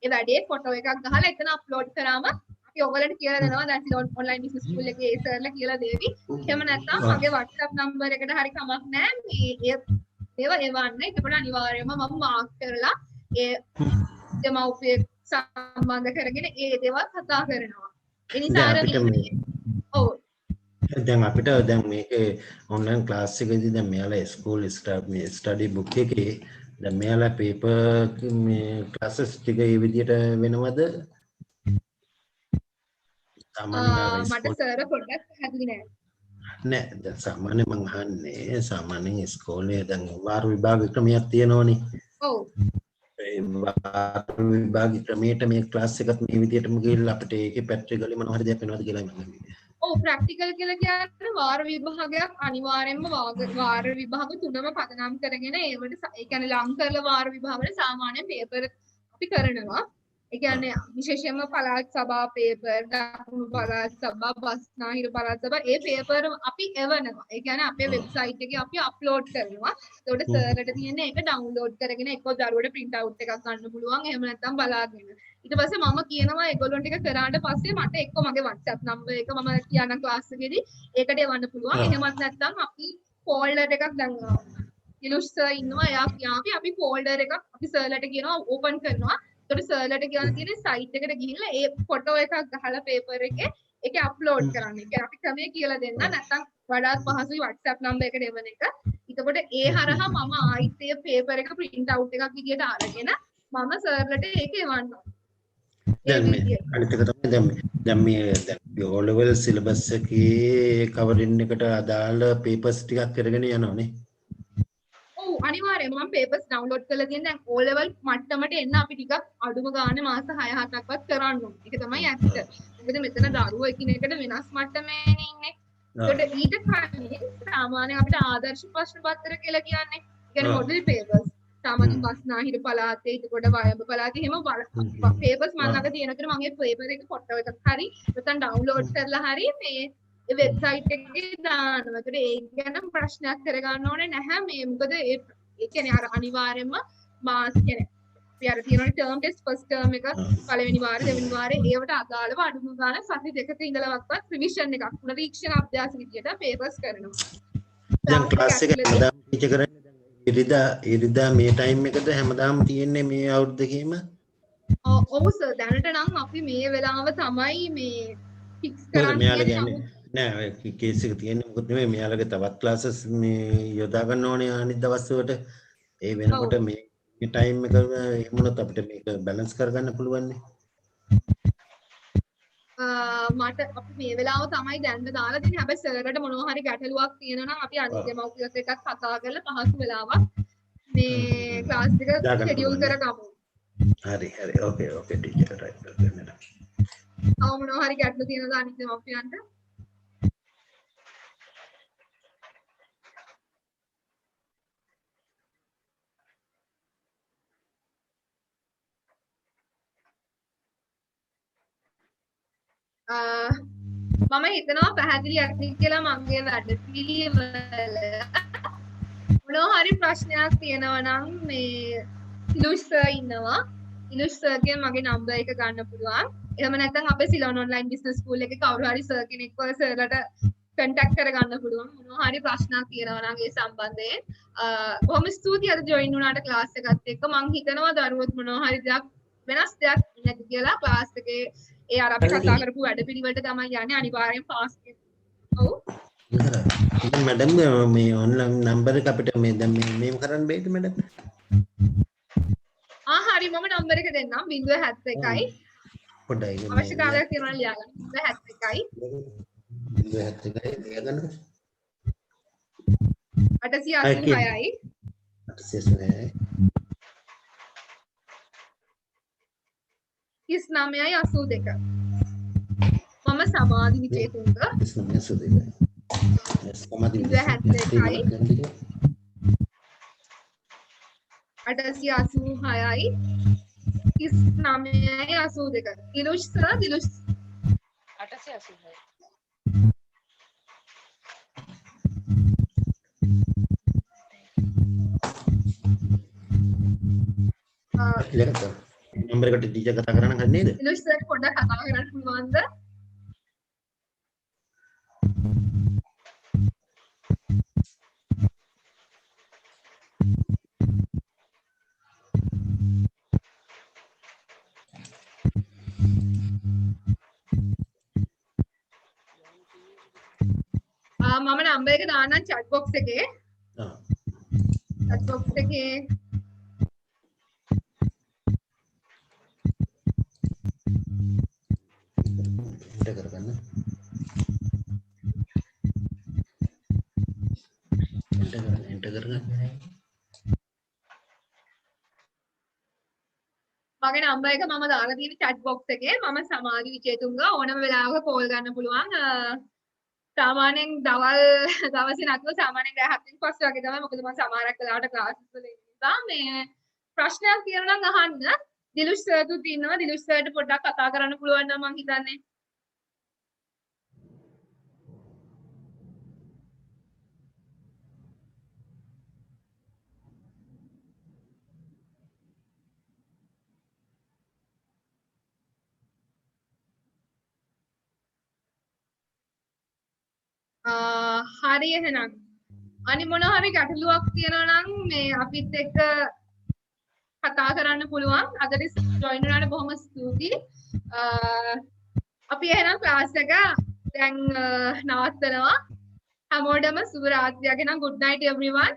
ඒ වැඩේ ෆොටෝ එකක් ගහලා එතන අප්ලෝඩ් කරාම අපි ඔයගොල්ලන්ට කියලා දෙනවා දැන් ඔන්ලයින් බිස්නස් ස්කූල් එකේ ඒ සර්ලා කියලා දෙවි. එහෙම නැත්නම් මගේ WhatsApp නම්බර් එකට හරි කමක් නැහැ. මේ ඒවා එවන්න. එතකොට අනිවාර්යයෙන්ම මම මාක් කරලා ඒ දෙමව්පිය සම්බන්ධ කරගෙන ඒ දේවල් කතා කරනවා. ඒ නිසා ඔව් දැන් අපිට දැන් මේකේ ඔන්ලයින් ක්ලාස් එකේදී දැන් මෙයාලා ස්කූල් ස්ටඩි බුක් එකේ දැන් මෙයාලා පේපර් මේ ක්ලාසස් ටික ඒ විදිහට වෙනවද? මට සර් පොඩ්ඩක් පැහැදිලි නෑ. නෑ දැන් සාමාන්‍ය මං අහන්නේ සාමාන්‍යයෙන් ඉස්කෝලේ දැන් වාර විභාග ක්‍රමයක් තියෙනවනේ. ඔව්. ඒ වාර විභාග ක්‍රමයට මේ ක්ලාස් එකත් මේ විදිහටම ගිහිල්ලා අපිට ඒකේ ප්‍රැක්ටිකලි මොනවා හරි දෙයක් වෙනවද කියලා මම හිතන්නේ. ඔව් ප්‍රැක්ටිකල් කියලා කියන්නේ වාර විභාගයක් අනිවාර්යෙන්ම වාර විභාග තුනම පදනම් කරගෙන ඒවට ඒ කියන්නේ ලං කරලා වාර විභාගවල සාමාන්‍ය පේපර් අපි කරනවා. ඒ කියන්නේ විශේෂයෙන්ම පළාත් සභා පේපර්, දකුණු පළාත් සභා, බස්නාහිර පළාත් සභා ඒ පේපර් අපි එවනවා. ඒ කියන්නේ අපේ වෙබ්සයිට් එකේ අපි අප්ලෝඩ් කරනවා. ඒකට සර්ලට තියෙන්නේ ඒක ඩවුන්ලෝඩ් කරගෙන එක්ක දරුවට print out එකක් ගන්න පුළුවන්. එහෙම නැත්නම් බලාගෙන. ඊට පස්සේ මම කියනවා ඒගොල්ලොන්ට ටික කරාට පස්සේ මට එක්ක මගේ WhatsApp number එක මම කියනවා ක්ලාස් එකේදී ඒකට එවන්න පුළුවන්. එහෙමත් නැත්නම් අපි ෆෝල්ඩර් එකක් දැන් ඉලුෂ් සර් ඉන්නවා එයා කියාවි අපි ෆෝල්ඩර් එකක් අපි සර්ලට කියනවා ඕපන් කරනවා. ඒකට සර්ලට කියන්න තියෙන්නේ සයිට් එකට ගිහිල්ලා ඒ ෆොටෝ එකක් ගහලා පේපර් එකේ ඒකේ අප්ලෝඩ් කරන්න. ඒක අපි ක්‍රමයේ කියලා දෙන්න නැත්නම් වඩාත් පහසුයි WhatsApp number එකට එවන එක. එතකොට ඒ හරහා මම ආයිත් ඒ පේපර් එක print out එකක් විදියට අරගෙන මම සර්ලට ඒක එවන්නවා. දැන් මේ අනිත් එක තමයි දැන් මේ O level syllabus එකේ කවරින් එකට අදාළ papers ටිකක් කරගෙන යනවානේ. ඔව් අනිවාර්යයෙන්ම මම papers download කරලා තියෙන දැන් O level මට්ටමට එන්න අපි ටිකක් අඩුම ගානේ මාස 6-7ක්වත් කරන්න ඕනේ. ඒක තමයි ඇත්ත. මොකද මෙතන දරුවෝ එකිනෙකට වෙනස් මට්ටමේනේ ඉන්නේ. ඒකට ඊට කලින් සාමාන්‍යයෙන් අපිට ආදර්ශ ප්‍රශ්න පත්‍ර කියලා කියන්නේ. කියන්නේ model papers. සාමාන්‍ය බස්නාහිර පළාතේ එතකොට වයඹ පළාතේ එහෙම papers මම ළඟ තියෙනකොට මම ඒ paper එක ෆොටෝ එකක් හරි නැත්නම් download කරලා හරි මේ ඒ වෙබ්සයිට් එකේ දානවා. ඒකට ඒක ගැන ප්‍රශ්නයක් කරගන්න ඕනේ නැහැ. මේ මොකද ඒ කියන්නේ අර අනිවාර්යයෙන්ම මාස් කියන්නේ අපි අර තියෙන ටර්ම් ටෙස්ට් ෆස්ට් ටර්ම් එක පළවෙනි වාරේ දෙවෙනි වාරේ ඒවට අදාළව අඩුම ගාන සති දෙකක ඉඳලාවත් රිවිෂන් එකක් පුනරීක්ෂණ අභ්‍යාස විදියට papers කරනවා. දැන් ක්ලාස් එකේ හැමදාම ටීචර් කරන්නේ ඉරිදා මේ ටයිම් එකද හැමදාම තියෙන්නේ මේ අවුරුද්දකේම? ඔව් සර් දැනට නම් අපි මේ වෙලාව තමයි මේ ෆික්ස් කරන්නේ. මෙයාලගේ නෑ ඔය කේස් එක තියෙන්නේ මොකද නෙමෙයි මෙයාලගේ තවත් ක්ලාසස් මේ යොදා ගන්න ඕනේ අනිත් දවස්වලට. ඒ වෙනකොට මේ ටයිම් එක එහෙමනොත් අපිට මේක බැලන්ස් කරගන්න පුළුවන් නේ. මට අපි මේ වෙලාව තමයි දැන්ව දාලා දෙන්නේ. හැබැයි සර්ලට මොනවා හරි ගැටලුවක් තියෙනවා නම් අපි අනිත් දෙමව්පියොත් එක්කත් කතා කරලා පහසු වෙලාවක් මේ ක්ලාස් එක ෂෙඩියුල් කරගමු. හරි ඕකේ ටීචර් රයිට් මෙතන. මොනවා හරි ගැටලු තියෙනවද අනිත් දෙමව්පියන්ට? මම හිතනවා පැහැදිලි ඇති කියලා මගේ වැඩපිළිවෙල මොනවා හරි ප්‍රශ්නයක් තියෙනවා නම් මේ ඉලුෂ් සර් ඉන්නවා. ඉලුෂ් සර්ගෙන් මගේ නම්බර් එක ගන්න පුළුවන්. එහෙම නැත්නම් අපේ සිලෝන් ඔන්ලයින් බිස්නස් ස්කූල් එකේ කවුරු හරි සර් කෙනෙක්ව සර්ලට කන්ටැක්ට් කරගන්න පුළුවන්. මොනවා හරි ප්‍රශ්නක් තියෙනවා නම් ඒ සම්බන්ධයෙන්. බොහොම ස්තුතියි අද ජොයින් වුණාට ක්ලාස් එකත් එක්ක. මම හිතනවා දරුවොත් මොනවා හරි දෙයක් වෙනස් දෙයක් නැති කියලා ක්ලාස් එකේ ඒ අර අපි කතා කරපු වැඩපිළිවෙලට තමයි යන්නේ අනිවාර්යෙන් පාස් වෙන්න. ඔව්. ඉතින් මැඩම් මේ ඔන්ලයින් නම්බර් එක අපිට මේ දැන් මේව කරන්න බෑද මැඩම්? හරි මම නම්බර් එක දෙන්නම් 071යි. පොඩ්ඩයි. අවශ්‍ය කාලයක් තියෙනවා ලියා ගන්න. 071යි. 071යි ලියා ගන්න. 886යි. 886යි. 3982. මම සමාධි විජේතුංග. 3982. සමාධි විජේතුංග. 886යි. 3982. දිලුෂ් සර් දිලුෂ් 886. නම්බර එකට ටීචර් කතා කරන්න හරි නේද? දිලුෂ් සර් පොඩ්ඩක් කතා කරන්න පුළුවන්ද? මම නම්බර් එක දාන්නම් chat box එකේ. chat box එකේ ඉන්ට කරගන්න. මයින්ඩ් එක කරගන්න. මගේ නම්බර් එක මම දාලා තියෙන chat box එකේ. මම සමාධි විචේතුංග ඕනම වෙලාවක කෝල් ගන්න පුළුවන්. සාමාන්‍යයෙන් දවසේ නැතුව සාමාන්‍යයෙන් රෑ 7න් පස්සේ වගේ තමයි. මොකද මම සමහරක් වෙලාවට ක්ලාසස් වල ඉන්න නිසා මේ ප්‍රශ්නයක් තියෙනවා නම් අහන්න. දිලුෂ් සර් තුත් ඉන්නවා. දිලුෂ් සර්ට පොඩ්ඩක් කතා කරන්න පුළුවන් නම් මම හිතන්නේ. හරි එහෙනම් අනි මොන හරි ගැටලුවක් තියෙනවා නම් මේ අපිත් එක්ක කතා කරන්න පුළුවන්. අදට ජොයින් වුණාට බොහොම ස්තුතියි. අපි එහෙනම් ක්ලාස් එක දැන් නවත්තනවා. හැමෝටම සුබ රාත්‍රියක්. එහෙනම් good night everyone.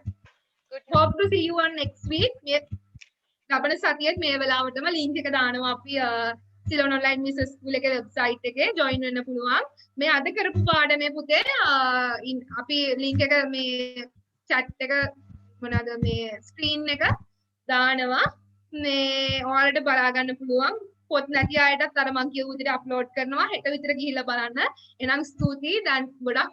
Hope to see you on next week. මේ ලබන සතියේත් මේ වෙලාවටම link එක දානවා අපි සිලෝන් ඔන්ලයින් මිසස් ස්කූල් එකේ වෙබ්සයිට් එකේ join වෙන්න පුළුවන්. මේ අද කරපු පාඩමේ පුතේ අපි link එක මේ chat එක මොනවාද මේ screen එක දානවා. මේ ඔයාලට බලා ගන්න පුළුවන්. පොත් නැති අයටත් අර මං කියපු විදිහට අප්ලෝඩ් කරනවා. හෙට විතර ගිහිල්ලා බලන්න. එහෙනම් ස්තුතියි. දැන් ගොඩක්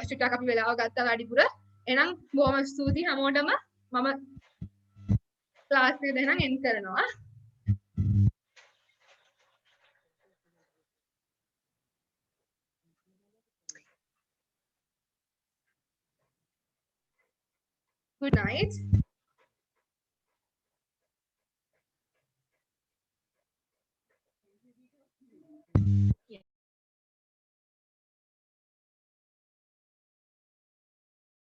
ටිකක් අපි වෙලාව ගත්තා වැඩිපුර. එහෙනම් බොහොම ස්තුතියි හැමෝටම. මම ක්ලාස් එක දැන් end කරනවා. Good night.